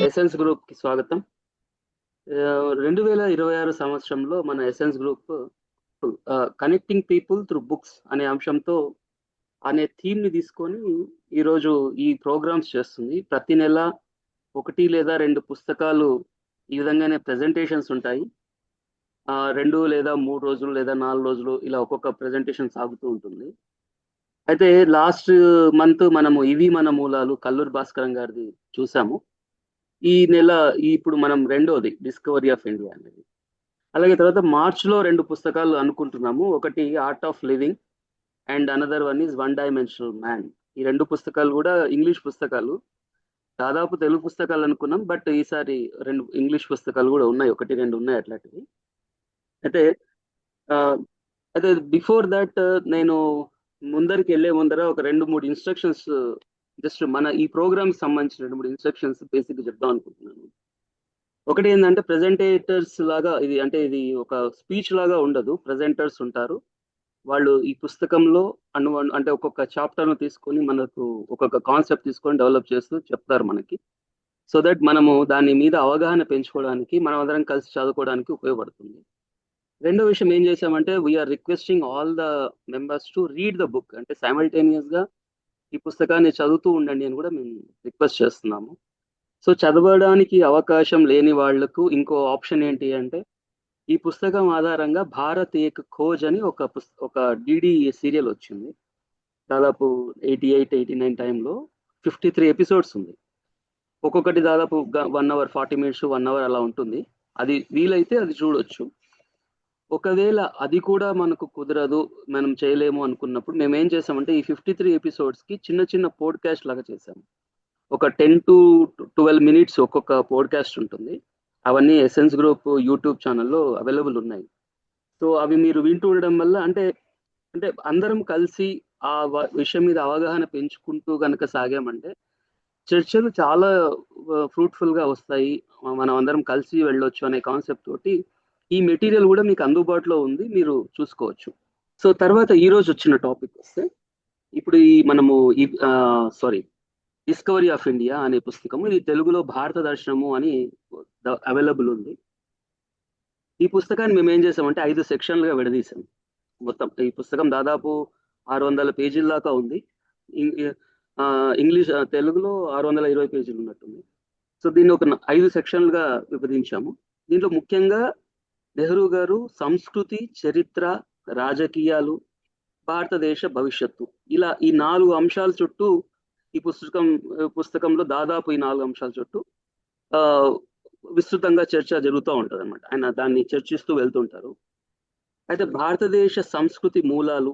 Essence group కి స్వాగతం. 2026 సంవత్సరంలో మన essence group connecting people through books అనే అంశంతో అనే థీమ్ ని తీసుకొని ఈరోజు ఈ ప్రోగ్రామ్స్ చేస్తుంది. ప్రతి నెల 1 లేదా 2 పుస్తకాలు ఈ విధంగానే ప్రెజెంటేషన్స్ ఉంటాయి. 2 లేదా 3 రోజులు లేదా 4 రోజులు ఇలా ఒక్కొక్క ప్రెజెంటేషన్ సాగుతూ ఉంటుంది. అయితే లాస్ట్ మంత్ మనము ఇవి మన మూలాలు కల్లూరి భాస్కరం గారిది చూసాము. ఈ నెల ఇప్పుడు మనం రెండోది డిస్కవరీ ఆఫ్ ఇండియా అనేది. అలాగే తర్వాత మార్చ్లో 2 పుస్తకాలు అనుకుంటున్నాము. ఒకటి art of living and another one is one dimensional man. ఈ 2 పుస్తకాలు కూడా ఇంగ్లీష్ పుస్తకాలు. దాదాపు తెలుగు పుస్తకాలు అనుకున్నాం, బట్ ఈసారి 2 ఇంగ్లీష్ పుస్తకాలు కూడా ఉన్నాయి, 1-2 ఉన్నాయి అట్లాంటివి. అయితే ఆ, అయితే బిఫోర్ దట్ నేను ముందరికి వెళ్ళే ముందర ఒక 2-3 ఇన్స్ట్రక్షన్స్, జస్ట్ మన ఈ ప్రోగ్రామ్ సంబంధించిన 2-3 ఇన్స్ట్రక్షన్స్ బేసిక్ చెప్దాం అనుకుంటున్నాను. ఒకటి ఏంటంటే ప్రెజెంటేటర్స్ లాగా ఇది, అంటే ఇది ఒక స్పీచ్ లాగా ఉండదు. ప్రెజెంటర్స్ ఉంటారు, వాళ్ళు ఈ పుస్తకంలో అంటే ఒక్కొక్క చాప్టర్ను తీసుకొని మనకు ఒక్కొక్క కాన్సెప్ట్ తీసుకొని డెవలప్ చేస్తూ చెప్తారు మనకి. సో దట్ మనము దాని మీద అవగాహన పెంచుకోవడానికి, మనం అందరం కలిసి చదువుకోవడానికి ఉపయోగపడుతుంది. రెండో విషయం ఏం చేసామంటే we are requesting all the members to read the book, అంటే సైమల్టేనియస్ గా ఈ పుస్తకాన్ని చదువుతూ ఉండండి అని కూడా మేము రిక్వెస్ట్ చేస్తున్నాము. సో చదవడానికి అవకాశం లేని వాళ్లకు ఇంకో ఆప్షన్ ఏంటి అంటే, ఈ పుస్తకం ఆధారంగా భారత్ ఏక్ ఖోజ్ అని ఒక డిడి సీరియల్ వచ్చింది. దాదాపు 88-89 టైంలో 53 ఎపిసోడ్స్ ఉంది. ఒక్కొక్కటి దాదాపు 1 అవర్ 40 మినిట్స్ 1 అవర్ అలా ఉంటుంది. అది వీలైతే అది చూడొచ్చు. ఒకవేళ అది కూడా మనకు కుదరదు, మనం చేయలేము అనుకున్నప్పుడు మేము ఏం చేసామంటే ఈ 53 ఎపిసోడ్స్ కి చిన్న చిన్న పోడ్కాస్ట్ లాగా చేసాము. ఒక 10-12 మినిట్స్ ఒక్కొక్క పోడ్కాస్ట్ ఉంటుంది. అవన్నీ ఎసెన్స్ గ్రూప్ యూట్యూబ్ ఛానల్లో అవైలబుల్ ఉన్నాయి. సో అవి మీరు వింటూ ఉండడం వల్ల అంటే అంటే అందరం కలిసి ఆ విషయం మీద అవగాహన పెంచుకుంటూ కనుక సాగామంటే చర్చలు చాలా ఫ్రూట్ఫుల్ గా వస్తాయి. మనం అందరం కలిసి వెళ్ళొచ్చు అనే కాన్సెప్ట్ తోటి ఈ మెటీరియల్ కూడా మీకు అందుబాటులో ఉంది, మీరు చూసుకోవచ్చు. సో తర్వాత ఈ రోజు వచ్చిన టాపిక్ వస్తే, ఇప్పుడు ఈ మనము సారీ డిస్కవరీ ఆఫ్ ఇండియా అనే పుస్తకము, ఇది తెలుగులో భారత దర్శనము అని అవైలబుల్ ఉంది. ఈ పుస్తకాన్ని మేము ఏం చేసామంటే 5 సెక్షన్లుగా విడదీసాం. మొత్తం ఈ పుస్తకం దాదాపు 600 పేజీల దాకా ఉంది. ఇంగ్లీష్ తెలుగులో 620 పేజీలు ఉన్నట్టుంది. సో దీన్ని ఒక 5 సెక్షన్లుగా విభజించాము. దీంట్లో ముఖ్యంగా నెహ్రూ గారు సంస్కృతి, చరిత్ర, రాజకీయాలు, భారతదేశ భవిష్యత్తు, ఇలా ఈ 4 అంశాల చుట్టూ ఈ పుస్తకంలో దాదాపు ఈ 4 అంశాల చుట్టూ విస్తృతంగా చర్చ జరుగుతూ ఉంటుంది అనమాట. ఆయన దాన్ని చర్చిస్తూ వెళ్తుంటారు. అయితే భారతదేశ సంస్కృతి మూలాలు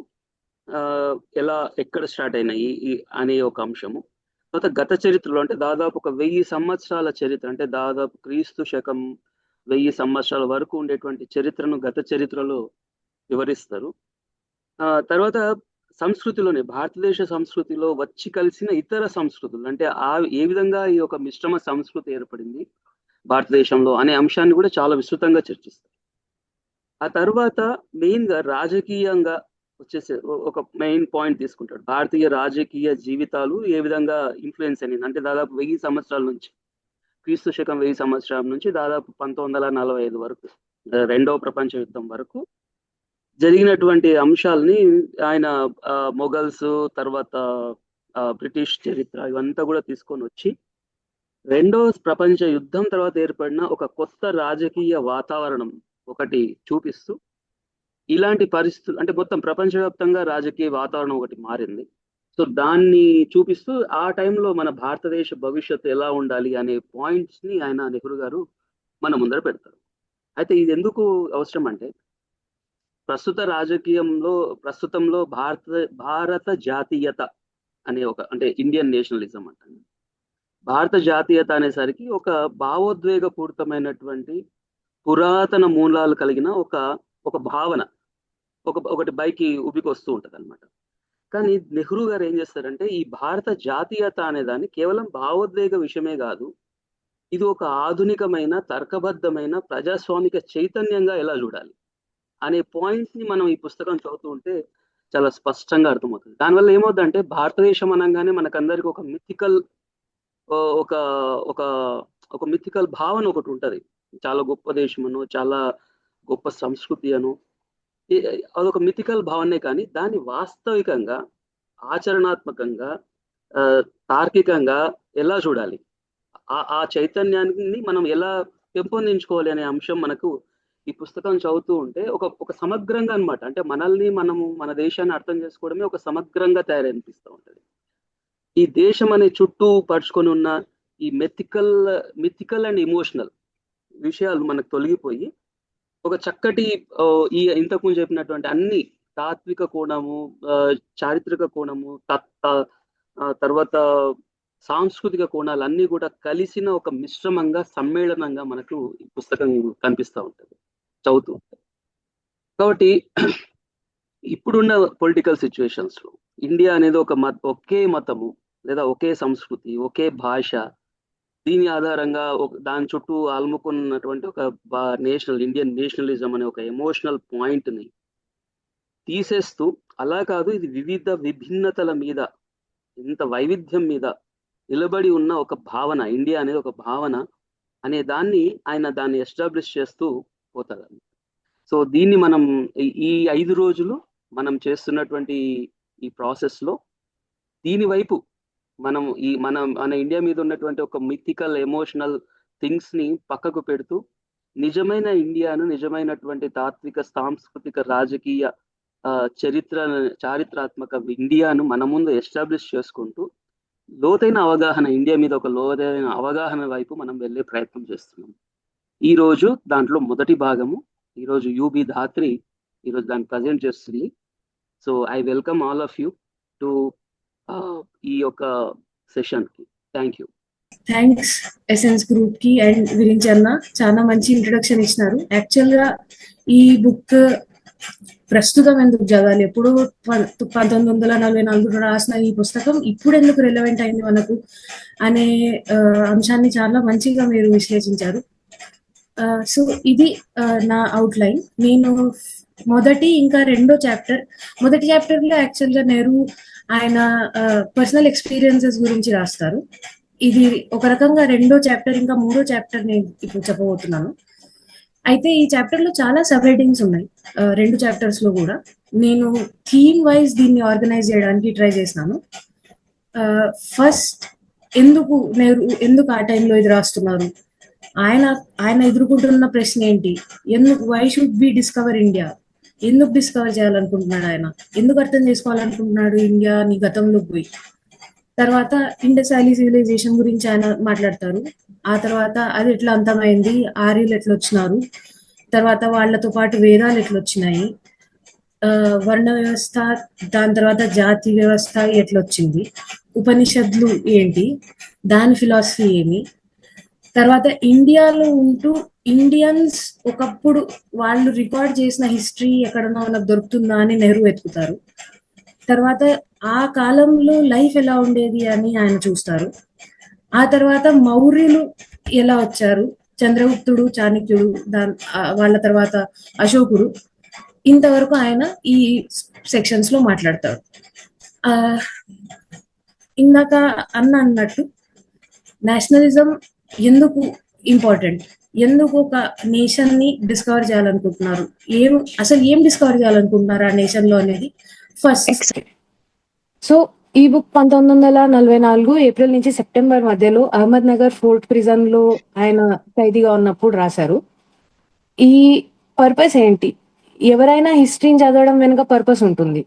ఎలా ఎక్కడ స్టార్ట్ అయినాయి అనే ఒక అంశము. తర్వాత గత చరిత్రలో, అంటే దాదాపు ఒక 1000 సంవత్సరాల చరిత్ర, అంటే దాదాపు క్రీస్తు శకం 1000 సంవత్సరాల వరకు ఉండేటువంటి చరిత్రను గత చరిత్రలో వివరిస్తారు. తర్వాత సంస్కృతిలోనే భారతదేశ సంస్కృతిలో వచ్చి కలిసిన ఇతర సంస్కృతులు, అంటే ఏ విధంగా ఈ యొక్క మిశ్రమ సంస్కృతి ఏర్పడింది భారతదేశంలో అనే అంశాన్ని కూడా చాలా విస్తృతంగా చర్చిస్తారు. ఆ తర్వాత మెయిన్ గా రాజకీయంగా వచ్చేసి ఒక మెయిన్ పాయింట్ తీసుకుంటాడు. భారతీయ రాజకీయ జీవితాలు ఏ విధంగా ఇన్ఫ్లుయెన్స్ అయింది, అంటే దాదాపు 1000 సంవత్సరాల నుంచి, క్రీస్తు శకం 1000 సంవత్సరాల నుంచి దాదాపు 1945 వరకు, రెండవ ప్రపంచ యుద్ధం వరకు జరిగినటువంటి అంశాలని ఆయన మొఘల్స్, తర్వాత బ్రిటిష్ చరిత్ర ఇవంతా కూడా తీసుకొని వచ్చి రెండవ ప్రపంచ యుద్ధం తర్వాత ఏర్పడిన ఒక కొత్త రాజకీయ వాతావరణం ఒకటి చూపిస్తూ, ఇలాంటి పరిస్థితులు అంటే మొత్తం ప్రపంచవ్యాప్తంగా రాజకీయ వాతావరణం ఒకటి మారింది. సో దాన్ని చూపిస్తూ ఆ టైంలో మన భారతదేశ భవిష్యత్తు ఎలా ఉండాలి అనే పాయింట్స్ ని ఆయన నెహ్రూ గారు మన ముందర పెడతారు. అయితే ఇది ఎందుకు అవసరం అంటే, ప్రస్తుతంలో భారత జాతీయత అనే అంటే ఇండియన్ నేషనలిజం అంటారు. భారత జాతీయత అనేసరికి ఒక భావోద్వేగపూరితమైనటువంటి పురాతన మూలాలు కలిగిన ఒక భావన ఒకటి పైకి ఉబికొస్తూ ఉంటది అనమాట. కానీ నెహ్రూ గారు ఏం చేస్తారంటే, ఈ భారత జాతీయత అనే దాన్ని కేవలం భావోద్వేగ విషయమే కాదు, ఇది ఒక ఆధునికమైన తర్కబద్ధమైన ప్రజాస్వామిక చైతన్యంగా ఎలా చూడాలి అనే పాయింట్ ని మనం ఈ పుస్తకం చదువుతూ ఉంటే చాలా స్పష్టంగా అర్థమవుతుంది. దానివల్ల ఏమవుతుందంటే భారతదేశం అనగానే మనకందరికి ఒక మిథికల్ ఒక ఒక ఒక మిథికల్ భావన ఒకటి ఉంటది. చాలా గొప్ప దేశమనో, చాలా గొప్ప సంస్కృతి అనో, ఎ అదొక మిథికల్ భావనే కానీ, దాన్ని వాస్తవికంగా, ఆచరణాత్మకంగా, ఆహ్, తార్కికంగా ఎలా చూడాలి? ఆ చైతన్యాన్ని మనం ఎలా పెంపొందించుకోవాలి అనే అంశం మనకు ఈ పుస్తకం చదువుతూ ఉంటే ఒక సమగ్రంగా అన్నమాట. అంటే మనల్ని మనము, మన దేశాన్ని అర్థం చేసుకోవడమే ఒక సమగ్రంగా తయారనిపిస్తా ఉంటది. ఈ దేశం అనే చుట్టూ పరుచుకొని ఉన్న ఈ మిథికల్ అండ్ ఎమోషనల్ విషయాలు మనకు తొలగిపోయి, ఒక చక్కటి ఈ ఇంతకుముందు చెప్పినటువంటి అన్ని తాత్విక కోణము, చారిత్రక కోణము, తర్వాత సాంస్కృతిక కోణాలన్నీ గూడా కలిసిన ఒక మిశ్రమంగా, సమ్మేళనంగా మనకు ఈ పుస్తకం కనిపిస్తా ఉంటది చదువుతూ ఉంటే. కాబట్టి ఇప్పుడున్న పొలిటికల్ సిట్యుయేషన్స్‌లో ఇండియా అనేది ఒకే మతము, లేదా ఒకే సంస్కృతి, ఒకే భాష, దీని ఆధారంగా దాని చుట్టూ అలుముకున్నటువంటి ఒక ఇండియన్ నేషనలిజం అనే ఒక ఎమోషనల్ పాయింట్‌ని తీసేస్తూ, అలా కాదు ఇది విభిన్నతల మీద, ఇంత వైవిధ్యం మీద నిలబడి ఉన్న ఒక భావన, ఇండియా అనేది ఒక భావన అనే దాన్ని ఎస్టాబ్లిష్ చేస్తూ పోతారు. సో దీన్ని మనం ఈ 5 రోజులు మనం చేస్తున్నటువంటి ఈ ప్రాసెస్‌లో దీని వైపు మనం మన ఇండియా మీద ఉన్నటువంటి ఒక మిథికల్, ఎమోషనల్ థింగ్స్‌ని పక్కకు పెడుతూ, నిజమైన ఇండియాను, నిజమైనటువంటి తాత్విక, సాంస్కృతిక, రాజకీయ, చారిత్రాత్మక ఇండియాను మన ముందు ఎస్టాబ్లిష్ చేసుకుంటూ, ఇండియా మీద ఒక లోతైన అవగాహన వైపు మనం వెళ్ళే ప్రయత్నం చేస్తున్నాం. ఈరోజు దాంట్లో మొదటి భాగము, ఈరోజు యూబీ ధాత్రి ఈరోజు దాన్ని ప్రజెంట్ చేస్తుంది. So I welcome all of you to ఈ యొక్క సెషన్‌కి. Thank you. Thanks essence group కి అండ్ విరించి అన్న, చాలా మంచి ఇంట్రొడక్షన్ ఇచ్చినారు. యాక్చువల్ గా ఈ బుక్ ప్రస్తుతం ఎందుకు చదవాలి, ఎప్పుడు 1944 రాసిన ఈ పుస్తకం ఇప్పుడు ఎందుకు రిలవెంట్ అయింది మనకు అనే అంశాన్ని చాలా మంచిగా మీరు విశ్లేషించారు. సో ఇది నా అవుట్లైన్. నేను మొదటి ఇంకా రెండో చాప్టర్, మొదటి చాప్టర్ లో యాక్చువల్ గా నెహ్రూ ఆయన పర్సనల్ ఎక్స్పీరియన్సెస్ గురించి రాస్తారు. ఇది ఒక రకంగా రెండో చాప్టర్, ఇంకా మూడో చాప్టర్ నేను ఇప్పుడు చెప్పబోతున్నాను. అయితే ఈ చాప్టర్ లో చాలా సబ్ హెడ్డింగ్స్ ఉన్నాయి, రెండు చాప్టర్స్ లో కూడా. నేను థీమ్ వైజ్ దీన్ని ఆర్గనైజ్ చేయడానికి ట్రై చేసినాను. ఫస్ట్, ఎందుకు ఆ టైంలో ఇది రాస్తున్నారు, ఆయన ఎదుర్కొంటున్న ప్రశ్న ఏంటి, why should be discover India, ఎందుకు డిస్కవర్ చేయాలనుకుంటున్నాడు ఆయన, ఎందుకు అర్థం చేసుకోవాలనుకుంటున్నాడు ఇండియాని గతంలోకి పోయి. తర్వాత ఇండస్ వ్యాలీ సివిలైజేషన్ గురించి ఆయన మాట్లాడతారు. ఆ తర్వాత అది ఎట్లా అంతమైంది, ఆర్యులు ఎట్లా వచ్చినారు, తర్వాత వాళ్ళతో పాటు వేదాలు ఎట్లా వచ్చినాయి, వర్ణ వ్యవస్థ, దాని తర్వాత జాతి వ్యవస్థ ఎట్లా వచ్చింది, ఉపనిషత్తులు ఏంటి, దాని ఫిలాసఫీ ఏమి, తర్వాత ఇండియాలో ఉంటూ ఇండియన్స్ ఒకప్పుడు వాళ్ళు రికార్డ్ చేసిన హిస్టరీ ఎక్కడన్నా మనకు దొరుకుతుందా అని నెహ్రూ వెతుకుతారు. తర్వాత ఆ కాలంలో లైఫ్ ఎలా ఉండేది అని ఆయన చూస్తారు. ఆ తర్వాత మౌర్యులు ఎలా వచ్చారు, చంద్రగుప్తుడు, చాణక్యుడు, వాళ్ళ తర్వాత అశోకుడు, ఇంతవరకు ఆయన ఈ సెక్షన్స్ లో మాట్లాడతారు. ఇందాక అన్నట్టు నేషనలిజం ఎందుకు ఇంపార్టెంట్, ఎందుకు ఒక నేషన్ ని డిస్కవర్ చేయాలనుకుంటున్నారు, అసలు ఏం డిస్కవర్ చేయాలనుకుంటున్నారు ఆ నేషన్ లో అనేది ఫస్ట్. సో ఈ బుక్ 1944 ఏప్రిల్ నుంచి సెప్టెంబర్ మధ్యలో అహ్మద్ నగర్ ఫోర్ట్ ప్రిజన్ లో ఆయన ఖైదీగా ఉన్నప్పుడు రాశారు. ఈ పర్పస్ ఏంటి, ఎవరైనా హిస్టరీని చదవడం వెనుక పర్పస్ ఉంటుంది.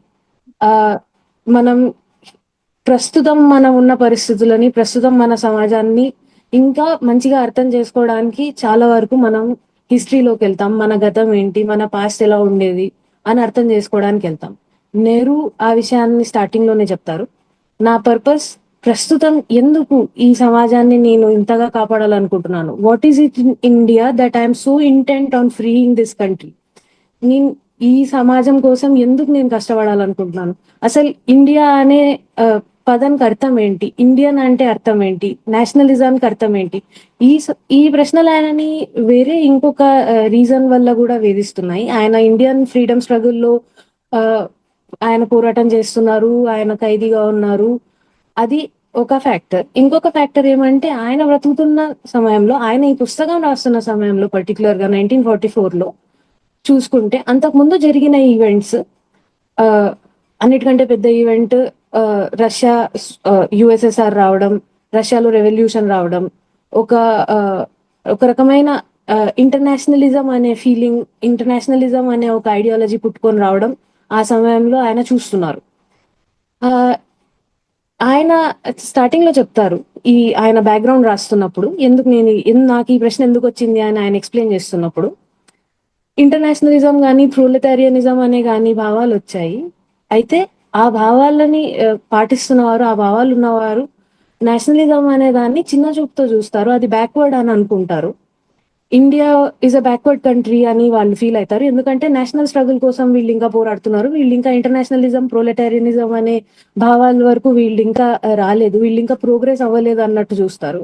మనం ఉన్న పరిస్థితులని, ప్రస్తుతం మన సమాజాన్ని ఇంకా మంచిగా అర్థం చేసుకోవడానికి చాలా వరకు మనం హిస్టరీలోకి వెళ్తాం. మన గతం ఏంటి, మన పాస్ట్ ఎలా ఉండేది అని అర్థం చేసుకోవడానికి వెళ్తాం. నెహ్రూ ఆ విషయాన్ని స్టార్టింగ్ లోనే చెప్తారు. నా పర్పస్ ప్రస్తుతం ఎందుకు ఈ సమాజాన్ని నేను ఇంతగా కాపాడాలనుకుంటున్నాను, what is it in India that I'm so intent on freeing this country, నేను ఈ సమాజం కోసం ఎందుకు నేను కష్టపడాలనుకుంటున్నాను, అసలు ఇండియా అనే పదానికి అర్థం ఏంటి, ఇండియన్ అంటే అర్థం ఏంటి, నేషనలిజానికి అర్థం ఏంటి, ఈ ప్రశ్నలు ఆయనని వేరే ఇంకొక రీజన్ వల్ల కూడా వేధిస్తున్నాయి. ఆయన ఇండియన్ ఫ్రీడమ్ స్ట్రగుల్లో ఆయన పోరాటం చేస్తున్నారు, ఆయన ఖైదీగా ఉన్నారు. అది ఒక ఫ్యాక్టర్. ఇంకొక ఫ్యాక్టర్ ఏమంటే ఆయన బ్రతుకుతున్న సమయంలో, ఆయన ఈ పుస్తకం రాస్తున్న సమయంలో పర్టిక్యులర్‌గా 1944లో చూసుకుంటే అంతకుముందు జరిగిన ఈవెంట్స్ అన్నిటికంటే పెద్ద ఈవెంట్ రష్యా యుఎస్ఎస్ఆర్ రావడం, రష్యాలో రెవల్యూషన్ రావడం, ఒక ఒక రకమైన ఇంటర్నేషనలిజం అనే ఫీలింగ్, ఇంటర్నేషనలిజం అనే ఒక ఐడియాలజీ పుట్టుకొని రావడం ఆ సమయంలో ఆయన చూస్తున్నారు. ఆయన స్టార్టింగ్ లో చెప్తారు, ఈ ఆయన బ్యాక్గ్రౌండ్ రాస్తున్నప్పుడు నాకు ఈ ప్రశ్న ఎందుకు వచ్చింది అని ఆయన ఎక్స్ప్లెయిన్ చేస్తున్నప్పుడు, ఇంటర్నేషనలిజం కానీ ప్రొలెటారియనిజం అనే కానీ భావాలు వచ్చాయి. అయితే ఆ భావాలని పాటిస్తున్నవారు, ఆ భావాలు ఉన్నవారు నేషనలిజం అనే దాన్ని చిన్న చూపుతో చూస్తారు, అది బ్యాక్వర్డ్ అని అనుకుంటారు. India is a backward country అని వాళ్ళు ఫీల్ అవుతారు. ఎందుకంటే నేషనల్ స్ట్రగుల్ కోసం వీళ్ళు ఇంకా పోరాడుతున్నారు, వీళ్ళు ఇంకా ఇంటర్నేషనలిజం ప్రొలెటారియనిజం అనే భావాల వరకు వీళ్ళు ఇంకా రాలేదు, వీళ్ళు ఇంకా ప్రోగ్రెస్ అవ్వలేదు అన్నట్టు చూస్తారు.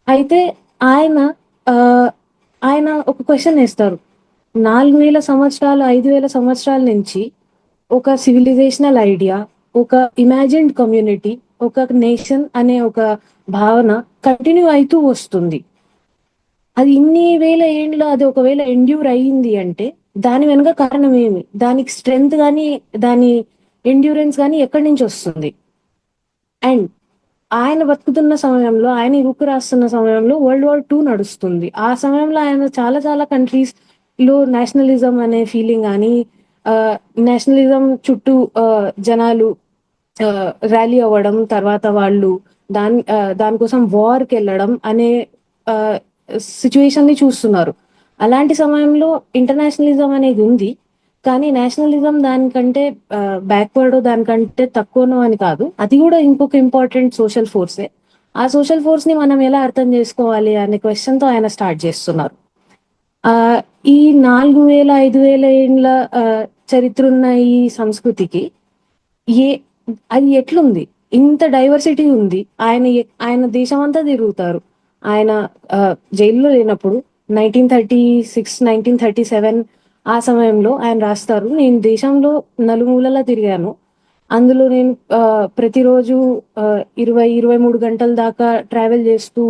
అయితే ఆయన ఆయన ఒక క్వశ్చన్ వేస్తారు, 4000 సంవత్సరాలు 5000 సంవత్సరాల నుంచి ఒక సివిలైజేషనల్ ఐడియా, ఒక ఇమాజిన్డ్ కమ్యూనిటీ, ఒక నేషన్ అనే ఒక భావన కంటిన్యూ అవుతూ వస్తుంది. అది ఇన్ని వేల ఏండ్లు అది ఒకవేళ ఎండ్యూర్ అయ్యింది అంటే దాని వెనుక కారణం ఏమి, దానికి స్ట్రెంగ్త్ కానీ దాని ఎండ్యూరెన్స్ కానీ ఎక్కడి నుంచి వస్తుంది? అండ్ ఆయన బతుకుతున్న సమయంలో, ఆయన ఈ బుక్ రాస్తున్న సమయంలో World War II నడుస్తుంది. ఆ సమయంలో ఆయన చాలా చాలా కంట్రీస్ లో నేషనలిజం అనే ఫీలింగ్ కానీ, నేషనలిజం చుట్టూ జనాలు ర్యాలీ అవ్వడం, తర్వాత వాళ్ళు దానికోసం వార్కి వెళ్ళడం అనే సిచ్యువేషన్ ని చూస్తున్నారు. అలాంటి సమయంలో ఇంటర్నేషనలిజం అనేది ఉంది, కానీ నేషనలిజం దానికంటే బ్యాక్వర్డ్, దానికంటే తక్కువనో అని కాదు. అది కూడా ఇంకొక ఇంపార్టెంట్ సోషల్ ఫోర్సే. ఆ సోషల్ ఫోర్స్ ని మనం ఎలా అర్థం చేసుకోవాలి అనే క్వశ్చన్ తో ఆయన స్టార్ట్ చేస్తున్నారు. ఈ 4000 5000 ఏండ్ల చరిత్ర ఉన్న ఈ సంస్కృతికి అది ఎట్లుంది? ఇంత డైవర్సిటీ ఉంది. ఆయన దేశమంతా తిరుగుతారు. ఆయన జైల్లో లేనప్పుడు 1936 1937 ఆ సమయంలో ఆయన రాస్తారు, నేను దేశంలో నలుమూలలా తిరిగాను. అందులో నేను ప్రతిరోజు 20-23 గంటల దాకా ట్రావెల్ చేస్తూ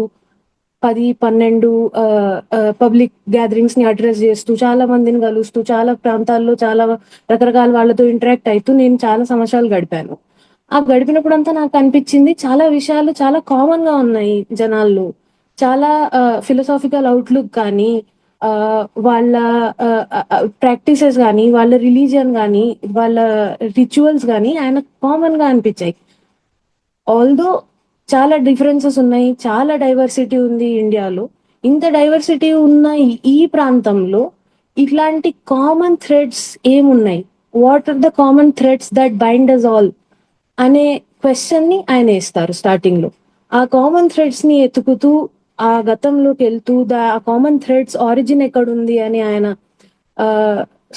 10-12 పబ్లిక్ గ్యాదరింగ్స్ ని అడ్రస్ చేస్తూ, చాలా మందిని కలుస్తూ, చాలా ప్రాంతాల్లో చాలా రకరకాల వాళ్ళతో ఇంటరాక్ట్ అవుతూ నేను చాలా సంవత్సరాలు గడిపాను. ఆ గడిపినప్పుడంతా నాకు అనిపించింది చాలా విషయాలు చాలా కామన్ గా ఉన్నాయి జనాల్లో. చాలా ఫిలసాఫికల్ అవుట్లుక్ కానీ, వాళ్ళ ప్రాక్టీసెస్ కానీ, వాళ్ళ రిలీజియన్ కానీ, వాళ్ళ రిచువల్స్ కానీ ఆయన కామన్ గా అనిపించాయి. ఆల్దో చాలా డిఫరెన్సెస్ ఉన్నాయి, చాలా డైవర్సిటీ ఉంది ఇండియాలో. ఇంత డైవర్సిటీ ఉన్న ఈ ప్రాంతంలో ఇట్లాంటి కామన్ థ్రెడ్స్ ఏమున్నాయి? What are the common threads that bind us all అనే క్వశ్చన్ ని ఆయన ఇస్తారు స్టార్టింగ్ లో. ఆ కామన్ థ్రెడ్స్ ని ఎతుకుతూ ఆ గతంలోకి వెళ్తూ ఆ కామన్ థ్రెడ్స్ ఆరిజిన్ ఎక్కడుంది అని ఆయన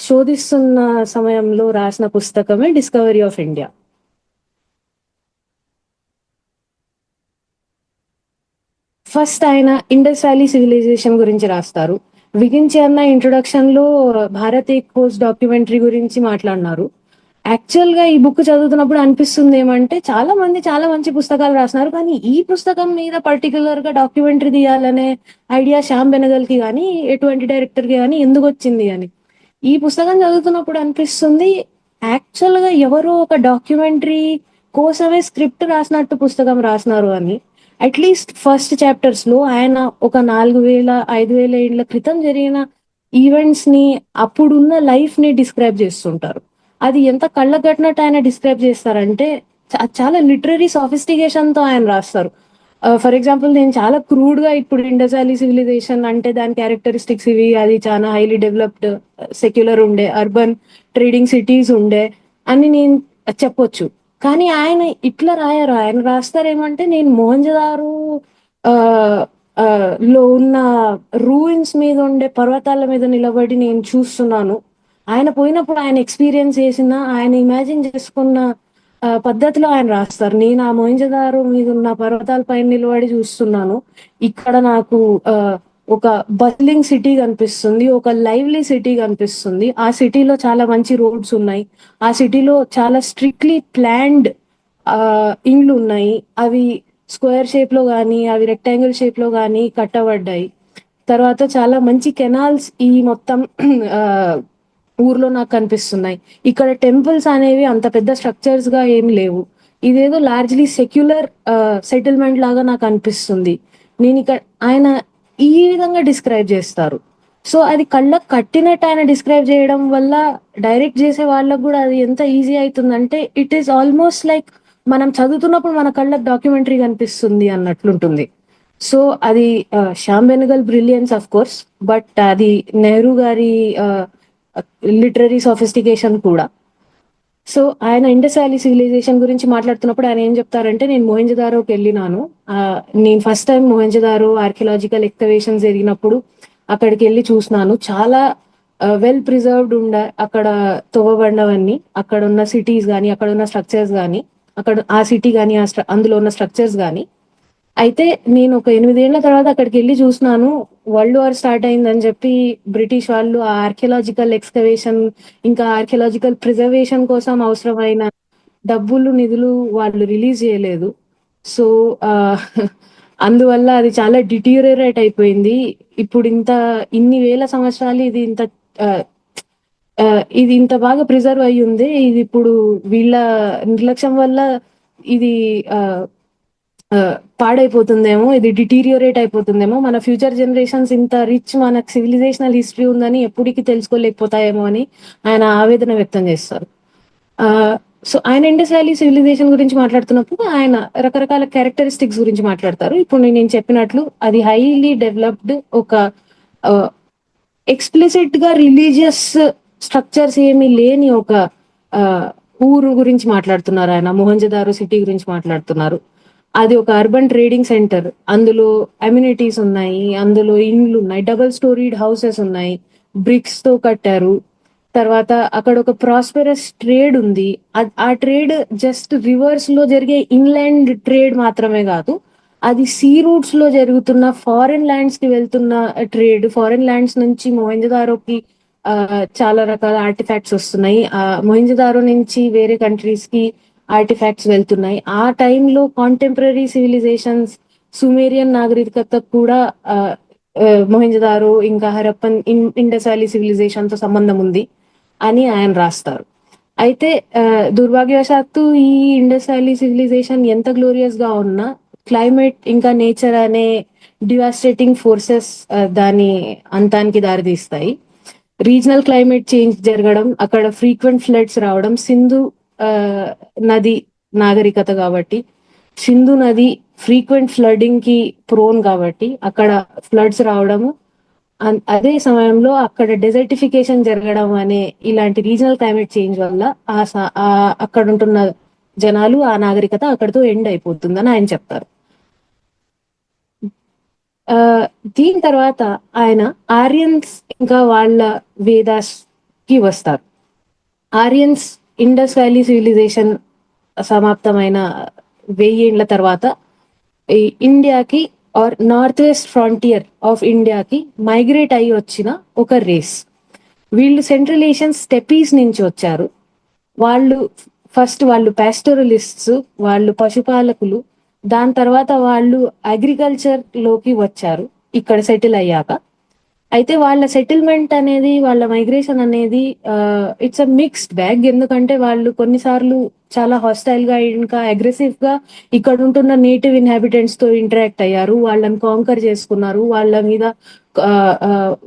శోధిస్తున్న సమయంలో రాసిన పుస్తకమే డిస్కవరీ ఆఫ్ ఇండియా. ఫస్ట్ ఆయన ఇండస్ వ్యాలీ సివిలైజేషన్ గురించి రాస్తారు. విగించి ఇంట్రొడక్షన్ లో భారత్ ఏక్ ఖోజ్ డాక్యుమెంటరీ గురించి మాట్లాడినారు. యాక్చువల్ గా ఈ బుక్ చదువుతున్నప్పుడు అనిపిస్తుంది ఏమంటే చాలా మంది చాలా మంచి పుస్తకాలు రాసినారు, కానీ ఈ పుస్తకం మీద పర్టికులర్ గా డాక్యుమెంటరీ తీయాలనే ఐడియా శ్యామ్ బెనగల్ కి కానీ ఎటువంటి డైరెక్టర్ కి కానీ ఎందుకు వచ్చింది అని ఈ పుస్తకం చదువుతున్నప్పుడు అనిపిస్తుంది. యాక్చువల్ గా ఎవరో ఒక డాక్యుమెంటరీ కోసమే స్క్రిప్ట్ రాసినట్టు పుస్తకం రాసినారు అని. అట్లీస్ట్ ఫస్ట్ చాప్టర్స్ లో ఆయన ఒక 4000-5000 ఏళ్ల క్రితం జరిగిన ఈవెంట్స్ ని, అప్పుడున్న లైఫ్ ని డిస్క్రైబ్ చేస్తుంటారు. అది ఎంత కళ్ళగట్టినట్టు ఆయన డిస్క్రైబ్ చేస్తారంటే చాలా లిటరరీ సాఫిస్టికేషన్ తో ఆయన రాస్తారు. ఫర్ ఎగ్జాంపుల్ నేను చాలా క్రూడ్ గా ఇప్పుడు ఇండస్ వ్యాలీ సివిలైజేషన్ అంటే దాని క్యారెక్టరిస్టిక్స్ ఇవి, అది చాలా హైలీ డెవలప్డ్ సెక్యులర్ ఉండే, అర్బన్ ట్రేడింగ్ సిటీస్ ఉండే అని నేను చెప్పొచ్చు. కానీ ఆయన ఇట్లా రాయరు. ఆయన రాస్తారేమంటే నేను మోహంజదారు లో ఉన్న రూయిన్స్ మీద ఉండే పర్వతాల మీద నిలబడి నేను చూస్తున్నాను. ఆయన పోయినప్పుడు ఆయన ఎక్స్పీరియన్స్ చేసిన, ఆయన ఇమాజిన్ చేసుకున్న పద్ధతిలో ఆయన రాస్తారు. నేను ఆ మోహంజదారు మీద ఉన్న పర్వతాల పైన నిలబడి చూస్తున్నాను. ఇక్కడ నాకు ఒక బస్లింగ్ సిటీ కనిపిస్తుంది, ఒక లైవ్లీ సిటీ కనిపిస్తుంది. ఆ సిటీలో చాలా మంచి రోడ్స్ ఉన్నాయి, ఆ సిటీలో చాలా స్ట్రిక్ట్లీ ప్లాన్డ్ ఇండ్లు ఉన్నాయి. అవి స్క్వేర్ షేప్ లో గానీ, అవి రెక్టాంగిల్ షేప్ లో గానీ కట్టబడ్డాయి. తర్వాత చాలా మంచి కెనాల్స్ ఈ మొత్తం ఆ, ఊర్లో నాకు కనిపిస్తున్నాయి. ఇక్కడ టెంపుల్స్ అనేవి అంత పెద్ద స్ట్రక్చర్స్ గా ఏం లేవు. ఇదేదో లార్జ్లీ సెక్యులర్ సెటిల్మెంట్ లాగా నాకు అనిపిస్తుంది. నేను ఇక్కడ ఆయన ఈ విధంగా డిస్క్రైబ్ చేస్తారు. సో అది కళ్ళకు కట్టినట్టు ఆయన డిస్క్రైబ్ చేయడం వల్ల డైరెక్ట్ చేసే వాళ్ళకు కూడా అది ఎంత ఈజీ అవుతుందంటే ఇట్ ఈస్ ఆల్మోస్ట్ లైక్ మనం చదువుతున్నప్పుడు మన కళ్ళకు డాక్యుమెంటరీ కనిపిస్తుంది అన్నట్లుంటుంది. సో అది Shyam Benegal brilliance of course, but అది నెహ్రూ గారి లిటరరీ సోఫిస్టికేషన్ కూడా. సో ఆయన ఇండస్ వ్యాలీ సివిలైజేషన్ గురించి మాట్లాడుతున్నప్పుడు ఆయన ఏం చెప్తారంటే, నేను మొహెంజదారోకి వెళ్ళినాను. నేను first time Mohenjodaro archaeological excavations జరిగినప్పుడు అక్కడికి వెళ్ళి చూసినాను. చాలా వెల్ ప్రిజర్వ్డ్ అక్కడ తవ్వబడినవన్నీ, అక్కడ ఉన్న సిటీస్ కానీ, అక్కడ ఉన్న స్ట్రక్చర్స్ కానీ, అక్కడ ఆ సిటీ కానీ అందులో ఉన్న స్ట్రక్చర్స్ కానీ. అయితే నేను ఒక 8 ఏళ్ల తర్వాత అక్కడికి వెళ్ళి చూసినాను. వరల్డ్ వార్ స్టార్ట్ అయిందని చెప్పి బ్రిటిష్ వాళ్ళు ఆ ఆర్కియలాజికల్ ఎక్స్కవేషన్ ఇంకా ఆర్కియలాజికల్ ప్రిజర్వేషన్ కోసం అవసరమైన డబ్బులు నిధులు వాళ్ళు రిలీజ్ చేయలేదు. సో అందువల్ల అది చాలా డిటీరియరేట్ అయిపోయింది. ఇప్పుడు ఇన్ని వేల సంవత్సరాలు ఆ, ఇది ఇంత బాగా ప్రిజర్వ్ అయ్యి ఉంది. ఇది ఇప్పుడు వీళ్ళ నిర్లక్ష్యం వల్ల ఇది పాడైపోతుందేమో, ఇది డిటీరియోరేట్ అయిపోతుందేమో, మన ఫ్యూచర్ జనరేషన్స్ ఇంత రిచ్ మనకు సివిలైజేషనల్ హిస్టరీ ఉందని ఎప్పటికీ తెలుసుకోలేకపోతాయేమో అని ఆయన ఆవేదన వ్యక్తం చేస్తారు. సో ఆయన ఇండస్ వ్యాలీ సివిలైజేషన్ గురించి మాట్లాడుతున్నప్పుడు ఆయన రకరకాల క్యారెక్టరిస్టిక్స్ గురించి మాట్లాడతారు. ఇప్పుడు నేను చెప్పినట్లు అది హైలీ డెవలప్డ్ ఒక ఎక్స్ప్లిసిట్ గా రిలీజియస్ స్ట్రక్చర్స్ ఏమీ లేని ఒక ఊరు గురించి మాట్లాడుతున్నారు. ఆయన మొహంజదారో సిటీ గురించి మాట్లాడుతున్నారు. అది ఒక అర్బన్ ట్రేడింగ్ సెంటర్. అందులో అమ్యూనిటీస్ ఉన్నాయి, అందులో ఇండ్లు ఉన్నాయి, డబుల్ స్టోరీడ్ హౌసెస్ ఉన్నాయి, బ్రిక్స్ తో కట్టారు. తర్వాత అక్కడ ఒక ప్రాస్పెరస్ ట్రేడ్ ఉంది. ఆ ట్రేడ్ జస్ట్ రివర్స్ లో జరిగే ఇన్లాండ్ ట్రేడ్ మాత్రమే కాదు, అది సీ రూట్స్ లో జరుగుతున్న ఫారెన్ ల్యాండ్స్ కి వెళ్తున్న ట్రేడ్. ఫారెన్ ల్యాండ్స్ నుంచి మొహెంజదారోకి చాలా రకాల ఆర్టిఫాక్ట్స్ వస్తున్నాయి. మొహెంజదారో నుంచి వేరే కంట్రీస్ కి ఆర్టిఫాక్ట్స్ వెళ్తున్నాయి. ఆ టైంలో కాంటెంపరీ సివిలైజేషన్స్, సుమేరియన్ నాగరికత కూడా మొహెంజదారో ఇంకా హరప్పన్ ఇండస్ వ్యాలీ సివిలైజేషన్ తో సంబంధం ఉంది అని ఆయన రాస్తారు. అయితే దుర్భాగ్యవశాత్తు ఈ ఇండస్ వ్యాలీ సివిలైజేషన్ ఎంత గ్లోరియస్ గా ఉన్నా క్లైమేట్ ఇంకా నేచర్ అనే డివాస్టేటింగ్ ఫోర్సెస్ దాని అంతానికి దారితీస్తాయి. రీజనల్ క్లైమేట్ చేంజ్ జరగడం, అక్కడ ఫ్రీక్వెంట్ ఫ్లడ్స్ రావడం, సింధు నది నాగరికత కాబట్టి సింధు నది ఫ్రీక్వెంట్ ఫ్లడింగ్ కి ప్రోన్ కాబట్టి అక్కడ ఫ్లడ్స్ రావడము, అదే సమయంలో అక్కడ డెజర్టిఫికేషన్ జరగడం అనే ఇలాంటి రీజనల్ క్లైమేట్ చేంజ్ వల్ల అక్కడ ఉంటున్న జనాలు, ఆ నాగరికత అక్కడితో ఎండ్ అయిపోతుందని ఆయన చెప్తారు. దీని తర్వాత ఆయన ఆర్యన్స్ ఇంకా వాళ్ళ వేదాస్ కి వస్తారు. ఆర్యన్స్ ఇండస్ వ్యాలీ సివిలైజేషన్ సమాప్తమైన 1000 ఏళ్ల తర్వాత ఈ ఇండియాకి or north west frontier of ఇండియాకి మైగ్రేట్ అయ్యి వచ్చిన ఒక రేస్. వీళ్ళు సెంట్రల్ ఏషియన్ స్టెపీస్ నుంచి వచ్చారు. వాళ్ళు పాస్టోరలిస్ట్స్, వాళ్ళు పశుపాలకులు. దాని తర్వాత వాళ్ళు అగ్రికల్చర్ లోకి వచ్చారు ఇక్కడ సెటిల్ అయ్యాక. అయితే వాళ్ళ సెటిల్మెంట్ అనేది, వాళ్ళ మైగ్రేషన్ అనేది ఇట్స్ అ మిక్స్డ్ బ్యాగ్. ఎందుకంటే వాళ్ళు కొన్నిసార్లు చాలా హాస్టైల్ గా ఇంకా అగ్రెసివ్ గా ఇక్కడ ఉంటున్న నేటివ్ ఇన్హాబిటెంట్స్ తో ఇంటరాక్ట్ అయ్యారు, వాళ్ళని కాంకర్ చేసుకున్నారు,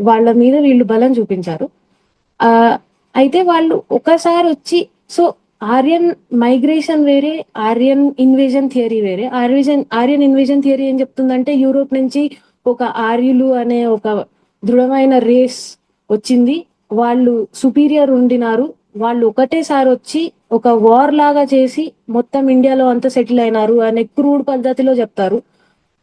వాళ్ళ మీద వీళ్ళు బలం చూపించారు. అయితే వాళ్ళు ఒకసారి వచ్చి, సో ఆర్యన్ మైగ్రేషన్ వేరే, ఆర్యన్ ఇన్వేజన్ థియరీ వేరే. ఆర్యన్ ఇన్వేజన్ థియరీ ఏం చెప్తుందంటే యూరోప్ నుంచి ఒక ఆర్యులు అనే ఒక దృఢమైన రేస్ వచ్చింది, వాళ్ళు సుపీరియర్ ఉండినారు, వాళ్ళు ఒకటేసారి వచ్చి ఒక వార్ లాగా చేసి మొత్తం ఇండియాలో అంతా సెటిల్ అయినారు అనే క్రూడ్ పద్ధతిలో చెప్తారు.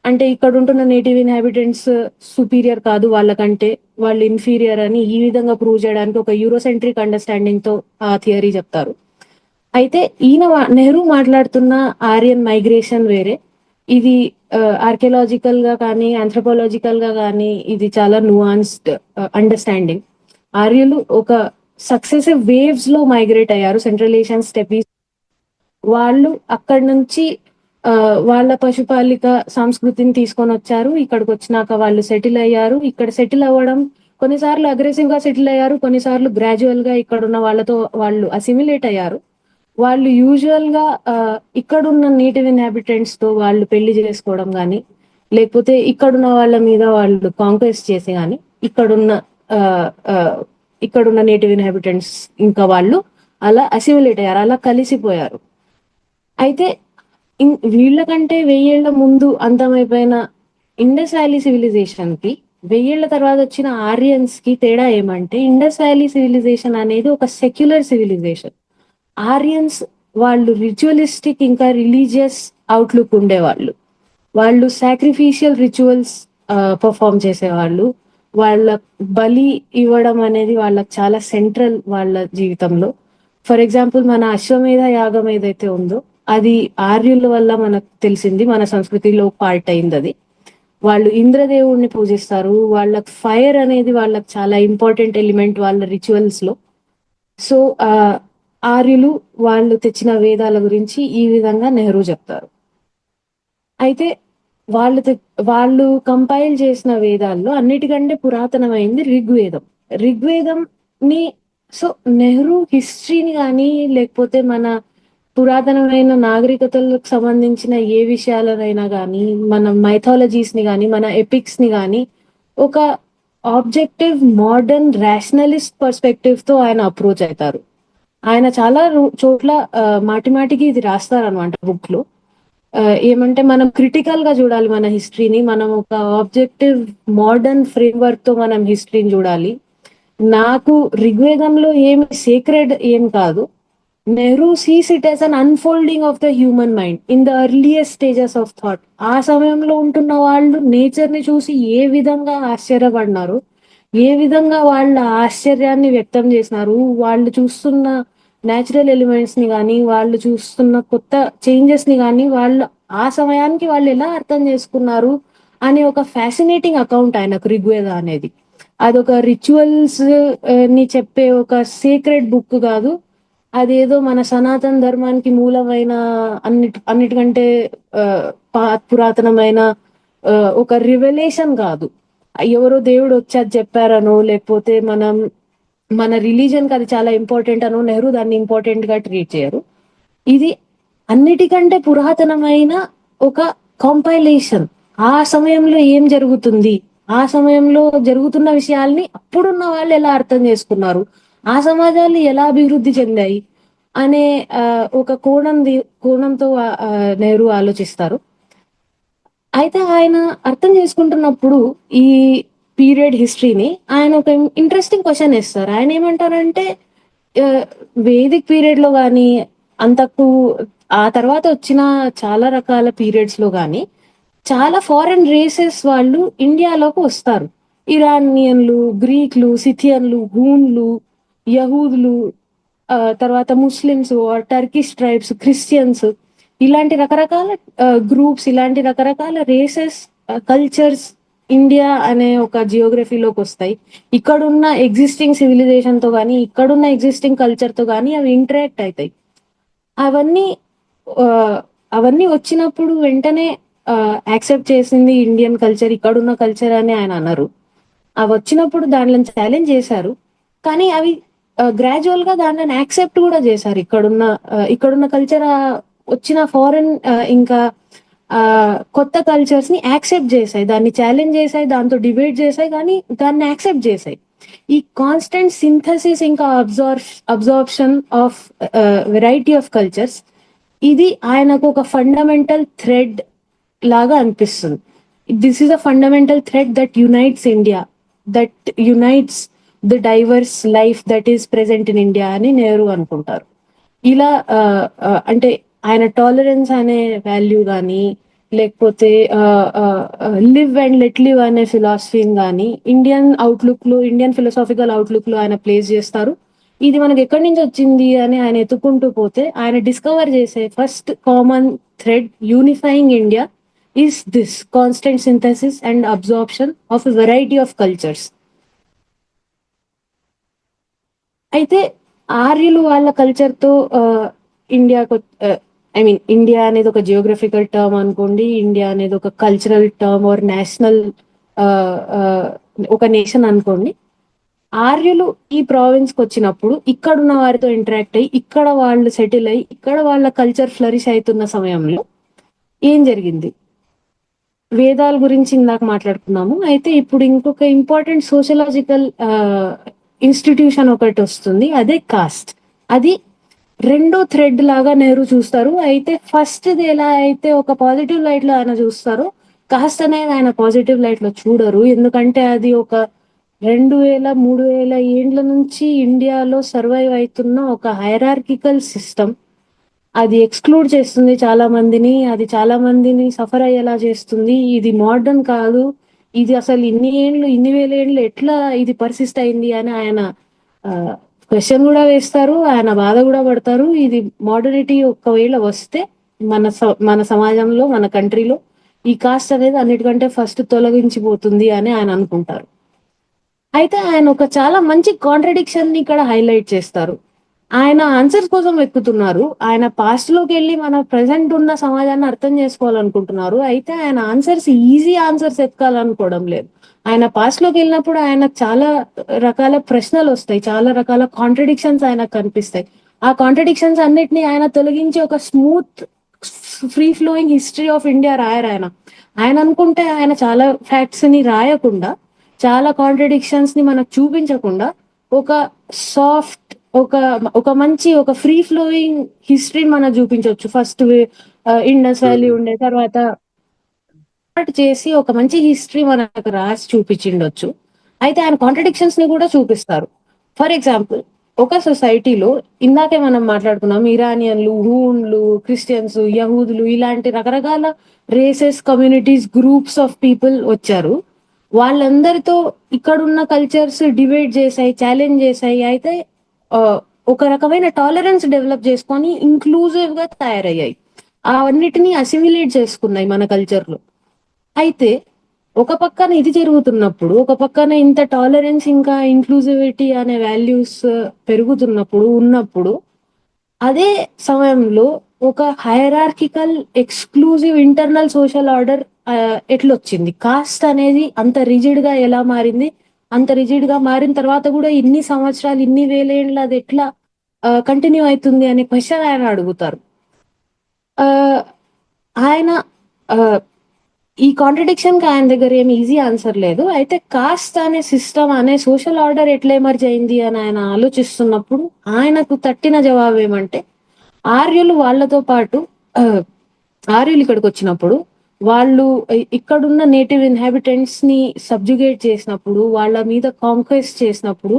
అంటే ఇక్కడ ఉంటున్న నేటివ్ ఇన్హాబిటెంట్స్ సుపీరియర్ కాదు వాళ్ళకంటే, వాళ్ళు ఇన్ఫీరియర్ అని ఈ విధంగా ప్రూవ్ చేయడానికి ఒక యూరోసెంట్రిక్ అండర్స్టాండింగ్ తో ఆ థియరీ చెప్తారు. అయితే నెహ్రూ మాట్లాడుతున్న ఆర్యన్ మైగ్రేషన్ వేరే. ఇది ఆర్కియలాజికల్ గా కానీ ఆంథ్రోపాలజికల్ గా కానీ ఇది చాలా నువాన్స్డ్ అండర్స్టాండింగ్. ఆర్యులు ఒక సక్సెసివ్ వేవ్స్ లో మైగ్రేట్ అయ్యారు సెంట్రల్ ఏషియన్ స్టెపీస్. వాళ్ళు అక్కడి నుంచి వాళ్ళ పశుపాలిక సంస్కృతిని తీసుకొని వచ్చారు. ఇక్కడికి వచ్చినాక వాళ్ళు సెటిల్ అయ్యారు. ఇక్కడ సెటిల్ అవ్వడం కొన్నిసార్లు అగ్రెసివ్ గా సెటిల్ అయ్యారు, కొన్నిసార్లు గ్రాడ్యువల్ గా ఇక్కడున్న వాళ్ళతో వాళ్ళు అసిమిలేట్ అయ్యారు. వాళ్ళు యూజువల్ గా ఇక్కడున్న నేటివ్ ఇన్హాబిటెంట్స్ తో వాళ్ళు పెళ్లి చేసుకోవడం గాని, లేకపోతే ఇక్కడున్న వాళ్ళ మీద వాళ్ళు కాంక్వెస్ట్ చేసి గాని, ఇక్కడున్న ఆ, ఆ, ఇక్కడున్న నేటివ్ ఇన్హాబిటెంట్స్ ఇంకా వాళ్ళు అలా అసిమిలేట్ అయ్యారు, అలా కలిసిపోయారు. అయితే వీళ్ళకంటే 1000 ఏళ్ల ముందు అంతమైపోయిన ఇండస్ వ్యాలీ సివిలైజేషన్ కి 1000 ఏళ్ల తర్వాత వచ్చిన ఆరియన్స్ కి తేడా ఏమంటే, ఇండస్ వ్యాలీ సివిలైజేషన్ అనేది ఒక సెక్యులర్ సివిలైజేషన్. ఆరియన్స్ వాళ్ళు రిచువలిస్టిక్ ఇంకా రిలీజియస్ అవుట్లుక్ ఉండేవాళ్ళు. వాళ్ళు సాక్రిఫిషియల్ రిచువల్స్ పర్ఫామ్ చేసేవాళ్ళు. వాళ్ళ బలి ఇవ్వడం అనేది వాళ్ళకి చాలా సెంట్రల్ వాళ్ళ జీవితంలో. ఫర్ ఎగ్జాంపుల్ మన అశ్వమేధ యాగం ఏదైతే ఉందో అది ఆర్యుల వల్ల మనకు తెలిసింది, మన సంస్కృతిలో పార్ట్ అయింది అది. వాళ్ళు ఇంద్రదేవుడిని పూజిస్తారు. వాళ్ళకి ఫైర్ అనేది వాళ్ళకి చాలా ఇంపార్టెంట్ ఎలిమెంట్ వాళ్ళ రిచువల్స్ లో. సో ఆర్యులు వాళ్ళు తెచ్చిన వేదాల గురించి ఈ విధంగా నెహ్రూ చెప్తారు. అయితే వాళ్ళు కంపైల్ చేసిన వేదాల్లో అన్నిటికంటే పురాతనమైంది ఋగ్వేదం. ఋగ్వేదం ని సో నెహ్రూ హిస్టరీని కానీ, లేకపోతే మన పురాతనమైన నాగరికతలకు సంబంధించిన ఏ విషయాలనైనా కానీ, మన మైథాలజీస్ ని కానీ, మన ఎపిక్స్ ని కానీ ఒక ఆబ్జెక్టివ్ మోడర్న్ రేషనలిస్ట్ పర్స్పెక్టివ్ తో ఆయన అప్రోచ్ అవుతారు. ఆయన చాలా చోట్ల మాటి మాటికి ఇది రాస్తారనమాట బుక్ లో. ఏమంటే మనం క్రిటికల్ గా చూడాలి మన హిస్టరీని. మనం ఒక ఆబ్జెక్టివ్ మోడర్న్ ఫ్రేమ్వర్క్ తో మనం హిస్టరీని చూడాలి. నాకు ఋగ్వేదంలో ఏమి సీక్రెట్ ఏం కాదు. Nehru sees it as an unfolding of the human mind in the earliest stages of thought. ఆ సమయంలో ఉంటున్న వాళ్ళు నేచర్ ని చూసి ఏ విధంగా ఆశ్చర్యపడినారు, ఏ విధంగా వాళ్ళ ఆశ్చర్యాన్ని వ్యక్తం చేసినారు, వాళ్ళు చూస్తున్న న్యాచురల్ ఎలిమెంట్స్ ని కానీ, వాళ్ళు చూస్తున్న కొత్త చేంజెస్ ని కానీ వాళ్ళు ఆ సమయానికి వాళ్ళు ఎలా అర్థం చేసుకున్నారు అనే ఒక ఫ్యాసినేటింగ్ అకౌంట్ ఆయనకు ఋగ్వేద అనేది. అదొక రిచువల్స్ ని చెప్పే ఒక సీక్రెట్ బుక్ కాదు. అదేదో మన సనాతన ధర్మానికి మూలమైన అన్నిటికంటే పురాతనమైన ఒక రివెలేషన్ కాదు. ఎవరో దేవుడు వచ్చి అది చెప్పారనో, లేకపోతే మన రిలీజన్ కి అది చాలా ఇంపార్టెంట్ అనో నెహ్రూ దాన్ని ఇంపార్టెంట్ గా ట్రీట్ చేయరు. ఇది అన్నిటికంటే పురాతనమైన ఒక కాంపైలేషన్. ఆ సమయంలో ఏం జరుగుతుంది, ఆ సమయంలో జరుగుతున్న విషయాల్ని అప్పుడున్న వాళ్ళు ఎలా అర్థం చేసుకున్నారు, ఆ సమాజాలు ఎలా అభివృద్ధి చెందాయి అనే ఒక కోణంతో నెహ్రూ ఆలోచిస్తారు. అయితే ఆయన అర్థం చేసుకుంటున్నప్పుడు ఈ పీరియడ్ హిస్టరీని ఆయన ఒక ఇంట్రెస్టింగ్ క్వశ్చన్ ఇస్తారు. ఆయన ఏమంటారంటే వేదిక్ పీరియడ్ లో కానీ, అంతకు ఆ తర్వాత వచ్చిన చాలా రకాల పీరియడ్స్ లో కానీ చాలా ఫారెన్ రేసెస్ వాళ్ళు ఇండియాలోకి వస్తారు. ఇరానియన్లు, గ్రీక్లు, సిథియన్లు, హూన్లు, యహూదులు, తర్వాత ముస్లిమ్స్, టర్కిష్ ట్రైబ్స్, క్రిస్టియన్స్, ఇలాంటి రకరకాల గ్రూప్స్, ఇలాంటి రకరకాల రేసెస్, కల్చర్స్ ఇండియా అనే ఒక జియోగ్రఫీలోకి వస్తాయి. ఇక్కడున్న ఎగ్జిస్టింగ్ సివిలైజేషన్ తో కానీ, ఇక్కడున్న ఎగ్జిస్టింగ్ కల్చర్ తో కానీ అవి ఇంటరాక్ట్ అవుతాయి. అవన్నీ అవన్నీ వచ్చినప్పుడు వెంటనే యాక్సెప్ట్ చేసింది ఇండియన్ కల్చర్, ఇక్కడున్న కల్చర్ అని ఆయన అన్నారు. అవి వచ్చినప్పుడు దాంట్లో ఛాలెంజ్ చేశారు, కానీ అవి గ్రాడ్యువల్ గా దాంట్లో యాక్సెప్ట్ కూడా చేశారు. ఇక్కడున్న కల్చర్ వచ్చిన ఫారెన్ ఇంకా కొత్త కల్చర్స్ ని యాక్సెప్ట్ చేశాయి, దాన్ని ఛాలెంజ్ చేశాయి, దాంతో డిబేట్ చేశాయి, కానీ దాన్ని యాక్సెప్ట్ చేశాయి. ఈ కాన్స్టెంట్ సింథసిస్ ఇంకా absorption of variety of cultures, ఇది ఆయనకు ఒక ఫండమెంటల్ థ్రెడ్ లాగా అనిపిస్తుంది. This is a fundamental thread that unites India, that unites the divorce life that is present in India అని నెహ్రూ అనుకుంటారు. ఇలా అంటే ఆయన టాలరెన్స్ అనే వాల్యూ కానీ, లేకపోతే లివ్ అండ్ లెట్ లివ్ అనే ఫిలాసఫీని కానీ ఇండియన్ ఫిలాసాఫికల్ అవుట్లుక్ లో ఆయన ప్లేస్ చేస్తారు. ఇది మనకి ఎక్కడి నుంచి వచ్చింది అని ఆయన ఎత్తుకుంటూ పోతే ఆయన డిస్కవర్ చేసే first common thread unifying India is this constant synthesis and absorption of a variety of cultures. అయితే ఆర్యులు వాళ్ళ కల్చర్ తో ఇండియాకు ఐ మీన్ ఇండియా అనేది ఒక జియోగ్రఫికల్ టర్మ్ అనుకోండి, ఇండియా అనేది ఒక కల్చరల్ టర్మ్ ఆర్ నేషనల్ ఒక నేషన్ అనుకోండి. ఆర్యులు ఈ ప్రావిన్స్ కి వచ్చినప్పుడు ఇక్కడ ఉన్న వారితో ఇంటరాక్ట్ అయ్యి ఇక్కడ వాళ్ళు సెటిల్ అయ్యి ఇక్కడ వాళ్ళ కల్చర్ ఫ్లరిష్ అవుతున్న సమయంలో ఏం జరిగింది? వేదాల గురించి ఇందాక మాట్లాడుకున్నాము. అయితే ఇప్పుడు ఇంకొక ఇంపార్టెంట్ సోషలాజికల్ ఇన్స్టిట్యూషన్ ఒకటి వస్తుంది, అదే కాస్ట్. అది రెండో థ్రెడ్ లాగా నెహ్రూ చూస్తారు. అయితే ఫస్ట్ ది ఎలా అయితే ఒక పాజిటివ్ లైట్ లో ఆయన చూస్తారో, కాస్ట్ అనేది ఆయన పాజిటివ్ లైట్ లో చూడరు. ఎందుకంటే అది ఒక 2000-3000 ఏండ్ల నుంచి ఇండియాలో సర్వైవ్ అవుతున్న ఒక హైరార్కికల్ సిస్టమ్. అది ఎక్స్క్లూడ్ చేస్తుంది చాలా మందిని, అది చాలా మందిని సఫర్ అయ్యేలా చేస్తుంది. ఇది మోడర్న్ కాదు, ఇది అసలు ఇన్ని వేల ఏండ్లు ఎట్లా ఇది పర్సిస్ట్ అయింది అని ఆయన క్వశ్చన్ కూడా వేస్తారు, ఆయన బాధ కూడా పడతారు. ఇది మోడర్నిటీ ఒకవేళ వస్తే మన సమాజంలో, మన కంట్రీలో ఈ కాస్ట్ అనేది అన్నిటికంటే ఫస్ట్ తొలగించిపోతుంది అని ఆయన అనుకుంటారు. అయితే ఆయన ఒక చాలా మంచి కాంట్రడిక్షన్ ని ఇక్కడ హైలైట్ చేస్తారు. ఆయన ఆన్సర్స్ కోసం వెతుకుతున్నారు, ఆయన పాస్ట్ లోకి వెళ్ళి మన ప్రెసెంట్ ఉన్న సమాజాన్ని అర్థం చేసుకోవాలనుకుంటున్నారు. అయితే ఆయన ఆన్సర్స్ ఈజీ ఆన్సర్స్ ఎత్తుకోవాలనుకోవడం లేదు. ఆయన పాస్ట్ లోకి వెళ్ళినప్పుడు ఆయన చాలా రకాల ప్రశ్నలు వస్తాయి, చాలా రకాల కాంట్రడిక్షన్స్ ఆయనకు కనిపిస్తాయి. ఆ కాంట్రడిక్షన్స్ అన్నిటిని ఆయన తొలగించి ఒక smooth free flowing history of India రాయరు ఆయన. ఆయన అనుకుంటే ఆయన చాలా ఫ్యాక్ట్స్ ని రాయకుండా, చాలా కాంట్రడిక్షన్స్ ని మనకు చూపించకుండా ఒక సాఫ్ట్ ఒక మంచి ఒక ఫ్రీ ఫ్లోయింగ్ హిస్టరీని మనం చూపించవచ్చు. ఫస్ట్ ఇండస్ వ్యాలీ ఉండే తర్వాత చేసి ఒక మంచి హిస్టరీ మనకు రాసి చూపించిండొచ్చు. అయితే ఆయన కాంట్రడిక్షన్స్ ని కూడా చూపిస్తారు. ఫర్ ఎగ్జాంపుల్, ఒక సొసైటీలో ఇందాకే మనం మాట్లాడుకున్నాం, ఇరానియన్లు, హూన్లు, క్రిస్టియన్స్, యహూదులు ఇలాంటి రకరకాల races, communities, groups of people వచ్చారు. వాళ్ళందరితో ఇక్కడున్న కల్చర్స్ డిబేట్ చేశాయి, ఛాలెంజ్ చేశాయి. అయితే ఒక రకమైన టాలరెన్స్ డెవలప్ చేసుకొని ఇంక్లూజివ్ గా తయారయ్యాయి. అవన్నిటిని అసిమిలేట్ చేసుకున్నాయి మన కల్చర్ లో. అయితే ఒక పక్కన ఇది జరుగుతున్నప్పుడు, ఒక పక్కన ఇంత టాలరెన్స్ ఇంకా ఇంక్లూజివిటీ అనే వాల్యూస్ ఉన్నప్పుడు అదే సమయంలో ఒక hierarchical exclusive internal social order ఎట్లొచ్చింది? కాస్ట్ అనేది అంత రిజిడ్ గా ఎలా మారింది? అంత రిజిడ్ గా మారిన తర్వాత కూడా ఇన్ని సంవత్సరాలు, ఇన్ని వేలేండ్లు అది ఎట్లా కంటిన్యూ అవుతుంది అనే క్వశ్చన్ ఆయన అడుగుతారు. ఆయన ఈ కాంట్రడిక్షన్ కి ఆయన దగ్గర ఏమి ఈజీ ఆన్సర్ లేదు. అయితే కాస్ట్ అనే సిస్టమ్ అనే సోషల్ ఆర్డర్ ఎట్లా ఎమర్జ్ అయింది అని ఆయన ఆలోచిస్తున్నప్పుడు ఆయనకు తట్టిన జవాబు ఏమంటే, ఆర్యులు వాళ్ళతో పాటు ఆర్యులు ఇక్కడికి వచ్చినప్పుడు వాళ్ళు ఇక్కడున్న నేటివ్ ఇన్హాబిటెంట్స్ ని సబ్జుగేట్ చేసినప్పుడు, వాళ్ళ మీద కాంక్వెస్ట్ చేసినప్పుడు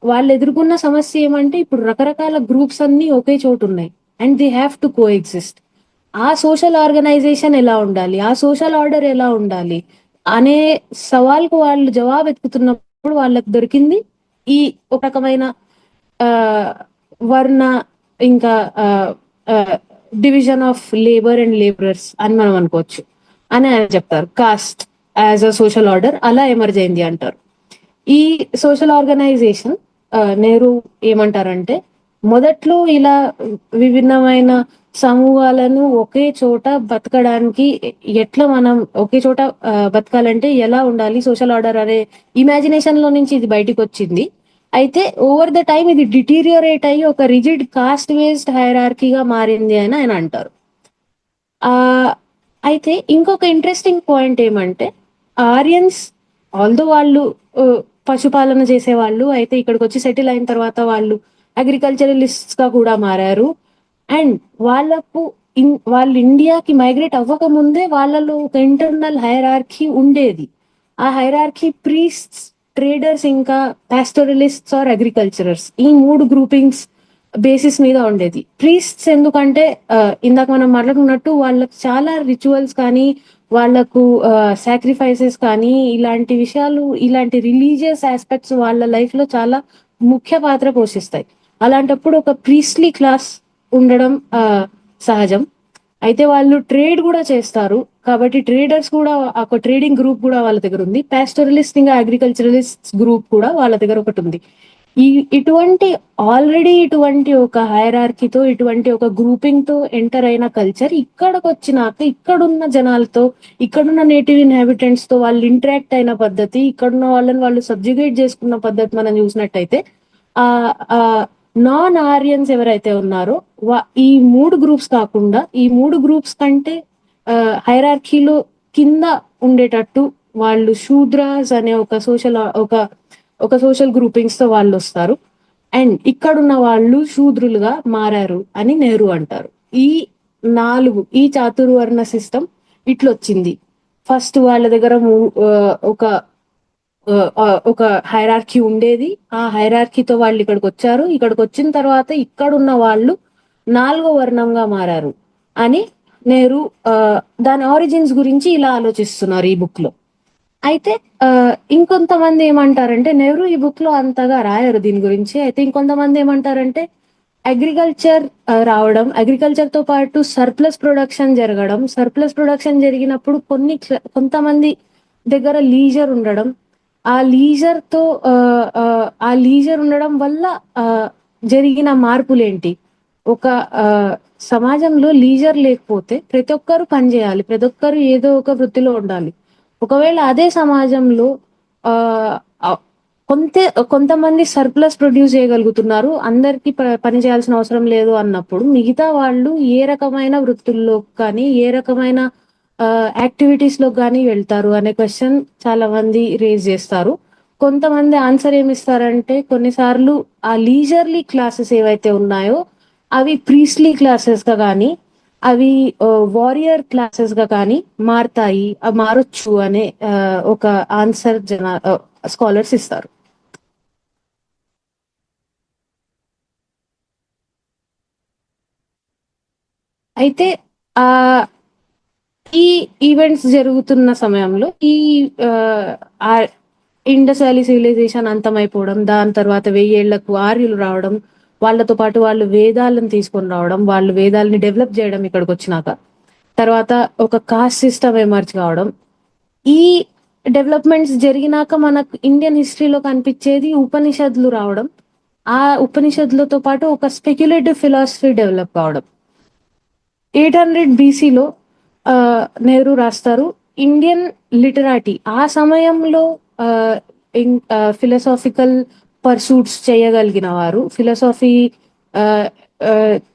వాళ్ళు ఎదుర్కొన్న సమస్య ఏమంటే, ఇప్పుడు రకరకాల గ్రూప్స్ అన్ని ఒకే చోటు ఉన్నాయి and they have to co exist. ఆ సోషల్ ఆర్గనైజేషన్ ఎలా ఉండాలి, ఆ సోషల్ ఆర్డర్ ఎలా ఉండాలి అనే సవాల్కు వాళ్ళు జవాబు ఎత్తుకుతున్నప్పుడు వాళ్ళకి దొరికింది ఈ ఒక రకమైన వర్ణ, ఇంకా division of labour and labourers అని మనం అనుకోవచ్చు అని ఆయన చెప్తారు. Cost as a social order అలా ఎమర్జ్ అయింది అంటారు. ఈ సోషల్ ఆర్గనైజేషన్ నెహ్రూ ఏమంటారంటే, మొదట్లో ఇలా విభిన్నమైన సమూహాలను ఒకే చోట బతకడానికి ఎట్లా మనం ఒకే చోట బతకాలంటే ఎలా ఉండాలి, సోషల్ ఆర్డర్ అనే ఇమాజినేషన్ లో నుంచి ఇది బయటకు వచ్చింది. అయితే ఓవర్ ద టైం ఇది డిటీరియోరేట్ అయ్యి ఒక రిజిడ్ కాస్ట్ బేస్డ్ హైరార్కీగా మారింది అని ఆయన అంటారు. అయితే ఇంకొక ఇంట్రెస్టింగ్ పాయింట్ ఏమంటే, ఆరియన్స్ ఆల్దో వాళ్ళు పశుపాలన చేసేవాళ్ళు, అయితే ఇక్కడికి వచ్చి సెటిల్ అయిన తర్వాత వాళ్ళు అగ్రికల్చరలిస్ట్స్ గా కూడా మారారు. అండ్ వాళ్ళు ఇండియాకి మైగ్రేట్ అవ్వక ముందే వాళ్ళలో ఒక ఇంటర్నల్ హైరార్కీ ఉండేది. ఆ హైరార్కీ ప్రీస్ట్స్, ట్రేడర్స్, ఇంకా పాస్టరలిస్ట్స్ ఆర్ అగ్రికల్చరర్స్, ఈ 3 గ్రూపింగ్స్ బేసిస్ మీద ఉండేది. ప్రీస్ట్స్ ఎందుకంటే ఇందాక మనం మాట్లాడుకున్నట్టు వాళ్ళకు చాలా రిచువల్స్ కానీ, వాళ్ళకు సాక్రిఫైసెస్ కానీ, ఇలాంటి విషయాలు, ఇలాంటి రిలీజియస్ ఆస్పెక్ట్స్ వాళ్ళ లైఫ్ లో చాలా ముఖ్య పాత్ర పోషిస్తాయి. అలాంటప్పుడు ఒక ప్రీస్ట్లీ క్లాస్ ఉండడం సహజం. అయితే వాళ్ళు ట్రేడ్ కూడా చేస్తారు, కాబట్టి ట్రేడర్స్ కూడా, ఒక ట్రేడింగ్ గ్రూప్ కూడా వాళ్ళ దగ్గర ఉంది. పాస్టరలిస్ట్ ఇంకా అగ్రికల్చరలిస్ట్ గ్రూప్ కూడా వాళ్ళ దగ్గర ఒకటి ఉంది. ఇటువంటి ఇటువంటి ఒక హైరార్కీతో, ఇటువంటి ఒక గ్రూపింగ్ తో ఎంటర్ అయిన కల్చర్ ఇక్కడికి వచ్చినాక ఇక్కడున్న జనాలతో, ఇక్కడున్న నేటివ్ ఇన్హాబిటెంట్స్ తో వాళ్ళు ఇంటరాక్ట్ అయిన పద్ధతి, ఇక్కడున్న వాళ్ళని వాళ్ళు సబ్జుగేట్ చేసుకున్న పద్ధతి మనం చూసినట్టయితే ఆ నాన్ ఆరియన్స్ ఎవరైతే ఉన్నారో ఈ 3 గ్రూప్స్ కాకుండా, ఈ 3 గ్రూప్స్ కంటే హైరార్కీలో కింద ఉండేటట్టు వాళ్ళు శూద్రాస్ అనే ఒక సోషల్ గ్రూపింగ్స్ తో వాళ్ళు వస్తారు. అండ్ ఇక్కడున్న వాళ్ళు శూద్రులుగా మారారు అని నెహ్రూ అంటారు. ఈ చాతుర్వర్ణ సిస్టమ్ ఇట్లొచ్చింది. ఫస్ట్ వాళ్ళ దగ్గర ఒక హైరార్కీ ఉండేది. ఆ హైరార్కీతో వాళ్ళు ఇక్కడికి వచ్చారు. ఇక్కడికి వచ్చిన తర్వాత ఇక్కడున్న వాళ్ళు 4వ వర్ణంగా మారారు అని నెహ్రూ దాని ఆరిజిన్స్ గురించి ఇలా ఆలోచిస్తున్నారు ఈ బుక్ లో. అయితే ఇంకొంతమంది ఏమంటారంటే, నెహ్రూ ఈ బుక్ లో అంతగా రాయరు దీని గురించి. అయితే ఇంకొంతమంది ఏమంటారంటే అగ్రికల్చర్ రావడం, అగ్రికల్చర్ తో పాటు సర్ప్లస్ ప్రొడక్షన్ జరగడం, సర్ప్లస్ ప్రొడక్షన్ జరిగినప్పుడు కొంతమంది దగ్గర లీజర్ ఉండడం, ఆ లీజర్ తో ఆ లీజర్ ఉండడం వల్ల జరిగిన మార్పులేంటి, ఒక సమాజంలో లీజర్ లేకపోతే ప్రతి ఒక్కరు పని చేయాలి, ప్రతి ఒక్కరు ఏదో ఒక వృత్తిలో ఉండాలి. ఒకవేళ అదే సమాజంలో ఆ కొంతమంది సర్ప్లస్ ప్రొడ్యూస్ చేయగలుగుతున్నారు, అందరికి పని చేయాల్సిన అవసరం లేదు అన్నప్పుడు మిగతా వాళ్ళు ఏ రకమైన వృత్తుల్లో కానీ, ఏ రకమైన యాక్టివిటీస్ లో కానీ వెళ్తారు అనే క్వశ్చన్ చాలా మంది రేజ్ చేస్తారు. కొంతమంది ఆన్సర్ ఏమిస్తారంటే, కొన్నిసార్లు ఆ లీజర్లీ క్లాసెస్ ఏవైతే ఉన్నాయో అవి ప్రీస్లీ క్లాసెస్ గా కానీ, అవి వారియర్ క్లాసెస్ గా కానీ మారతాయి, మారొచ్చు అనే ఒక ఆన్సర్ స్కాలర్స్ ఇస్తారు. అయితే ఆ ఈ ఈవెంట్స్ జరుగుతున్న సమయంలో ఇండస్ వ్యాలీ సివిలైజేషన్ అంతమైపోవడం, దాని తర్వాత 1000 ఏళ్లకు ఆర్యులు రావడం, వాళ్ళతో పాటు వాళ్ళు వేదాలను తీసుకొని రావడం, వాళ్ళు వేదాలని డెవలప్ చేయడం ఇక్కడికి వచ్చినాక, తర్వాత ఒక కాస్ట్ సిస్టమ్ ఎమర్జ్ కావడం, ఈ డెవలప్మెంట్స్ జరిగినాక మనకు ఇండియన్ హిస్టరీలో కనిపించేది ఉపనిషత్తులు రావడం, ఆ ఉపనిషత్తులతో పాటు ఒక స్పెక్యులేటివ్ ఫిలాసఫీ డెవలప్ కావడం. 800 బీసీలో నెహ్రూ రాస్తారు, ఇండియన్ లిటరాటీ ఆ సమయంలో ఫిలసాఫికల్ పర్సూట్స్ చేయగలిగిన వారు, ఫిలసాఫీ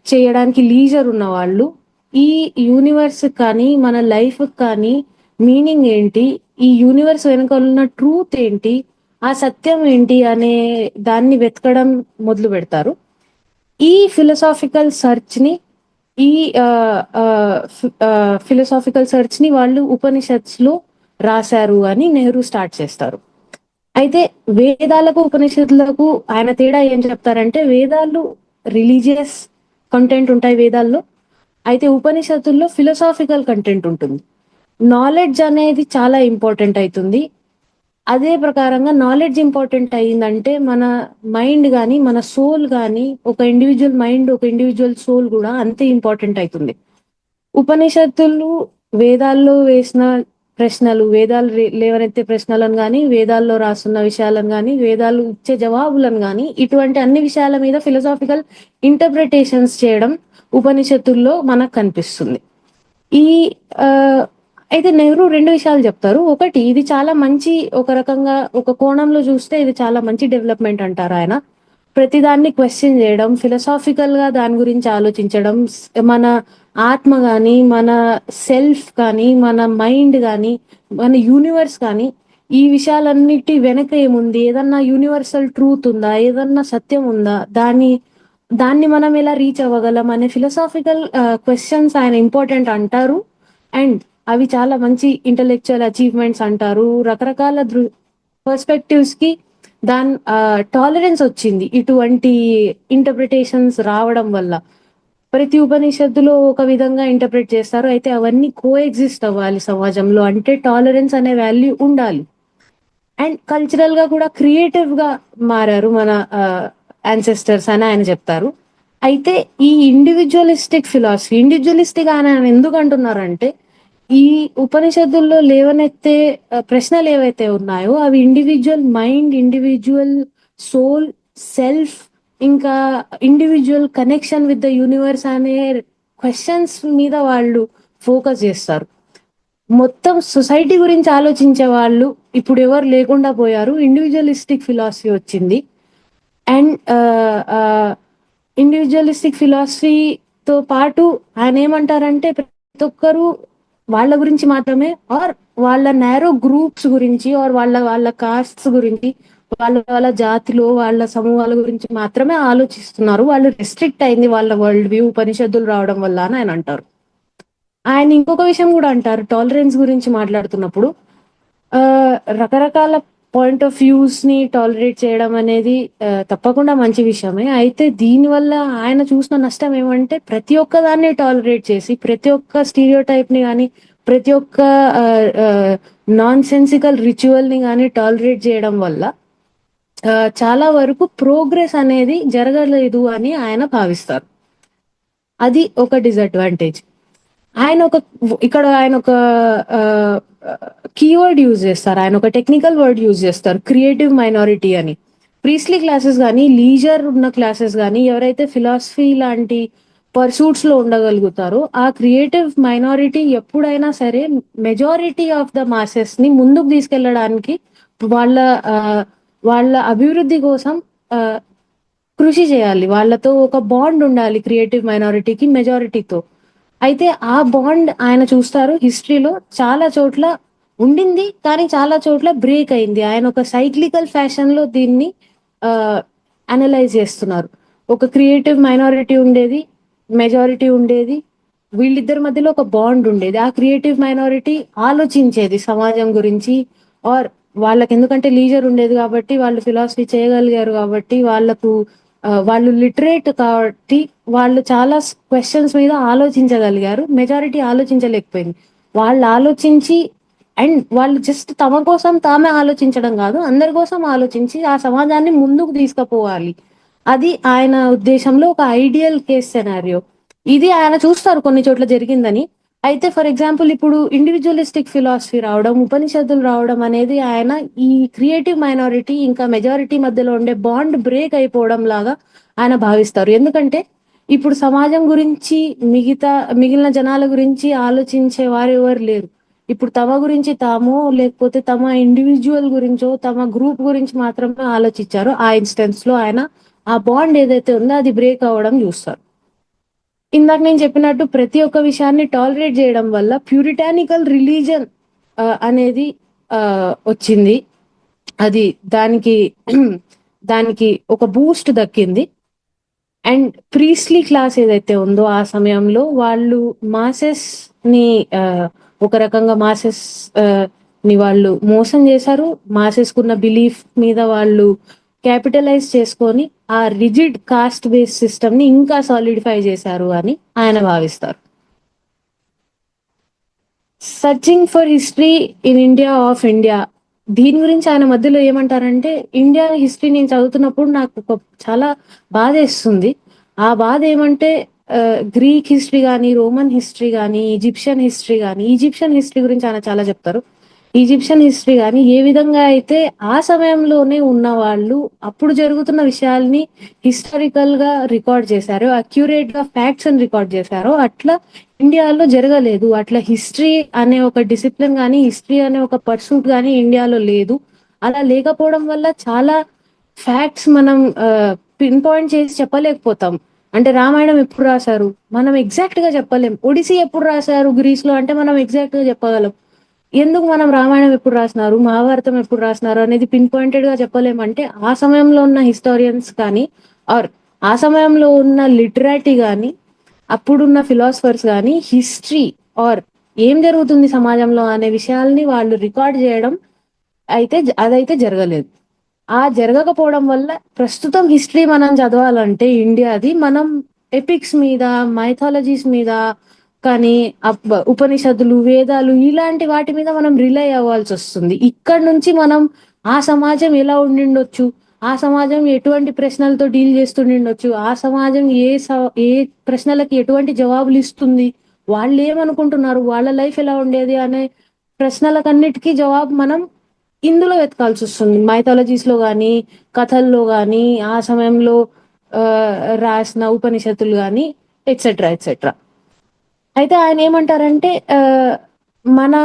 చేయడానికి లీజర్ ఉన్న వాళ్ళు, ఈ యూనివర్స్ కానీ మన లైఫ్ కానీ మీనింగ్ ఏంటి, ఈ యూనివర్స్ వెనుక ఉన్న ట్రూత్ ఏంటి, ఆ సత్యం ఏంటి అనే దాన్ని వెతకడం మొదలు పెడతారు. ఈ ఫిలసాఫికల్ సర్చ్ ని వాళ్ళు ఉపనిషత్స్ లో రాశారు అని నెహ్రూ స్టార్ట్ చేస్తారు. అయితే వేదాలకు ఉపనిషత్తులకు ఆయన తేడా ఏం చెప్తారంటే, వేదాలు రిలీజియస్ కంటెంట్ ఉంటాయి వేదాల్లో, అయితే ఉపనిషత్తుల్లో ఫిలసాఫికల్ కంటెంట్ ఉంటుంది. నాలెడ్జ్ అనేది చాలా ఇంపార్టెంట్ అవుతుంది. అదే ప్రకారంగా నాలెడ్జ్ ఇంపార్టెంట్ అయ్యిందంటే మన మైండ్ కానీ, మన సోల్ కానీ, ఒక ఇండివిజువల్ మైండ్, ఒక ఇండివిజువల్ సోల్ కూడా అంతే ఇంపార్టెంట్ అవుతుంది. ఉపనిషత్తులు వేదాల్లో వేసిన ప్రశ్నలు, వేదాలు లేవనెత్తే ప్రశ్నలను కానీ, వేదాల్లో రాస్తున్న విషయాలను కానీ, వేదాలు ఇచ్చే జవాబులను కానీ, ఇటువంటి అన్ని విషయాల మీద ఫిలసాఫికల్ ఇంటర్ప్రిటేషన్స్ చేయడం ఉపనిషత్తుల్లో మనకు కనిపిస్తుంది. అయితే నెహ్రూ 2 విషయాలు చెప్తారు. ఒకటి, ఇది చాలా మంచి, ఒక రకంగా ఒక కోణంలో చూస్తే ఇది చాలా మంచి డెవలప్మెంట్ అంటారు ఆయన. ప్రతిదాన్ని క్వశ్చన్ చేయడం, ఫిలసాఫికల్ గా దాని గురించి ఆలోచించడం, మన ఆత్మ కానీ, మన సెల్ఫ్ కానీ, మన మైండ్ కానీ, మన యూనివర్స్ కానీ, ఈ విషయాలన్నిటి వెనక ఏముంది, ఏదన్నా యూనివర్సల్ ట్రూత్ ఉందా, ఏదన్నా సత్యం ఉందా, దాన్ని మనం ఎలా రీచ్ అవ్వగలం అనే ఫిలసాఫికల్ క్వశ్చన్స్ ఆయన ఇంపార్టెంట్ అంటారు. అండ్ అవి చాలా మంచి ఇంటెలెక్చువల్ అచీవ్మెంట్స్ అంటారు. రకరకాల పర్స్పెక్టివ్స్ కి దాని టాలరెన్స్ వచ్చింది ఇటువంటి ఇంటర్ప్రిటేషన్స్ రావడం వల్ల. ప్రతి ఉపనిషత్తులో ఒక విధంగా ఇంటర్ప్రిట్ చేస్తారు, అయితే అవన్నీ కో ఎగ్జిస్ట్ అవ్వాలి సమాజంలో, అంటే టాలరెన్స్ అనే వాల్యూ ఉండాలి. అండ్ కల్చరల్ గా కూడా క్రియేటివ్ గా మారారు మన యాన్సెస్టర్స్ అని ఆయన చెప్తారు. అయితే ఈ ఇండివిజువలిస్టిక్ ఫిలాసఫీ, ఇండివిజువలిస్టిక్ ఆయన ఎందుకు అంటున్నారంటే, ఈ ఉపనిషత్తుల్లో లేవనెత్తే ప్రశ్నలు ఏవైతే ఉన్నాయో అవి individual mind, individual soul, self, ఇంకా individual connection with the universe అనే క్వశ్చన్స్ మీద వాళ్ళు ఫోకస్ చేస్తారు. మొత్తం సొసైటీ గురించి ఆలోచించే వాళ్ళు ఇప్పుడు ఎవరు లేకుండా పోయారు. ఇండివిజువలిస్టిక్ ఫిలాసఫీ వచ్చింది. అండ్ ఇండివిజువలిస్టిక్ ఫిలాసఫీతో పాటు ఆయన ఏమంటారంటే ప్రతి ఒక్కరు వాళ్ళ గురించి మాత్రమే, ఆర్ వాళ్ళ నేరో గ్రూప్స్ గురించి, ఆర్ వాళ్ళ వాళ్ళ కాస్ట్స్ గురించి, వాళ్ళ జాతిలో వాళ్ళ సమూహాల గురించి మాత్రమే ఆలోచిస్తున్నారు. వాళ్ళు రెస్ట్రిక్ట్ అయింది వాళ్ళ వరల్డ్ వ్యూ ఉపనిషత్తులు రావడం వల్ల అని ఆయన అంటారు. ఆయన ఇంకొక విషయం కూడా అంటారు టాలరెన్స్ గురించి మాట్లాడుతున్నప్పుడు, రకరకాల పాయింట్ ఆఫ్ వ్యూస్ ని టాలరేట్ చేయడం అనేది తప్పకుండా మంచి విషయమే. అయితే దీనివల్ల ఆయన చూసిన నష్టం ఏమంటే ప్రతి ఒక్క దాన్ని టాలరేట్ చేసి ప్రతి ఒక్క స్టీరియోటైప్ ని కానీ ప్రతి ఒక్క నాన్ సెన్సికల్ రిచువల్ ని కానీ టాలరేట్ చేయడం వల్ల చాలా వరకు ప్రోగ్రెస్ అనేది జరగలేదు అని ఆయన భావిస్తారు. అది ఒక డిసడ్వాంటేజ్. ఆయన ఒక కీవర్డ్ యూజ్ చేస్తారు, ఆయన ఒక టెక్నికల్ వర్డ్ యూజ్ చేస్తారు, క్రియేటివ్ మైనారిటీ అని. ప్రీస్లీ క్లాసెస్ కానీ లీజర్ ఉన్న క్లాసెస్ కానీ ఎవరైతే ఫిలాసఫీ లాంటి పర్సూట్స్ లో ఉండగలుగుతారో ఆ క్రియేటివ్ మైనారిటీ ఎప్పుడైనా సరే మెజారిటీ ఆఫ్ ద మాసెస్ ని ముందుకు తీసుకెళ్లడానికి వాళ్ళ వాళ్ళ అభివృద్ధి కోసం కృషి చేయాలి. వాళ్ళతో ఒక బాండ్ ఉండాలి క్రియేటివ్ మైనారిటీకి మెజారిటీతో. అయితే ఆ బాండ్ ఆయన చూస్తారు హిస్టరీలో చాలా చోట్ల ఉండింది, కానీ చాలా చోట్ల బ్రేక్ అయింది. ఆయన ఒక సైక్లికల్ ఫ్యాషన్ లో దీన్ని అనలైజ్ చేస్తున్నారు. ఒక క్రియేటివ్ మైనారిటీ ఉండేది, మెజారిటీ ఉండేది, వీళ్ళిద్దరి మధ్యలో ఒక బాండ్ ఉండేది. ఆ క్రియేటివ్ మైనారిటీ ఆలోచించేది సమాజం గురించి, ఆర్ వాళ్ళకి ఎందుకంటే లీజర్ ఉండేది కాబట్టి వాళ్ళు ఫిలాసఫీ చేయగలిగారు కాబట్టి వాళ్ళు లిటరేట్ కాబట్టి వాళ్ళు చాలా క్వశ్చన్స్ మీద ఆలోచించగలిగారు. మెజారిటీ ఆలోచించలేకపోయింది. వాళ్ళు ఆలోచించి అండ్ వాళ్ళు జస్ట్ తమ కోసం తామే ఆలోచించడం కాదు, అందరి కోసం ఆలోచించి ఆ సమాజాన్ని ముందుకు తీసుకుపోవాలి. అది ఆయన ఉద్దేశంలో ఒక ఐడియల్ కేస్ సెనారియో. ఇది ఆయన చూస్తారు కొన్ని చోట్ల జరిగిందని. అయితే ఫర్ ఎగ్జాంపుల్ ఇప్పుడు ఇండివిజువలిస్టిక్ ఫిలాసఫీ రావడం, ఉపనిషత్తులు రావడం అనేది ఆయన ఈ క్రియేటివ్ మైనారిటీ ఇంకా మెజారిటీ మధ్యలో ఉండే బాండ్ బ్రేక్ అయిపోవడం లాగా ఆయన భావిస్తారు. ఎందుకంటే ఇప్పుడు సమాజం గురించి మిగిలిన జనాల గురించి ఆలోచించే వారు ఎవరు లేరు. ఇప్పుడు తమ గురించి తాము లేకపోతే తమ ఇండివిజువల్ గురించో తమ గ్రూప్ గురించి మాత్రమే ఆలోచించారు. ఆ ఇన్స్టెన్స్ లో ఆయన ఆ బాండ్ ఏదైతే ఉందో అది బ్రేక్ అవ్వడం చూస్తారు. ఇందాక నేను చెప్పినట్టు ప్రతి ఒక్క విషయాన్ని టాలరేట్ చేయడం వల్ల ప్యూరిటానికల్ రిలీజన్ అనేది వచ్చింది. అది దానికి ఒక బూస్ట్ దక్కింది. అండ్ ప్రీస్లీ క్లాస్ ఏదైతే ఉందో ఆ సమయంలో వాళ్ళు మాసెస్ ని ఒక రకంగా మాసెస్ ని వాళ్ళు మోసం చేశారు. మాసెస్ కున్న బిలీఫ్ మీద వాళ్ళు క్యాపిటలైజ్ చేసుకొని ఆ రిజిడ్ కాస్ట్ బేస్ సిస్టమ్ ని ఇంకా సాలిడిఫై చేశారు అని ఆయన భావిస్తారు. Searching for history in India of India, దీని గురించి ఆయన మధ్యలో ఏమంటారంటే ఇండియా హిస్టరీ నేను చదువుతున్నప్పుడు నాకు చాలా బాధ వేస్తుంది. ఆ బాధ ఏమంటే గ్రీక్ హిస్టరీ కానీ, రోమన్ హిస్టరీ కానీ, ఈజిప్షియన్ హిస్టరీ గురించి ఆయన చాలా చెప్తారు. ఈజిప్షియన్ హిస్టరీ కానీ ఏ విధంగా అయితే ఆ సమయంలోనే ఉన్న వాళ్ళు అప్పుడు జరుగుతున్న విషయాల్ని హిస్టారికల్ గా రికార్డ్ చేశారో, అక్యురేట్ గా ఫ్యాక్ట్స్ అని రికార్డ్ చేశారో అట్లా ఇండియాలో జరగలేదు. అట్లా హిస్టరీ అనే ఒక డిసిప్లిన్ కానీ హిస్టరీ అనే ఒక పర్సూట్ కానీ ఇండియాలో లేదు. అలా లేకపోవడం వల్ల చాలా ఫ్యాక్ట్స్ మనం పిన్ పాయింట్ చేసి చెప్పలేకపోతాం. అంటే రామాయణం ఎప్పుడు రాశారు మనం ఎగ్జాక్ట్ గా చెప్పలేం. ఒడిసీ ఎప్పుడు రాశారు గ్రీస్ లో అంటే మనం ఎగ్జాక్ట్ గా చెప్పగలం. ఎందుకు మనం రామాయణం ఎప్పుడు రాసినారు, మహాభారతం ఎప్పుడు రాసినారు అనేది పిన్ పాయింటెడ్ గా చెప్పలేమంటే ఆ సమయంలో ఉన్న హిస్టారియన్స్ కానీ ఆర్ ఆ సమయంలో ఉన్న లిటరాటీ కానీ అప్పుడున్న ఫిలాసఫర్స్ కానీ హిస్టరీ ఆర్ ఏం జరుగుతుంది సమాజంలో అనే విషయాల్ని వాళ్ళు రికార్డ్ చేయడం అదైతే జరగలేదు. ఆ జరగకపోవడం వల్ల ప్రస్తుతం హిస్టరీ మనం చదవాలంటే ఇండియాది మనం ఎపిక్స్ మీద, మైథాలజీస్ మీద కానీ ఉపనిషత్తులు, వేదాలు ఇలాంటి వాటి మీద మనం రిలై అవ్వాల్సి వస్తుంది. ఇక్కడ నుంచి మనం ఆ సమాజం ఎలా ఉండిండొచ్చు, ఆ సమాజం ఎటువంటి ప్రశ్నలతో డీల్ చేస్తుండొచ్చు, ఆ సమాజం ఏ ప్రశ్నలకి ఎటువంటి జవాబులు ఇస్తుంది, వాళ్ళు ఏమనుకుంటున్నారు, వాళ్ళ లైఫ్ ఎలా ఉండేది అనే ప్రశ్నలకన్నిటికీ జవాబు మనం ఇందులో వెతకాల్సి వస్తుంది. మైథాలజీస్ లో కానీ, కథల్లో కానీ, ఆ సమయంలో రాసిన ఉపనిషత్తులు కానీ, ఎట్సెట్రా ఎట్సెట్రా. అయితే ఆయన ఏమంటారంటే మన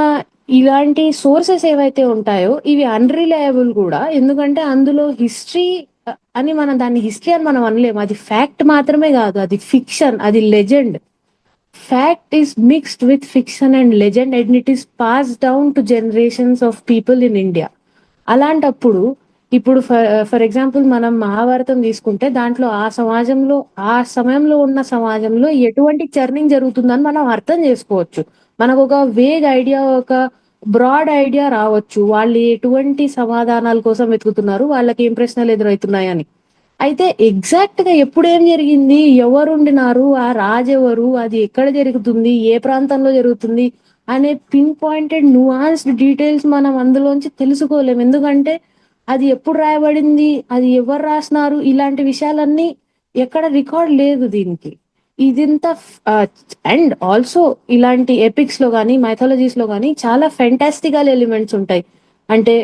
ఇలాంటి సోర్సెస్ ఏవైతే ఉంటాయో ఇవి అన్రిలయబుల్ కూడా. ఎందుకంటే అందులో హిస్టరీ అని మనం దాన్ని హిస్టరీ అని మనం అనలేము. అది ఫ్యాక్ట్ మాత్రమే కాదు, అది ఫిక్షన్, అది legend. Fact is mixed with fiction and legend and it is pass down to generations of people in India. అలాంటప్పుడు ఇప్పుడు ఫర్ ఎగ్జాంపుల్ మనం మహాభారతం తీసుకుంటే దాంట్లో ఆ సమాజంలో ఆ సమయంలో ఉన్న సమాజంలో ఎటువంటి చర్నింగ్ జరుగుతుందని మనం అర్థం చేసుకోవచ్చు. మనకు ఒక వేగ్ ఐడియా, ఒక బ్రాడ్ ఐడియా రావచ్చు. వాళ్ళు ఎటువంటి సమాధానాల కోసం వెతుకుతున్నారు, వాళ్ళకి ఏం ప్రశ్నలు ఎదురవుతున్నాయని. అయితే ఎగ్జాక్ట్ గా ఎప్పుడు ఏం జరిగింది, ఎవరుండినారు, ఆ రాజెవరు, అది ఎక్కడ జరుగుతుంది, ఏ ప్రాంతంలో జరుగుతుంది అనే పిన్ పాయింటెడ్ నువాన్స్డ్ డీటెయిల్స్ మనం అందులోంచి తెలుసుకోలేము. ఎందుకంటే అది ఎప్పుడు రాయబడింది, అది ఎవరు రాసినారు, ఇలాంటి విషయాలన్నీ ఎక్కడ రికార్డ్ లేదు దీనికి. ఇదింత అండ్ ఆల్సో ఇలాంటి ఎపిక్స్ లో కానీ, మైథాలజీస్ లో కానీ చాలా ఫెంటాస్టికల్ ఎలిమెంట్స్ ఉంటాయి. అంటే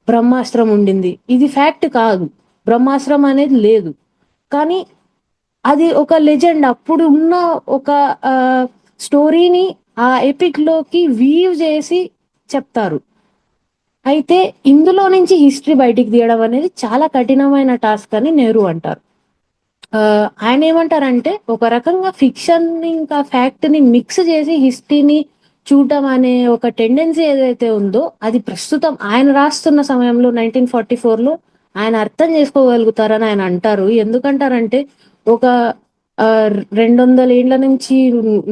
బ్రహ్మాస్త్రం ఉండింది, ఇది ఫ్యాక్ట్ కాదు, బ్రహ్మాస్త్రం అనేది లేదు. కానీ అది ఒక లెజెండ్, అప్పుడు ఉన్న ఒక స్టోరీని ఆ ఎపిక్ లోకి వీవ్ చేసి చెప్తారు. అయితే ఇందులో నుంచి హిస్టరీ బయటికి తీయడం అనేది చాలా కఠినమైన టాస్క్ అని నెహ్రూ అంటారు. ఆయన ఏమంటారంటే ఒక రకంగా ఫిక్షన్ ఇంకా ఫ్యాక్ట్ ని మిక్స్ చేసి హిస్టరీని చూడటం అనే ఒక టెండెన్సీ ఏదైతే ఉందో అది ప్రస్తుతం ఆయన రాస్తున్న సమయంలో 1944లో ఆయన అర్థం చేసుకోగలుగుతారని ఆయన అంటారు. ఎందుకంటారంటే ఒక 200 ఏండ్ల నుంచి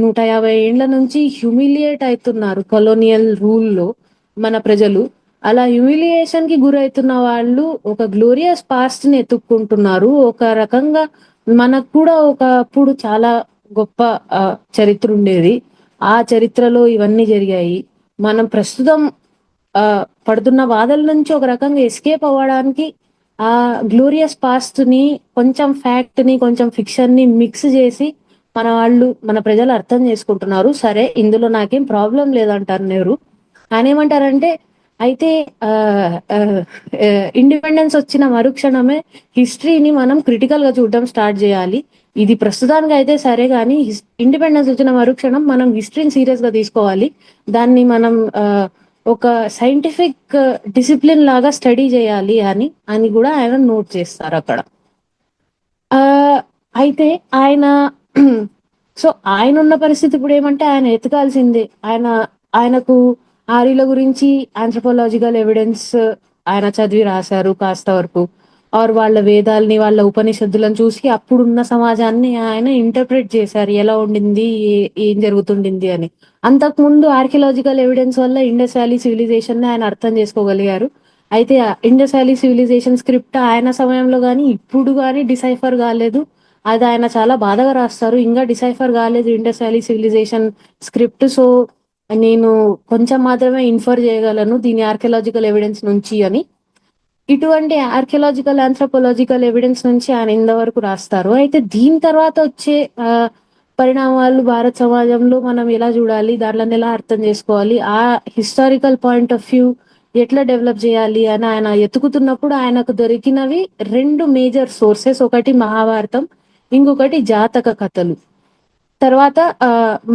150 ఏండ్ల నుంచి హ్యూమిలియేట్ అవుతున్నారు కొలోనియల్ రూల్లో మన ప్రజలు. అలా హ్యూమిలియేషన్ కి గురవుతున్న వాళ్ళు ఒక గ్లోరియస్ పాస్ట్ ని ఎత్తుక్కుంటున్నారు. ఒక రకంగా మనకు కూడా ఒకప్పుడు చాలా గొప్ప చరిత్ర ఉండేది, ఆ చరిత్రలో ఇవన్నీ జరిగాయి. మనం ప్రస్తుతం పడుతున్న బాధల నుంచి ఒక రకంగా ఎస్కేప్ అవ్వడానికి ఆ గ్లోరియస్ పాస్ట్ ని, కొంచెం ఫ్యాక్ట్ ని, కొంచెం ఫిక్షన్ ని మిక్స్ చేసి మన ప్రజలు అర్థం చేసుకుంటున్నారు. సరే, ఇందులో నాకేం ప్రాబ్లం లేదంటారు నెహ్రూ. ఆయన ఏమంటారంటే అయితే ఇండిపెండెన్స్ వచ్చిన మరుక్షణమే హిస్టరీని మనం క్రిటికల్ గా చూడడం స్టార్ట్ చేయాలి. ఇది ప్రస్తుతానికి అయితే సరే, కానీ ఇండిపెండెన్స్ వచ్చిన మరుక్షణం మనం హిస్టరీని సీరియస్ గా తీసుకోవాలి. దాన్ని మనం ఒక సైంటిఫిక్ డిసిప్లిన్ లాగా స్టడీ చేయాలి అని కూడా ఆయన నోట్ చేస్తారు అక్కడ. అయితే సో ఆయన ఉన్న పరిస్థితి ఇప్పుడు ఏమంటే ఆయన ఎతకాల్సిందే. ఆయనకు ఆర్యుల గురించి ఆంథ్రపోలాజికల్ ఎవిడెన్స్ ఆయన చదివి రాశారు కాస్త వరకు. వాళ్ళ వేదాల్ని, వాళ్ళ ఉపనిషత్తులను చూసి అప్పుడున్న సమాజాన్ని ఆయన ఇంటర్ప్రిట్ చేశారు, ఎలా ఉండింది, ఏం జరుగుతుండింది అని. అంతకుముందు ఆర్కియలాజికల్ ఎవిడెన్స్ వల్ల ఇండస్ వ్యాలీ సివిలైజేషన్ ని ఆయన అర్థం చేసుకోగలిగారు. అయితే ఇండస్ వ్యాలీ సివిలైజేషన్ స్క్రిప్ట్ ఆయన సమయంలో కానీ ఇప్పుడు కానీ డిసైఫర్ కాలేదు. అది ఆయన చాలా బాధగా రాస్తారు, ఇంకా డిసైఫర్ కాలేదు Indus Valley civilisation script. So నేను కొంచెం మాత్రమే ఇన్ఫర్ చేయగలను దీని ఆర్కియలాజికల్ ఎవిడెన్స్ నుంచి అని. ఇటువంటి ఆర్కియలాజికల్, ఆంథ్రోపోలాజికల్ ఎవిడెన్స్ నుంచి ఆయన ఇంతవరకు రాస్తారు. అయితే దీని తర్వాత వచ్చే పరిణామాలు భారత సమాజంలో మనం ఎలా చూడాలి, దాంట్లో ఎలా అర్థం చేసుకోవాలి, ఆ హిస్టారికల్ పాయింట్ ఆఫ్ వ్యూ ఎట్లా డెవలప్ చేయాలి అని ఆయన ఎతుకుతున్నప్పుడు ఆయనకు దొరికినవి 2 మేజర్ సోర్సెస్. ఒకటి మహాభారతం, ఇంకొకటి జాతక కథలు. తర్వాత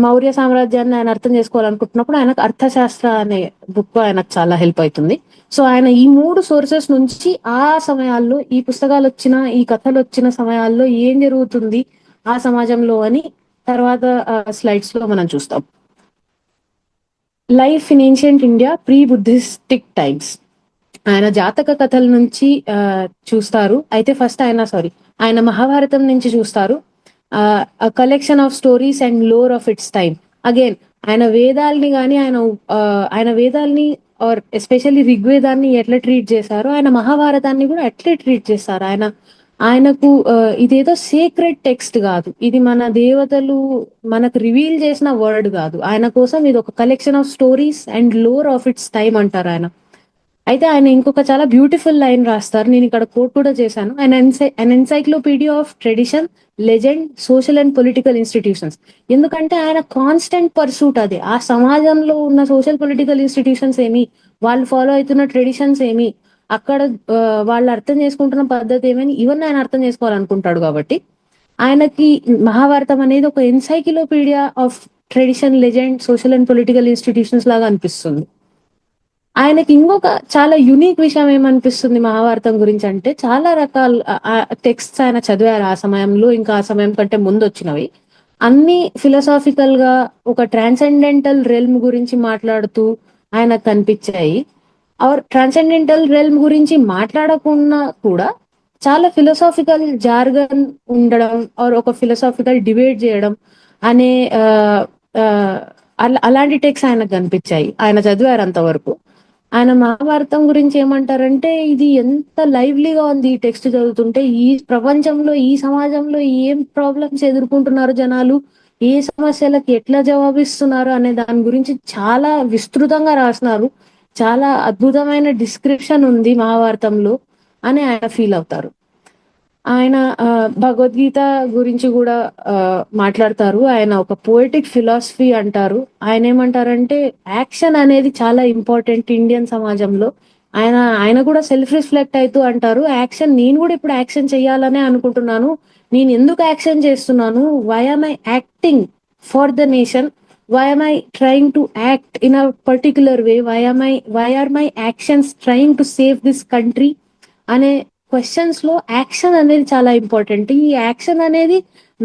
మౌర్య సామ్రాజ్యాన్ని ఆయన అర్థం చేసుకోవాలనుకుంటున్నప్పుడు ఆయనకు అర్థశాస్త్ర అనే బుక్ ఆయనకు చాలా హెల్ప్ అవుతుంది. సో ఆయన ఈ 3 సోర్సెస్ నుంచి ఆ సమయాల్లో ఈ పుస్తకాలు వచ్చిన, ఈ కథలు వచ్చిన సమయాల్లో ఏం జరుగుతుంది ఆ సమాజంలో అని తర్వాత స్లైడ్స్ లో మనం చూస్తాం. Life in ancient India pre Buddhistic times. ఆయన జాతక కథల నుంచి చూస్తారు. అయితే ఫస్ట్ ఆయన మహాభారతం నుంచి చూస్తారు. Collection of stories and lower of it's time. Again ఆయన వేదాల్ని కానీ, ఆయన వేదాల్ని ఆర్ ఎస్పెషల్లీ ఋగ్వేదాన్ని ఎట్లా ట్రీట్ చేశారో ఆయన మహాభారతాన్ని కూడా అట్లే ట్రీట్ చేస్తారు. ఆయనకు ఇదేదో సీక్రెట్ టెక్స్ట్ కాదు, ఇది మన దేవతలు మనకు రివీల్ చేసిన వర్డ్ కాదు. ఆయన కోసం ఇది ఒక collection of stories and lower of it's time అంటారు ఆయన. అయితే ఆయన ఇంకొక చాలా బ్యూటిఫుల్ లైన్ రాస్తారు, నేను ఇక్కడ కోట్ కూడా చేశాను. అన్ encyclopedia of tradition legend social and political institutions. ఎందుకంటే ఆయన కాన్స్టెంట్ పర్సూట్ అది. ఆ సమాజంలో ఉన్న సోషల్ పొలిటికల్ ఇన్స్టిట్యూషన్స్ ఏమి, వాళ్ళు ఫాలో అవుతున్న ట్రెడిషన్స్ ఏమి, అక్కడ వాళ్ళు అర్థం చేసుకుంటున్న పద్ధతి ఏమని ఇవన్నీ ఆయన అర్థం చేసుకోవాలనుకుంటాడు. కాబట్టి ఆయనకి మహాభారతం అనేది ఒక encyclopedia of tradition, legend, social and political institutions లాగా అనిపిస్తుంది. ఆయనకి ఇంకొక చాలా యునిక్ విషయం ఏమనిపిస్తుంది మహాభారతం గురించి అంటే, చాలా రకాల టెక్స్ట్స్ ఆయన చదివారు ఆ సమయంలో, ఇంకా ఆ సమయం కంటే ముందు వచ్చినవి. అన్ని ఫిలాసాఫికల్ గా ఒక ట్రాన్సెండెంటల్ రెల్మ్ గురించి మాట్లాడుతూ ఆయనకు కనిపించాయి. ఆర్ ట్రాన్సెండెంటల్ రెల్మ్ గురించి మాట్లాడకుండా కూడా చాలా ఫిలాసాఫికల్ జార్గన్ ఉండడం, ఆర్ ఒక ఫిలాసాఫికల్ డిబేట్ చేయడం అనే అలాంటి టెక్స్ట్ ఆయనకు కనిపించాయి. ఆయన చదివారు అంతవరకు. ఆయన మహాభారతం గురించి ఏమంటారంటే, ఇది ఎంత లైవ్లీగా ఉంది ఈ టెక్స్ట్ చదువుతుంటే, ఈ ప్రపంచంలో, ఈ సమాజంలో ఏం ప్రాబ్లమ్స్ ఎదుర్కొంటున్నారు జనాలు, ఏ సమస్యలకు ఎట్లా జవాబిస్తున్నారు అనే దాని గురించి చాలా విస్తృతంగా రాసినారు. చాలా అద్భుతమైన డిస్క్రిప్షన్ ఉంది మహాభారతంలో అని ఆయన ఫీల్ అవుతారు. ఆయన భగవద్గీత గురించి కూడా మాట్లాడతారు. ఆయన ఒక పోయటిక్ ఫిలాసఫీ అంటారు. ఆయన ఏమంటారంటే, యాక్షన్ అనేది చాలా ఇంపార్టెంట్ ఇండియన్ సమాజంలో. ఆయన కూడా సెల్ఫ్ రిఫ్లెక్ట్ అవుతూ అంటారు, యాక్షన్ నేను కూడా ఇప్పుడు యాక్షన్ చెయ్యాలనే అనుకుంటున్నాను. నేను ఎందుకు యాక్షన్ చేస్తున్నాను? Why am I acting for the nation? Why am I trying to act in a particular way? Why are my actions trying to save this country అనే క్వశ్చన్స్ లో యాక్షన్ అనేది చాలా ఇంపార్టెంట్. ఈ action అనేది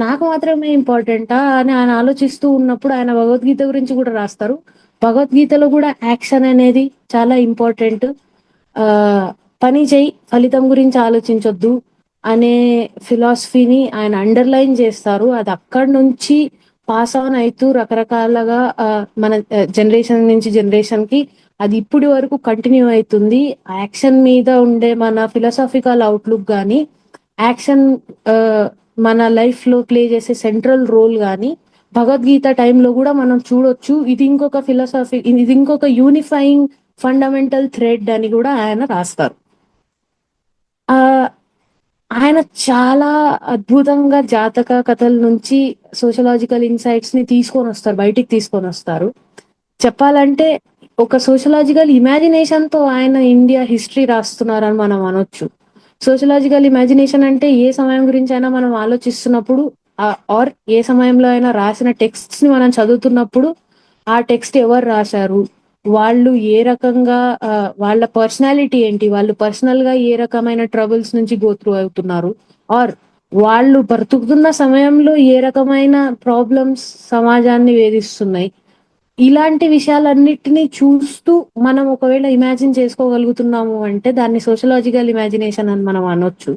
నాకు మాత్రమే ఇంపార్టెంటా అని ఆయన ఆలోచిస్తూ ఉన్నప్పుడు ఆయన భగవద్గీత గురించి కూడా రాస్తారు. భగవద్గీతలో కూడా యాక్షన్ అనేది చాలా ఇంపార్టెంట్. ఆ పని చేయి, ఫలితం గురించి ఆలోచించొద్దు అనే ఫిలాసఫీని ఆయన అండర్లైన్ చేస్తారు. అది అక్కడి నుంచి పాస్ ఆన్ అవుతూ రకరకాలుగా మన జనరేషన్ నుంచి జనరేషన్ కి అది ఇప్పటి వరకు కంటిన్యూ అవుతుంది. యాక్షన్ మీద ఉండే మన ఫిలాసాఫికల్ అవుట్లుక్ కానీ, యాక్షన్ మన లైఫ్ లో ప్లే చేసే సెంట్రల్ రోల్ కానీ భగవద్గీత టైంలో కూడా మనం చూడొచ్చు. ఇది ఇంకొక ఫిలాసఫీ, ఇది ఇంకొక యూనిఫైయింగ్ ఫండమెంటల్ థ్రెడ్ అని కూడా ఆయన రాస్తారు. ఆ ఆయన చాలా అద్భుతంగా జాతక కథల నుంచి సోషలాజికల్ ఇన్సైట్స్ ని తీసుకొని వస్తారు, బయటికి తీసుకొని వస్తారు. చెప్పాలంటే ఒక సోషలాజికల్ ఇమాజినేషన్ తో ఆయన ఇండియా హిస్టరీ రాస్తున్నారని మనం అనొచ్చు. సోషలాజికల్ ఇమాజినేషన్ అంటే ఏ సమయం గురించి అయినా మనం ఆలోచిస్తున్నప్పుడు, ఆర్ ఏ సమయంలో అయినా రాసిన టెక్స్ట్స్ ని మనం చదువుతున్నప్పుడు, ఆ టెక్స్ట్ ఎవరు రాశారు, వాళ్ళు ఏ రకంగా వాళ్ళ పర్సనాలిటీ ఏంటి, వాళ్ళు పర్సనల్ గా ఏ రకమైన ట్రబుల్స్ నుంచి గో త్రూ అవుతున్నారు, ఆర్ వాళ్ళు బ్రతుకుతున్న సమయంలో ఏ రకమైన ప్రాబ్లమ్స్ సమాజాన్ని వేధిస్తున్నాయి, ఇలాంటి విషయాలన్నిటినీ చూస్తూ మనం ఒకవేళ ఇమాజిన్ చేసుకోగలుగుతున్నాము అంటే దాన్ని సోషలాజికల్ ఇమాజినేషన్ అని మనం అనొచ్చు.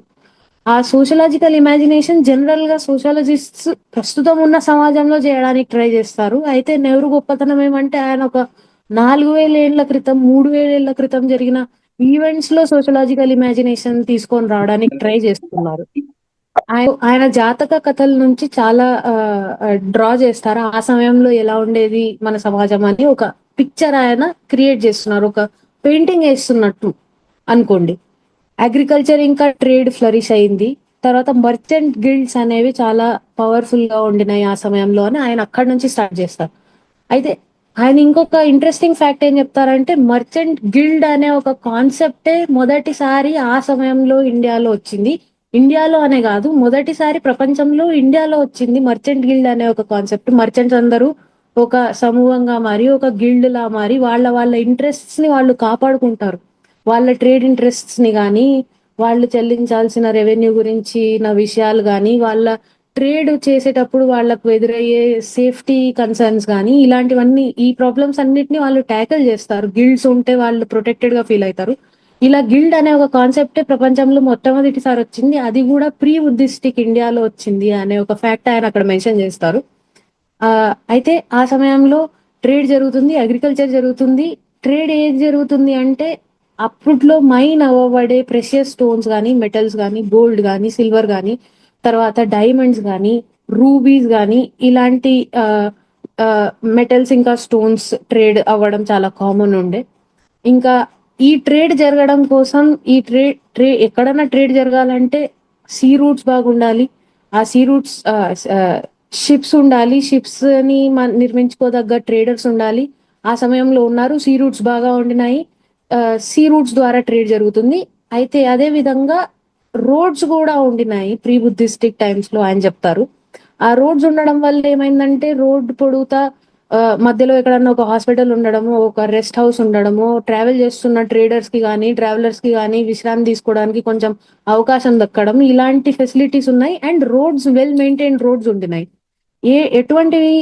ఆ సోషలాజికల్ ఇమాజినేషన్ జనరల్ గా సోషాలజిస్ట్స్ ప్రస్తుతం ఉన్న సమాజంలో చేయడానికి ట్రై చేస్తారు. అయితే నెహ్రూ గొప్పతనం ఏమంటే, ఆయన ఒక 4000 ఏళ్ల క్రితం, 3000 ఏళ్ల క్రితం జరిగిన ఈవెంట్స్ లో సోషలాజికల్ ఇమాజినేషన్ తీసుకొని రావడానికి ట్రై చేస్తున్నారు. ఆయన జాతక కథల నుంచి చాలా డ్రా చేస్తారు. ఆ సమయంలో ఎలా ఉండేది మన సమాజం అని ఒక పిక్చర్ ఆయన క్రియేట్ చేస్తున్నారు, ఒక పెయింటింగ్ వేస్తున్నట్టు అనుకోండి. అగ్రికల్చర్ ఇంకా ట్రేడ్ ఫ్లరిష్ అయింది. తర్వాత మర్చెంట్ గిల్డ్స్ అనేవి చాలా పవర్ఫుల్ గా ఉండినాయి ఆ సమయంలో అని ఆయన అక్కడి నుంచి స్టార్ట్ చేస్తారు. అయితే ఆయన ఇంకొక ఇంట్రెస్టింగ్ ఫ్యాక్ట్ ఏం చెప్తారంటే, మర్చెంట్ గిల్డ్ అనే ఒక కాన్సెప్టే మొదటిసారి ఆ సమయంలో ఇండియాలో వచ్చింది. ఇండియాలో అనే కాదు, మొదటిసారి ప్రపంచంలో ఇండియాలో వచ్చింది మర్చెంట్ గిల్డ్ అనే ఒక కాన్సెప్ట్. మర్చెంట్స్ అందరూ ఒక సమూహంగా మారి, ఒక గిల్డ్ లా మారి వాళ్ళ వాళ్ళ ఇంట్రెస్ట్స్ ని వాళ్ళు కాపాడుకుంటారు. వాళ్ళ ట్రేడ్ ఇంట్రెస్ట్స్ ని కానీ, వాళ్ళు చెల్లించాల్సిన రెవెన్యూ గురించి నా విషయాలు కానీ, వాళ్ళ ట్రేడ్ చేసేటప్పుడు వాళ్ళకు ఎదురయ్యే సేఫ్టీ కన్సర్న్స్ కానీ, ఇలాంటివన్నీ, ఈ ప్రాబ్లమ్స్ అన్నిటిని వాళ్ళు ట్యాకిల్ చేస్తారు. గిల్డ్స్ ఉంటే వాళ్ళు ప్రొటెక్టెడ్ గా ఫీల్ అవుతారు. ఇలా గిల్డ్ అనే ఒక కాన్సెప్టే ప్రపంచంలో మొట్టమొదటిసారి వచ్చింది. అది కూడా ప్రీ బుద్ధిస్టిక్ ఇండియాలో వచ్చింది అనే ఒక ఫ్యాక్ట్ ఆయన అక్కడ మెన్షన్ చేస్తారు. అయితే ఆ సమయంలో ట్రేడ్ జరుగుతుంది, అగ్రికల్చర్ జరుగుతుంది. ట్రేడ్ ఏది జరుగుతుంది అంటే, అప్పట్లో మైన్ అవ్వబడే ప్రెషియస్ స్టోన్స్ కానీ, మెటల్స్ కానీ, గోల్డ్ కానీ, సిల్వర్ కానీ, తర్వాత డైమండ్స్ కానీ, రూబీస్ కానీ, ఇలాంటి మెటల్స్ ఇంకా స్టోన్స్ ట్రేడ్ అవ్వడం చాలా కామన్ ఉండే. ఇంకా ఈ ట్రేడ్ జరగడం కోసం, ఈ ట్రేడ్ ఎక్కడన్నా ట్రేడ్ జరగాలంటే సీ రూట్స్ బాగుండాలి, ఆ సీ రూట్స్ షిప్స్ ఉండాలి, షిప్స్ ని నిర్మించుకోదగ్గ ట్రేడర్స్ ఉండాలి. ఆ సమయంలో ఉన్నారు, సీ రూట్స్ బాగా ఉండినాయి, సీ రూట్స్ ద్వారా ట్రేడ్ జరుగుతుంది. అయితే అదే విధంగా రోడ్స్ కూడా ఉండినాయి ప్రీ బుద్ధిస్టిక్ టైమ్స్ లో ఆయన చెప్తారు. ఆ రోడ్స్ ఉండడం వల్ల ఏమైందంటే రోడ్ పొడుగుతా మధ్యలో ఎక్కడన్నా ఒక హాస్పిటల్ ఉండడము, ఒక రెస్ట్ హౌస్ ఉండడము, ట్రావెల్ చేస్తున్న ట్రేడర్స్ కి కానీ ట్రావెలర్స్ కి కానీ విశ్రాంతి తీసుకోవడానికి కొంచెం అవకాశం దక్కడం, ఇలాంటి ఫెసిలిటీస్ ఉన్నాయి. And roads well maintain roads ఉంటున్నాయి. ఎటువంటివి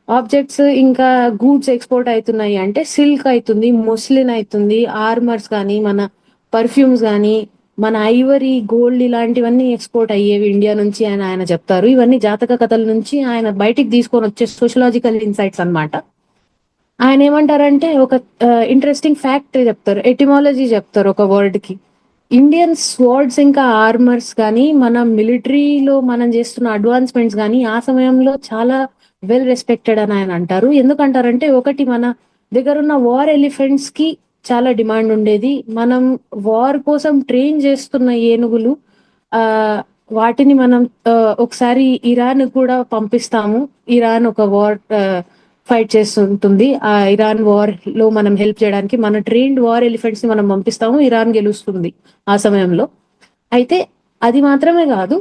ఆబ్జెక్ట్స్ ఇంకా గూడ్స్ ఎక్స్పోర్ట్ అవుతున్నాయి అంటే సిల్క్ అవుతుంది, మొస్లిన్ అవుతుంది, ఆర్మర్స్ కానీ మన పర్ఫ్యూమ్స్ కానీ మన ఐవరీ గోల్డ్ ఇలాంటివన్నీ ఎక్స్పోర్ట్ అయ్యేవి ఇండియా నుంచి అని ఆయన చెప్తారు. ఇవన్నీ జాతక కథల నుంచి ఆయన బయటికి తీసుకొని వచ్చే సోషలాజికల్ ఇన్సైట్స్ అన్నమాట. ఆయన ఏమంటారంటే ఒక ఇంట్రెస్టింగ్ ఫ్యాక్ట్ చెప్తారు, ఎటిమాలజీ చెప్తారు ఒక వర్డ్ కి. ఇండియన్ స్వార్డ్స్ ఇంకా ఆర్మర్స్ కానీ మన మిలిటరీలో మనం చేస్తున్న అడ్వాన్స్మెంట్స్ కానీ ఆ సమయంలో చాలా వెల్ రెస్పెక్టెడ్ అని ఆయన అంటారు. ఎందుకంటారంటే ఒకటి, మన దగ్గర ఉన్న వార్ ఎలిఫెంట్స్ కి చాలా డిమాండ్ ఉండేది. మనం వార్ కోసం ట్రైన్ చేస్తున్న ఏనుగులు, ఆ వాటిని మనం ఒకసారి ఇరాన్ కూడా పంపిస్తాము. ఇరాన్ ఒక వార్ ఫైట్ చేస్తుంటుంది. ఆ ఇరాన్ వార్ లో మనం హెల్ప్ చేయడానికి మన ట్రైన్డ్ వార్ ఎలిఫెంట్స్ ని మనం పంపిస్తాము, ఇరాన్ గెలుస్తుంది ఆ సమయంలో. అయితే అది మాత్రమే కాదు,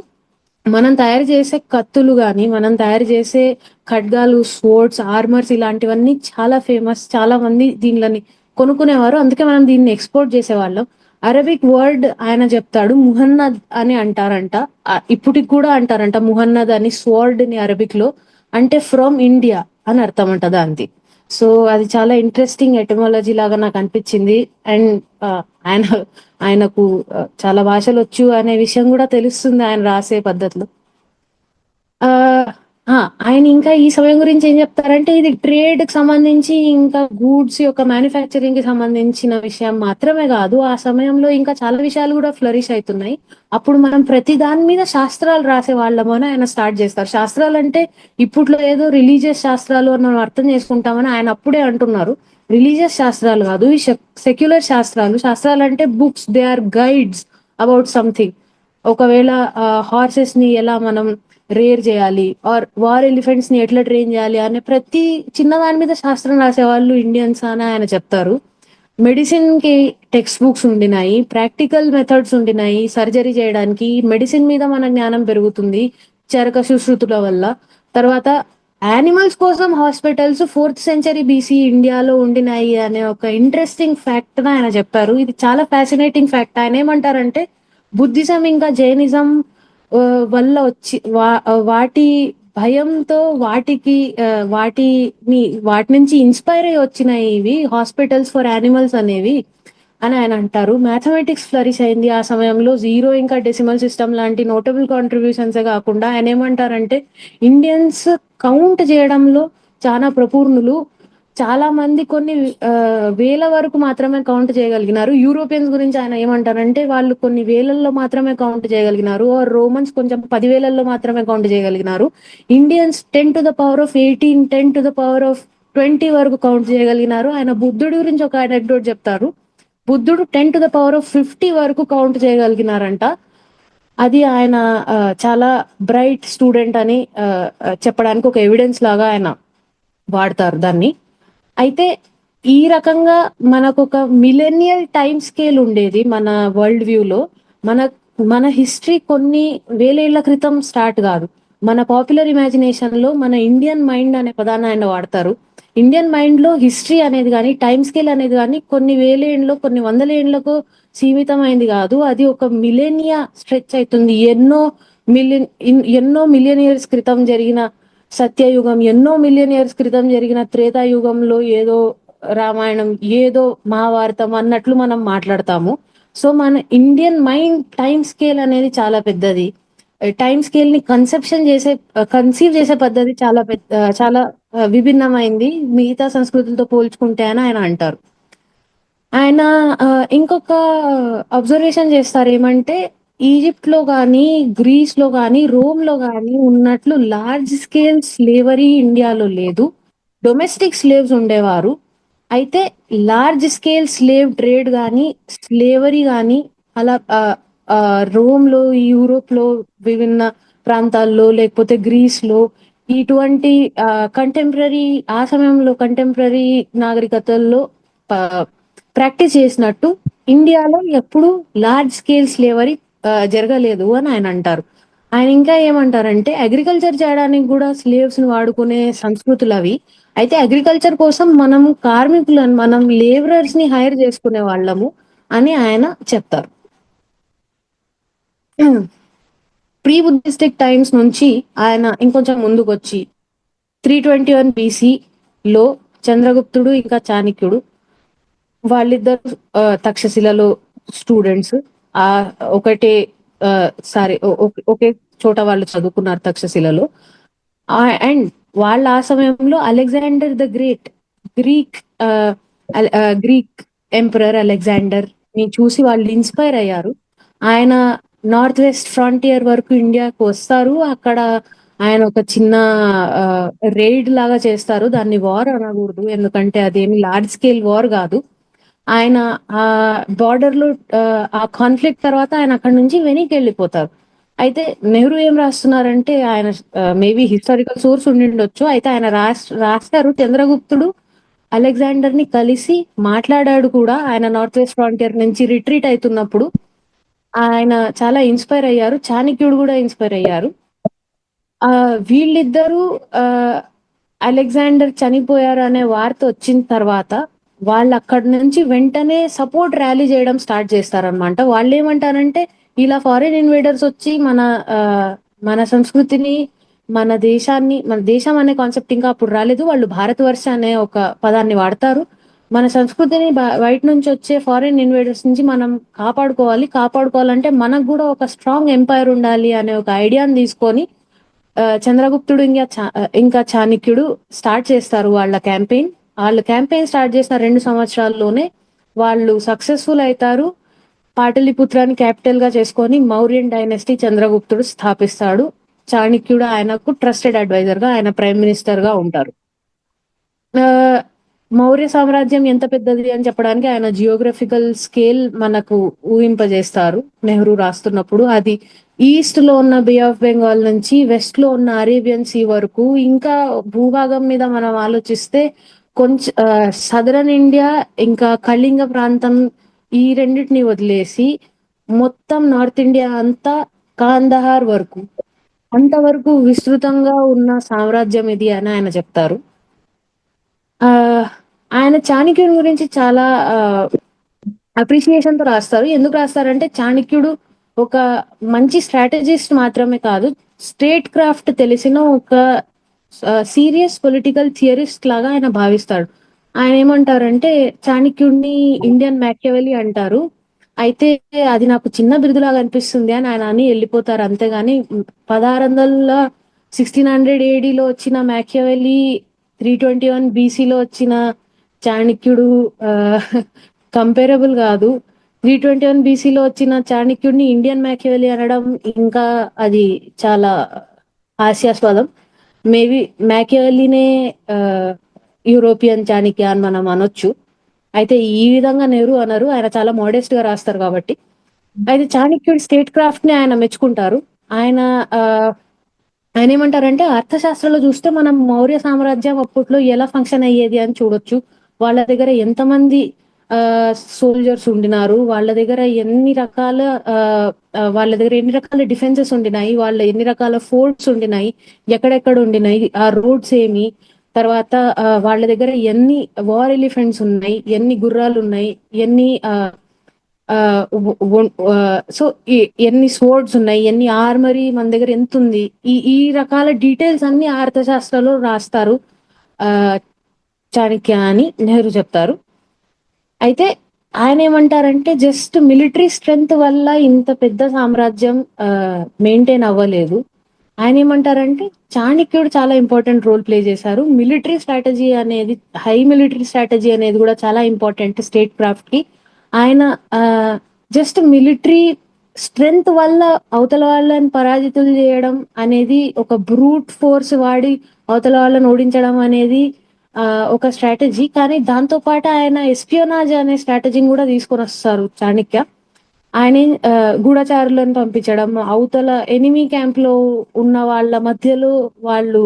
మనం తయారు చేసే కత్తులు గాని మనం తయారు చేసే ఖడ్గాలు, స్వోర్డ్స్, ఆర్మర్స్ ఇలాంటివన్నీ చాలా ఫేమస్. చాలా మంది దీనిని కొనుక్కునేవారు, అందుకే మనం దీన్ని ఎక్స్పోర్ట్ చేసేవాళ్ళం. అరబిక్ వర్డ్ ఆయన చెప్తాడు ముహన్నద్ అని అంటారంట. ఇప్పటికి కూడా అంటారంట ముహన్నద్ అని స్వర్డ్ ని అరబిక్ లో, అంటే ఫ్రమ్ ఇండియా అని అర్థం అంట దాంది. సో అది చాలా ఇంట్రెస్టింగ్ ఎటమాలజీ లాగా నాకు అనిపించింది. అండ్ ఆయన ఆయనకు చాలా భాషలు వచ్చు అనే విషయం కూడా తెలుస్తుంది ఆయన రాసే పద్ధతిలో. ఆ ఆయన ఇంకా ఈ సమయం గురించి ఏం చెప్తారంటే ఇది ట్రేడ్ కి సంబంధించి ఇంకా గూడ్స్ యొక్క మ్యానుఫ్యాక్చరింగ్ కి సంబంధించిన విషయం మాత్రమే కాదు, ఆ సమయంలో ఇంకా చాలా విషయాలు కూడా ఫ్లరిష్ అవుతున్నాయి. అప్పుడు మనం ప్రతి దాని మీద శాస్త్రాలు రాసే వాళ్ళము అని ఆయన స్టార్ట్ చేస్తారు. శాస్త్రాలు అంటే ఇప్పట్లో ఏదో రిలీజియస్ శాస్త్రాలు అని మనం అర్థం చేసుకుంటామని ఆయన అప్పుడే అంటున్నారు. రిలీజియస్ శాస్త్రాలు కాదు, ఈ సెక్యులర్ శాస్త్రాలు. శాస్త్రాలు అంటే books, they are guides about something. ఒకవేళ హార్సెస్ ని ఎలా మనం రేర్ చేయాలి, ఆర్ వార్ ఎలిఫెంట్స్ ని ఎట్లా ట్రైన్ చేయాలి అనే ప్రతి చిన్న దాని మీద శాస్త్రం రాసేవాళ్ళు ఇండియన్స్ అని ఆయన చెప్తారు. మెడిసిన్ కి టెక్స్ట్ బుక్స్ ఉండినాయి, ప్రాక్టికల్ మెథడ్స్ ఉండినాయి. సర్జరీ చేయడానికి మెడిసిన్ మీద మన జ్ఞానం పెరుగుతుంది చరక సుశ్రుతుల వల్ల. తర్వాత యానిమల్స్ కోసం హాస్పిటల్స్ 4th సెంచరీ బీసీ ఇండియాలో ఉండినాయి అనే ఒక ఇంట్రెస్టింగ్ ఫ్యాక్ట్ ఆయన చెప్పారు. ఇది చాలా ఫ్యాసినేటింగ్ ఫ్యాక్ట్. ఆయన ఏమంటారంటే బుద్ధిజం ఇంకా జైనిజం వల్ల వచ్చి వాటి భయంతో వాటి నుంచి ఇన్స్పైర్ అయ్యి వచ్చినాయి ఇవి హాస్పిటల్స్ ఫర్ యానిమల్స్ అనేవి అని ఆయన అంటారు. మ్యాథమెటిక్స్ ఫ్లరిష్ అయింది ఆ సమయంలో. జీరో ఇంకా డెసిమల్ సిస్టమ్ లాంటి నోటబుల్ కాంట్రిబ్యూషన్స్ కాకుండా ఆయన ఏమంటారంటే ఇండియన్స్ కౌంట్ చేయడంలో చాలా ప్రపూర్ణులు. చాలా మంది కొన్ని వేల వరకు మాత్రమే కౌంట్ చేయగలిగినారు. యూరోపియన్స్ గురించి ఆయన ఏమంటారంటే వాళ్ళు కొన్ని వేలల్లో మాత్రమే కౌంట్ చేయగలిగినారు. రోమన్స్ కొంచెం 10,000లో మాత్రమే కౌంట్ చేయగలిగినారు. ఇండియన్స్ 10⁻18, 10⁻20 వరకు కౌంట్ చేయగలిగినారు. ఆయన బుద్ధుడి గురించి ఒక అనెక్డోట్ చెప్తారు. బుద్ధుడు 10⁻50 వరకు కౌంట్ చేయగలిగినారంట. అది ఆయన చాలా బ్రైట్ స్టూడెంట్ అని చెప్పడానికి ఒక ఎవిడెన్స్ లాగా ఆయన వాడతారు దాన్ని. అయితే ఈ రకంగా మనకు ఒక మిలేనియల్ టైం స్కేల్ ఉండేది మన వరల్డ్ వ్యూలో. మన మన హిస్టరీ కొన్ని వేలేళ్ల క్రితం స్టార్ట్ కాదు. మన పాపులర్ ఇమాజినేషన్ లో మన ఇండియన్ మైండ్ అనే పదాన్ని ఆయన వాడతారు. ఇండియన్ మైండ్ లో హిస్టరీ అనేది కానీ టైం స్కేల్ అనేది కానీ కొన్ని వేలేండ్లో కొన్ని వందల ఏండ్లకు సీమితమైంది కాదు. అది ఒక మిలేనియా స్ట్రెచ్ అవుతుంది. ఎన్నో మిలియన్ ఇయర్స్ క్రితం జరిగిన సత్యయుగం, ఎన్నో మిలియన్ ఇయర్స్ క్రితం జరిగిన త్రేతాయుగంలో ఏదో రామాయణం, ఏదో మహాభారతం అన్నట్లు మనం మాట్లాడతాము. సో మన ఇండియన్ మైండ్ టైం స్కేల్ అనేది చాలా పెద్దది. టైం స్కేల్ ని కన్సీవ్ చేసే పద్ధతి చాలా విభిన్నమైంది మిగతా సంస్కృతులతో పోల్చుకుంటే అని ఆయన అంటారు. ఆయన ఇంకొక అబ్జర్వేషన్ చేస్తారు ఏమంటే ఈజిప్ట్ లో గానీ, గ్రీస్ లో గానీ, రోమ్ లో గానీ ఉన్నట్లు లార్జ్ స్కేల్ స్లేవరీ ఇండియాలో లేదు. డొమెస్టిక్ స్లేవ్స్ ఉండేవారు. అయితే లార్జ్ స్కేల్ స్లేవ్ ట్రేడ్ గానీ స్లేవరీ గానీ అలా రోమ్ లో, యూరోప్ లో, విభిన్న ప్రాంతాల్లో లేకపోతే గ్రీస్‌లో ఇటువంటి కంటెంపరరీ ఆ సమయంలో కంటెంపరరీ నాగరికతల్లో ప ప్రాక్టీస్ చేసినట్టు ఇండియాలో ఎప్పుడు లార్జ్ స్కేల్ స్లేవరీ జరగలేదు అని ఆయన అంటారు. ఆయన ఇంకా ఏమంటారంటే అగ్రికల్చర్ చేయడానికి గూడా స్లేవ్స్‌ని వాడుకునే సంస్కృతులవి. అయితే అగ్రికల్చర్ కోసం మనం కార్మికులను, మనం లేబరర్స్‌ని హైర్ చేసుకునే వాళ్ళము అని ఆయన చెప్తారు. ప్రీ బుద్ధిస్టిక్ టైమ్స్ నుంచి ఆయన ఇంకొంచెం ముందుకొచ్చి 321 బీసీలో చంద్రగుప్తుడు ఇంకా చాణక్యుడు వాళ్ళిద్దరు తక్షశిలలో స్టూడెంట్స్. ఒకటే సారీ ఒకే చోట వాళ్ళు చదువుకున్నారు తక్షశిలలో. అండ్ వాళ్ళ ఆ సమయంలో Alexander the great Greek Greek emperor Alexander ని చూసి వాళ్ళు ఇన్స్పైర్ అయ్యారు. ఆయన నార్త్ వెస్ట్ ఫ్రాంటియర్ వరకు ఇండియాకు వస్తారు. అక్కడ ఆయన ఒక చిన్న రైడ్ లాగా చేస్తారు. దాన్ని వార్ అనకూడదు, ఎందుకంటే అదేమి లార్జ్ స్కేల్ వార్ కాదు. ఆయన ఆ బార్డర్ లో ఆ కాన్ఫ్లిక్ట్ తర్వాత ఆయన అక్కడ నుంచి వెనక్కి వెళ్ళిపోతారు. అయితే నెహ్రూ ఏం రాస్తున్నారంటే ఆయన మేబీ హిస్టారికల్ సోర్స్ ఉండిండొచ్చు. అయితే ఆయన రాస్తారు చంద్రగుప్తుడు అలెగ్జాండర్ ని కలిసి మాట్లాడాడు కూడా. ఆయన నార్త్ వెస్ట్ ఫ్రాంటియర్ నుంచి రిట్రీట్ అవుతున్నప్పుడు ఆయన చాలా ఇన్స్పైర్ అయ్యారు. చాణక్యుడు కూడా ఇన్స్పైర్ అయ్యారు. వీళ్ళిద్దరూ అలెగ్జాండర్ చనిపోయారు అనే వార్త వచ్చిన తర్వాత వాళ్ళు అక్కడి నుంచి వెంటనే సపోర్ట్ ర్యాలీ చేయడం స్టార్ట్ చేస్తారనమాట. వాళ్ళు ఏమంటారంటే ఇలా ఫారిన్ ఇన్వేడర్స్ వచ్చి మన సంస్కృతిని, మన దేశాన్ని, మన దేశం అనే కాన్సెప్ట్ ఇంకా అప్పుడు రాలేదు, వాళ్ళు భారతవర్ష అనే ఒక పదాన్ని వాడతారు. మన సంస్కృతిని బయట నుంచి వచ్చే ఫారిన్ ఇన్వేడర్స్ నుంచి మనం కాపాడుకోవాలంటే మనకు కూడా ఒక స్ట్రాంగ్ ఎంపైర్ ఉండాలి అనే ఒక ఐడియాని తీసుకొని చంద్రగుప్తుడు ఇంకా చాణక్యుడు స్టార్ట్ చేస్తారు వాళ్ళ క్యాంపెయిన్. వాళ్ళు క్యాంపెయిన్ స్టార్ట్ చేసిన 2 సంవత్సరాల్లోనే వాళ్ళు సక్సెస్ఫుల్ అవుతారు. పాటలిపుత్రాన్ని క్యాపిటల్ గా చేసుకొని మౌర్యన్ డైనెస్టీ చంద్రగుప్తుడు స్థాపిస్తాడు. చాణక్యుడు ఆయనకు ట్రస్టెడ్ అడ్వైజర్ గా, ఆయన ప్రైమ్ మినిస్టర్ గా ఉంటారు. మౌర్య సామ్రాజ్యం ఎంత పెద్దది అని చెప్పడానికి ఆయన జియోగ్రఫికల్ స్కేల్ మనకు ఊహింపజేస్తారు నెహ్రూ రాస్తున్నప్పుడు. అది ఈస్ట్ లో ఉన్న బే ఆఫ్ బెంగాల్ నుంచి వెస్ట్ లో ఉన్న అరేబియన్ సీ వరకు, ఇంకా భూభాగం మీద మనం ఆలోచిస్తే కొంచెం సదరన్ ఇండియా ఇంకా కళింగ ప్రాంతం ఈ రెండింటిని వదిలేసి మొత్తం నార్త్ ఇండియా అంతా కాందహార్ వరకు అంతవరకు విస్తృతంగా ఉన్న సామ్రాజ్యం ఇది అని ఆయన చెప్తారు. ఆయన చాణక్యుని గురించి చాలా అప్రిసియేషన్ తో రాస్తారు. ఎందుకు రాస్తారంటే చాణక్యుడు ఒక మంచి స్ట్రాటజిస్ట్ మాత్రమే కాదు, స్టేట్ క్రాఫ్ట్ తెలిసిన ఒక సీరియస్ పొలిటికల్ థియరిస్ట్ లాగా ఆయన భావిస్తాడు. ఆయన ఏమంటారంటే చాణక్యుడిని ఇండియన్ మ్యాకియవెలి అంటారు. అయితే అది నాకు చిన్న బిరుదులాగా అనిపిస్తుంది అని ఆయన అని వెళ్ళిపోతారు. అంతేగాని 1600 ఏడీలో వచ్చిన మ్యాకియవెలి, 321 బీసీలో వచ్చిన చాణక్యుడు కంపేరబుల్ కాదు. 321 బీసీలో వచ్చిన చాణక్యుడిని ఇండియన్ మ్యాకియవెలి అనడం ఇంకా అది చాలా హాస్యాస్పదం. మేబీ మ్యాకియవెలినే యూరోపియన్ చాణక్య అని మనం అనొచ్చు. అయితే ఈ విధంగా నెహ్రూ అనరు, ఆయన చాలా మోడెస్ట్ గా రాస్తారు కాబట్టి. అయితే చాణక్యుడి స్టేట్ క్రాఫ్ట్ ని ఆయన మెచ్చుకుంటారు. ఆయన ఆయన ఏమంటారంటే అర్థశాస్త్రంలో చూస్తే మనం మౌర్య సామ్రాజ్యం అప్పట్లో ఎలా ఫంక్షన్ అయ్యేది అని చూడొచ్చు. వాళ్ళ దగ్గర ఎంతమంది సోల్జర్స్ ఉండినారు, వాళ్ళ దగ్గర ఎన్ని రకాల డిఫెన్సెస్ ఉండినాయి, వాళ్ళ ఎన్ని రకాల ఫోర్ట్స్ ఉండినాయి, ఎక్కడెక్కడ ఉండినాయి, ఆ రోడ్స్ ఏమి, తర్వాత వాళ్ళ దగ్గర ఎన్ని వార్ ఎలిఫెంట్స్ ఉన్నాయి, ఎన్ని గుర్రాలు ఉన్నాయి, సో ఎన్ని స్వోర్డ్స్ ఉన్నాయి, ఎన్ని ఆర్మరీ మన దగ్గర ఎంత ఉంది, ఈ రకాల డీటెయిల్స్ అన్ని అర్థశాస్త్రంలో రాస్తారు చాణక్య అని నెహ్రూ చెప్తారు. అయితే ఆయన ఏమంటారంటే జస్ట్ మిలిటరీ స్ట్రెంగ్త్ వల్ల ఇంత పెద్ద సామ్రాజ్యం మెయింటైన్ అవ్వలేదు. ఆయన ఏమంటారంటే చాణక్యుడు చాలా ఇంపార్టెంట్ రోల్ ప్లే చేశారు. మిలిటరీ స్ట్రాటజీ అనేది, హై మిలిటరీ స్ట్రాటజీ అనేది కూడా చాలా ఇంపార్టెంట్ స్టేట్ క్రాఫ్ట్ కి. ఆయన జస్ట్ మిలిటరీ స్ట్రెంగ్త్ వల్ల అవతల వాళ్ళని పరాజితులు చేయడం అనేది, ఒక బ్రూట్ ఫోర్స్ వాడి అవతల వాళ్ళని ఓడించడం అనేది ఒక స్ట్రాటజీ. కానీ దాంతో పాటు ఆయన ఎస్పియోనాజ్ అనే స్ట్రాటజీని కూడా తీసుకొని వస్తారు చాణక్య. ఆయన గూఢచారులను పంపించడం, అవతల ఎనిమీ క్యాంప్ లో ఉన్న వాళ్ళ మధ్యలో వాళ్ళు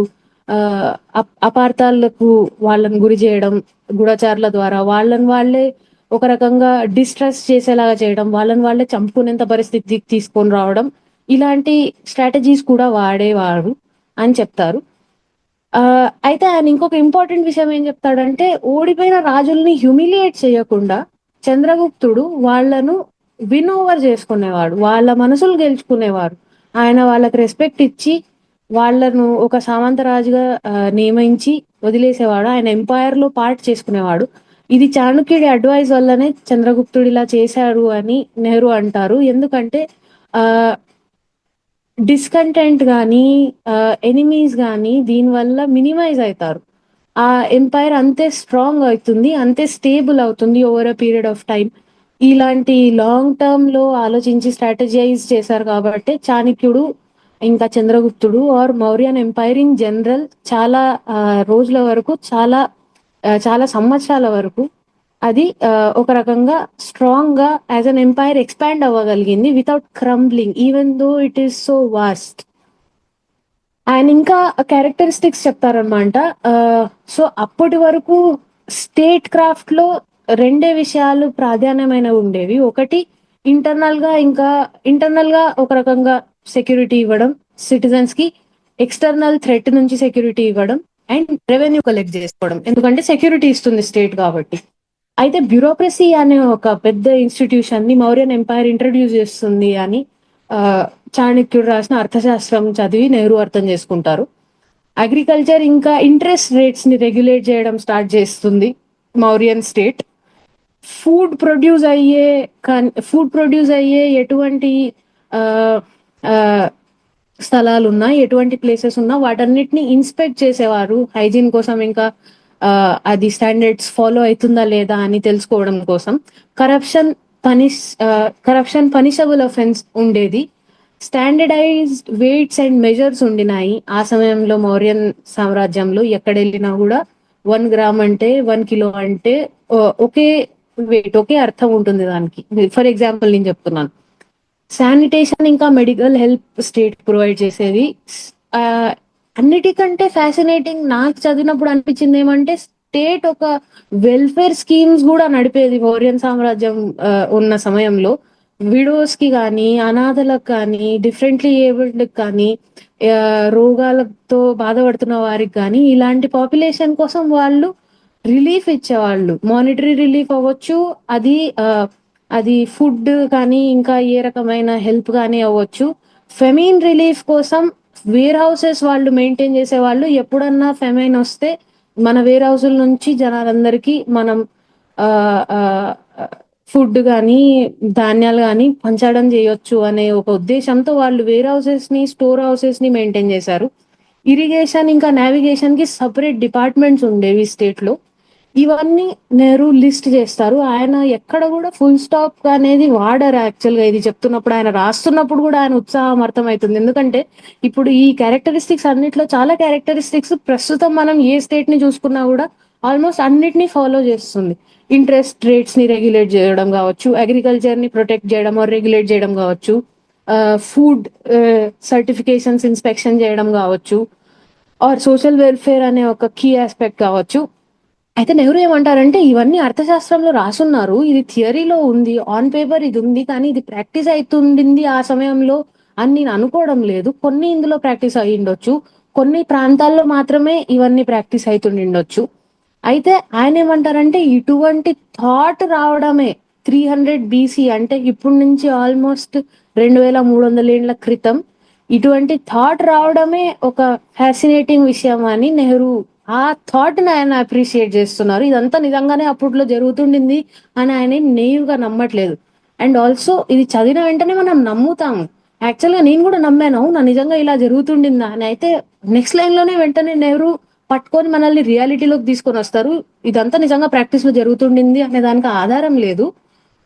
అపార్థాలకు వాళ్ళని గురి చేయడం, గూఢచారుల ద్వారా వాళ్ళని వాళ్ళే ఒక రకంగా డిస్ట్రెస్ చేసేలాగా చేయడం, వాళ్ళని వాళ్ళే చంపుకునేంత పరిస్థితికి తీసుకొని రావడం, ఇలాంటి స్ట్రాటజీస్ కూడా వాడేవారు అని చెప్తారు. అయితే ఆయన ఇంకొక ఇంపార్టెంట్ విషయం ఏం చెప్తాడంటే, ఓడిపోయిన రాజుల్ని హ్యూమిలియేట్ చేయకుండా చంద్రగుప్తుడు వాళ్ళను విన్ ఓవర్ చేసుకునేవాడు, వాళ్ళ మనసులు గెలుచుకునేవారు. ఆయన వాళ్ళకి రెస్పెక్ట్ ఇచ్చి వాళ్ళను ఒక సామంతరాజుగా నియమించి వదిలేసేవాడు. ఆయన ఎంపైర్ లో పార్ట్ చేసుకునేవాడు. ఇది చాణక్యుడి అడ్వైస్ వల్లనే చంద్రగుప్తుడు ఇలా చేశాడు అని నెహ్రూ అంటారు. ఎందుకంటే ఆ డిస్కంటెంట్ గానీ ఎనిమీస్ గానీ దీనివల్ల మినిమైజ్ అవుతారు. ఆ ఎంపైర్ అంతే స్ట్రాంగ్ అవుతుంది, అంతే స్టేబుల్ అవుతుంది over a period of time. ఇలాంటి లాంగ్ టర్మ్ లో ఆలోచించి స్ట్రాటజైజ్ చేశారు కాబట్టి చాణక్యుడు ఇంకా చంద్రగుప్తుడు or Mauryan empire in general చాలా రోజుల వరకు, చాలా సంవత్సరాల వరకు అది ఒక రకంగా స్ట్రాంగ్ గా యాజ్ అన్ ఎంపైర్ ఎక్స్పాండ్ అవ్వగలిగింది without crumbling, even though it is so vast. ఆయన ఇంకా క్యారెక్టరిస్టిక్స్ చెప్తారనమాట. సో అప్పటి వరకు స్టేట్ క్రాఫ్ట్ లో రెండే విషయాలు ప్రాధాన్యమైనవి ఉండేవి. ఒకటి ఇంటర్నల్ గా ఒక రకంగా సెక్యూరిటీ ఇవ్వడం సిటిజన్స్ కి, ఎక్స్టర్నల్ థ్రెట్ నుంచి సెక్యూరిటీ ఇవ్వడం, అండ్ రెవెన్యూ కలెక్ట్ చేసుకోవడం, ఎందుకంటే సెక్యూరిటీ ఇస్తుంది స్టేట్ కాబట్టి. అయితే బ్యూరోక్రసీ అనే ఒక పెద్ద ఇన్స్టిట్యూషన్ ని మౌర్యన్ ఎంపైర్ ఇంట్రడ్యూస్ చేస్తుంది అని చాణక్యుడు రాసిన అర్థశాస్త్రం చదివి నెహ్రూ అర్థం చేసుకుంటారు. అగ్రికల్చర్ ఇంకా ఇంట్రెస్ట్ రేట్స్ ని రెగ్యులేట్ చేయడం స్టార్ట్ చేస్తుంది మౌర్యన్ స్టేట్. ఫుడ్ ప్రొడ్యూస్ అయ్యే ఎటువంటి స్థలాలు ఉన్నా, ఎటువంటి ప్లేసెస్ ఉన్నా వాటన్నిటిని ఇన్స్పెక్ట్ చేసేవారు హైజీన్ కోసం, ఇంకా అది స్టాండర్డ్స్ ఫాలో అవుతుందా లేదా అని తెలుసుకోవడం కోసం. కరప్షన్ పనిషబుల్ అఫెన్స్ ఉండేది. స్టాండర్డైజ్డ్ వెయిట్స్ అండ్ మెజర్స్ ఉండినాయి ఆ సమయంలో మౌర్యన్ సామ్రాజ్యంలో. ఎక్కడ వెళ్ళినా కూడా 1 గ్రామ్ అంటే 1 కిలో అంటే ఒకే వెయిట్, ఒకే అర్థం ఉంటుంది దానికి. ఫర్ ఎగ్జాంపుల్ నేను చెప్తున్నాను. శానిటేషన్ ఇంకా మెడికల్ హెల్ప్ స్టేట్ ప్రొవైడ్ చేసేది. అన్నిటికంటే ఫ్యాసినేటింగ్ నాకు చదివినప్పుడు అనిపించింది ఏమంటే, స్టేట్ ఒక వెల్ఫేర్ స్కీమ్స్ కూడా నడిపేది మౌర్యన్ సామ్రాజ్యం ఉన్న సమయంలో. విడోస్ కి కానీ, అనాథలకు కానీ, డిఫరెంట్లీ ఏబుల్డ్ కానీ, రోగాలతో బాధపడుతున్న వారికి కానీ ఇలాంటి పాపులేషన్ కోసం వాళ్ళు రిలీఫ్ ఇచ్చేవాళ్ళు. మానిటరీ రిలీఫ్ అవ్వచ్చు, అది ఫుడ్ కానీ ఇంకా ఏ రకమైన హెల్ప్ కానీ అవ్వచ్చు. ఫెమైన్ రిలీఫ్ కోసం వేర్ హౌసెస్ వాళ్ళు మెయింటైన్ చేసేవాళ్ళు. ఎప్పుడన్నా ఫెమైన్ వస్తే మన వేర్ హౌసుల నుంచి జనాలందరికీ మనం ఫుడ్ కానీ ధాన్యాలు కానీ పంచడం చేయొచ్చు అనే ఒక ఉద్దేశంతో వాళ్ళు వేర్ హౌసెస్ ని, స్టోర్ హౌసెస్ ని మెయింటైన్ చేశారు. ఇరిగేషన్ ఇంకా నావిగేషన్ కి సపరేట్ డిపార్ట్మెంట్స్ ఉండేవి స్టేట్ లో. ఇవన్నీ నెహ్రూ లిస్ట్ చేస్తారు. ఆయన ఎక్కడ కూడా ఫుల్ స్టాప్ అనేది వాడరు. యాక్చువల్ గా ఇది చెప్తున్నప్పుడు, ఆయన రాస్తున్నప్పుడు కూడా ఆయన ఉత్సాహం అర్థమవుతుంది. ఎందుకంటే ఇప్పుడు ఈ క్యారెక్టరిస్టిక్స్ అన్నిట్లో చాలా క్యారెక్టరిస్టిక్స్ ప్రస్తుతం మనం ఏ స్టేట్ ని చూసుకున్నా కూడా ఆల్మోస్ట్ అన్నిటినీ ఫాలో చేస్తుంది. ఇంట్రెస్ట్ రేట్స్ ని రెగ్యులేట్ చేయడం కావచ్చు, అగ్రికల్చర్ ని ప్రొటెక్ట్ చేయడం రెగ్యులేట్ చేయడం కావచ్చు, ఫుడ్ సర్టిఫికేషన్స్ ఇన్స్పెక్షన్ చేయడం కావచ్చు, ఆర్ సోషల్ వెల్ఫేర్ అనే ఒక కీ ఆస్పెక్ట్ కావచ్చు. అయితే నెహ్రూ ఏమంటారంటే, ఇవన్నీ అర్థశాస్త్రంలో రాసున్నారు, ఇది థియరీలో ఉంది, ఆన్ పేపర్ ఇది ఉంది, కానీ ఇది ప్రాక్టీస్ అవుతుండింది ఆ సమయంలో అని నేను అనుకోవడం లేదు. కొన్ని ఇందులో ప్రాక్టీస్ అయ్యి ఉండొచ్చు, కొన్ని ప్రాంతాల్లో మాత్రమే ఇవన్నీ ప్రాక్టీస్ అవుతుండొచ్చు. అయితే ఆయన ఏమంటారంటే, ఇటువంటి థాట్ రావడమే 300 BC, అంటే ఇప్పుడు నుంచి ఆల్మోస్ట్ 2300 ఏళ్ల క్రితం ఇటువంటి థాట్ రావడమే ఒక ఫ్యాసినేటింగ్ విషయం అని నెహ్రూ ఆ థాట్ ని ఆయన అప్రిషియేట్ చేస్తున్నారు. ఇదంతా నిజంగానే అప్పట్లో జరుగుతుండింది అని ఆయన నేయుగా నమ్మట్లేదు. అండ్ ఆల్సో ఇది చదివిన వెంటనే మనం నమ్ముతాము. యాక్చువల్ గా నేను కూడా నమ్మాను, నా నిజంగా ఇలా జరుగుతుండిందా అని. అయితే నెక్స్ట్ లైన్ లోనే వెంటనే నెహ్రూ పట్టుకొని మనల్ని రియాలిటీలోకి తీసుకొని వస్తారు. ఇదంతా నిజంగా ప్రాక్టీస్ లో జరుగుతుండింది అనే దానికి ఆధారం లేదు.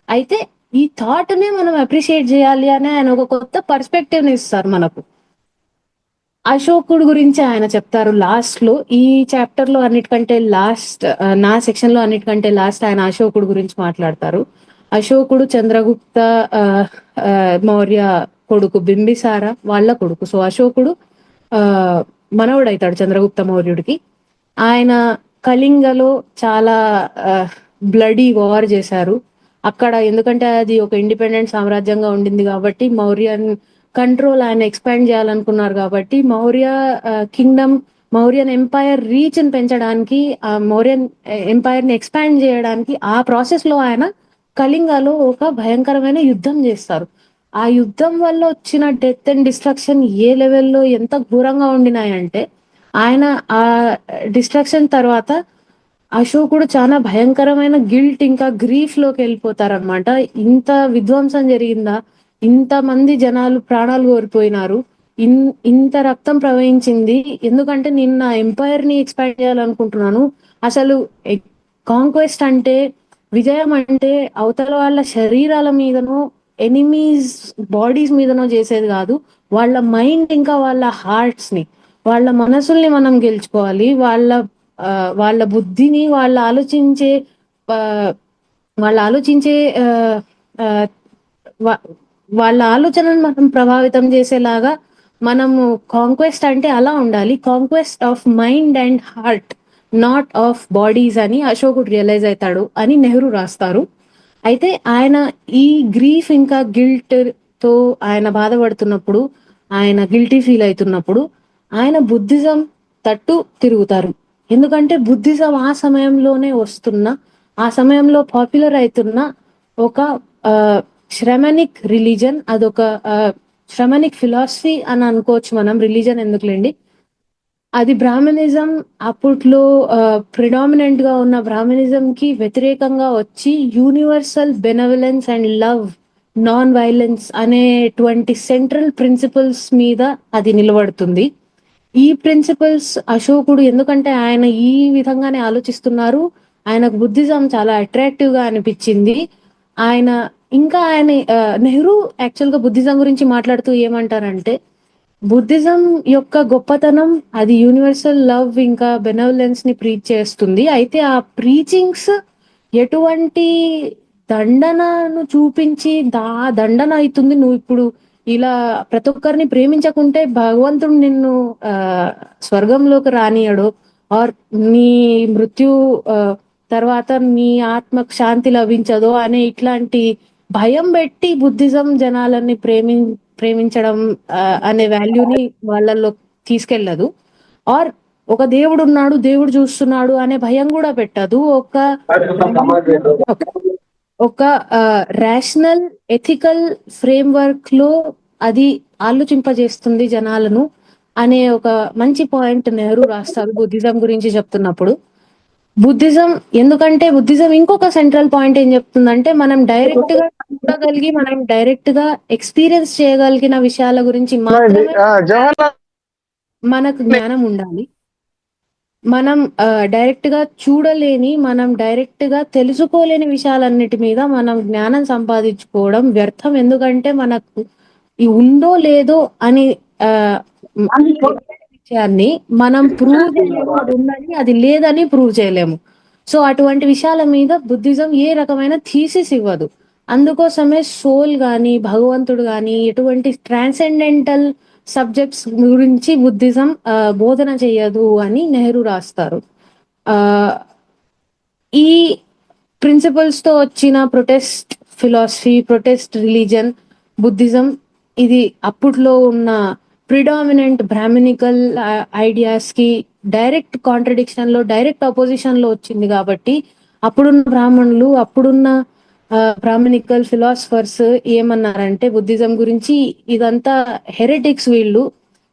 అయితే ఈ థాట్ నే మనం అప్రిషియేట్ చేయాలి అని ఆయన ఒక కొత్త పర్స్పెక్టివ్ ని ఇస్తారు మనకు. అశోకుడు గురించి ఆయన చెప్తారు లాస్ట్ లో. ఈ చాప్టర్ లో అన్నిటికంటే లాస్ట్, నా సెక్షన్ లో అన్నిటికంటే లాస్ట్ ఆయన అశోకుడు గురించి మాట్లాడతారు. అశోకుడు చంద్రగుప్త ఆ, ఆ, మౌర్య కొడుకు బింబిసార వాళ్ళ కొడుకు. సో అశోకుడు ఆ మనవడైతాడు చంద్రగుప్త మౌర్యుడికి. ఆయన కళింగలో చాలా బ్లడీ వార్ చేశారు అక్కడ, ఎందుకంటే అది ఒక ఇండిపెండెంట్ సామ్రాజ్యంగా ఉండింది కాబట్టి మౌర్యన్ కంట్రోల్ ఆయన ఎక్స్పాండ్ చేయాలనుకున్నారు కాబట్టి కింగ్డమ్ మౌర్యన్ ఎంపైర్ రీచ్ ని పెంచడానికి, ఆ మౌర్యన్ ఎంపైర్ ని ఎక్స్పాండ్ చేయడానికి ఆ ప్రాసెస్ లో ఆయన కళింగలో ఒక భయంకరమైన యుద్ధం చేస్తారు. ఆ యుద్ధం వల్ల వచ్చిన డెత్ అండ్ డిస్ట్రక్షన్ ఏ లెవెల్లో ఎంత ఘోరంగా ఉండినాయంటే, ఆయన ఆ డిస్ట్రక్షన్ తర్వాత అశోకుడు చాలా భయంకరమైన గిల్ట్ ఇంకా గ్రీఫ్ లోకి వెళ్ళిపోతారనమాట. ఇంత విధ్వంసం జరిగిందా, ఇంత మంది జనాలు ప్రాణాలు కోల్పోయినారు, ఇంత రక్తం ప్రవహించింది, ఎందుకంటే నేను నా ఎంపైర్ ని ఎక్స్పాండ్ చేయాలనుకుంటున్నాను. అసలు కాంక్వెస్ట్ అంటే, విజయం అంటే అవతల వాళ్ళ శరీరాల మీదనో ఎనిమీస్ బాడీస్ మీదనో చేసేది కాదు, వాళ్ళ మైండ్ ఇంకా వాళ్ళ హార్ట్స్ ని, వాళ్ళ మనసుల్ని మనం గెలుచుకోవాలి. ఆ, వాళ్ళ బుద్ధిని, ఆ, వాళ్ళ ఆలోచించే ఆ, ఆ, వా- వాళ్ళ ఆలోచనను మనం ప్రభావితం చేసేలాగా మనము కాంక్వెస్ట్ అంటే అలా ఉండాలి. Conquest of mind and heart, not of bodies అని అశోకుడు రియలైజ్ అవుతాడు అని నెహ్రూ రాస్తారు. అయితే ఆయన ఈ గ్రీఫ్ ఇంకా గిల్ట్ తో ఆయన బాధపడుతున్నప్పుడు, ఆయన గిల్టీ ఫీల్ అవుతున్నప్పుడు ఆయన బుద్ధిజం తట్టు తిరుగుతారు. ఎందుకంటే బుద్ధిజం ఆ సమయంలోనే వస్తున్న, ఆ సమయంలో పాపులర్ అవుతున్న ఒక శ్రమనిక్ రిలీజన్. అదొక శ్రమనిక్ ఫిలాసఫీ అని అనుకోవచ్చు మనం, రిలీజన్ ఎందుకులేండి. అది బ్రాహ్మణిజం అప్పట్లో ప్రిడామినెంట్ గా ఉన్న బ్రాహ్మణిజం కి వ్యతిరేకంగా వచ్చి universal benevolence and love, non violence అనేటువంటి సెంట్రల్ ప్రిన్సిపల్స్ మీద అది నిలబడుతుంది. ఈ ప్రిన్సిపల్స్ అశోకుడు, ఎందుకంటే ఆయన ఈ విధంగానే ఆలోచిస్తున్నారు, ఆయనకు బుద్ధిజం చాలా అట్రాక్టివ్ గా అనిపించింది. ఆయన ఆయన నెహ్రూ యాక్చువల్ గా బుద్ధిజం గురించి మాట్లాడుతూ ఏమంటారంటే, బుద్ధిజం యొక్క గొప్పతనం అది యూనివర్సల్ లవ్ ఇంకా బెనవలెన్స్ ని ప్రీచ్ చేస్తుంది. అయితే ఆ ప్రీచింగ్స్ ఎటువంటి దండనను చూపించి దండన అవుతుంది, నువ్వు ఇప్పుడు ఇలా ప్రతి ఒక్కరిని ప్రేమించకుంటే భగవంతుడు నిన్ను ఆ స్వర్గంలోకి రానియడు, ఆర్ నీ మృత్యు ఆ, తర్వాత నీ ఆత్మకు శాంతి లభించదు అనే ఇట్లాంటి భయం పెట్టి బుద్ధిజం జనాలని ప్రేమించడం అనే వాల్యూని వాళ్ళల్లో తీసుకెళ్ళదు. ఆర్ ఒక దేవుడు ఉన్నాడు, దేవుడు చూస్తున్నాడు అనే భయం కూడా పెట్టదు. ఒక రేషనల్ ఎథికల్ ఫ్రేమ్వర్క్ లో అది ఆలోచింపజేస్తుంది జనాలను అనే ఒక మంచి పాయింట్ నెహ్రూ రాస్తారు బుద్ధిజం గురించి చెప్తున్నప్పుడు. బుద్ధిజం ఎందుకంటే బుద్ధిజం ఇంకొక సెంట్రల్ పాయింట్ ఏం చెప్తుందంటే, మనం డైరెక్ట్ గా చూడగలిగి, మనం డైరెక్ట్ గా ఎక్స్పీరియన్స్ చేయగలిగిన విషయాల గురించి మాత్రమే మనకు జ్ఞానం ఉండాలి. మనం డైరెక్ట్ గా చూడలేని, మనం డైరెక్ట్ గా తెలుసుకోలేని విషయాలన్నిటి మీద మనం జ్ఞానం సంపాదించుకోవడం వ్యర్థం. ఎందుకంటే మనకు ఈ ఉందో లేదో అని ఆ విషయాన్ని మనం ప్రూవ్ చేయలేము, అది ఉందని అది లేదని ప్రూవ్ చేయలేము. సో అటువంటి విషయాల మీద బుద్ధిజం ఏ రకమైన థీసిస్ ఇవ్వదు. అందుకోసమే సోల్ గాని, భగవంతుడు గాని, ఎటువంటి ట్రాన్సెండెంటల్ సబ్జెక్ట్స్ గురించి బుద్ధిజం బోధన చేయదు అని నెహ్రూ రాస్తారు. ఆ ఈ ప్రిన్సిపల్స్ తో వచ్చిన protest philosophy, protest religion, Buddhism, ఇది అప్పట్లో ఉన్న ప్రిడామినెంట్ బ్రాహ్మణికల్ ఐడియాస్ కి డైరెక్ట్ కాంట్రడిక్షన్ లో, డైరెక్ట్ అపోజిషన్ లో వచ్చింది కాబట్టి అప్పుడున్న బ్రాహ్మణులు, అప్పుడున్న బ్రాహ్మణికల్ ఫిలాసఫర్స్ ఏమన్నారంటే బుద్ధిజం గురించి, ఇదంతా హెరెటిక్స్,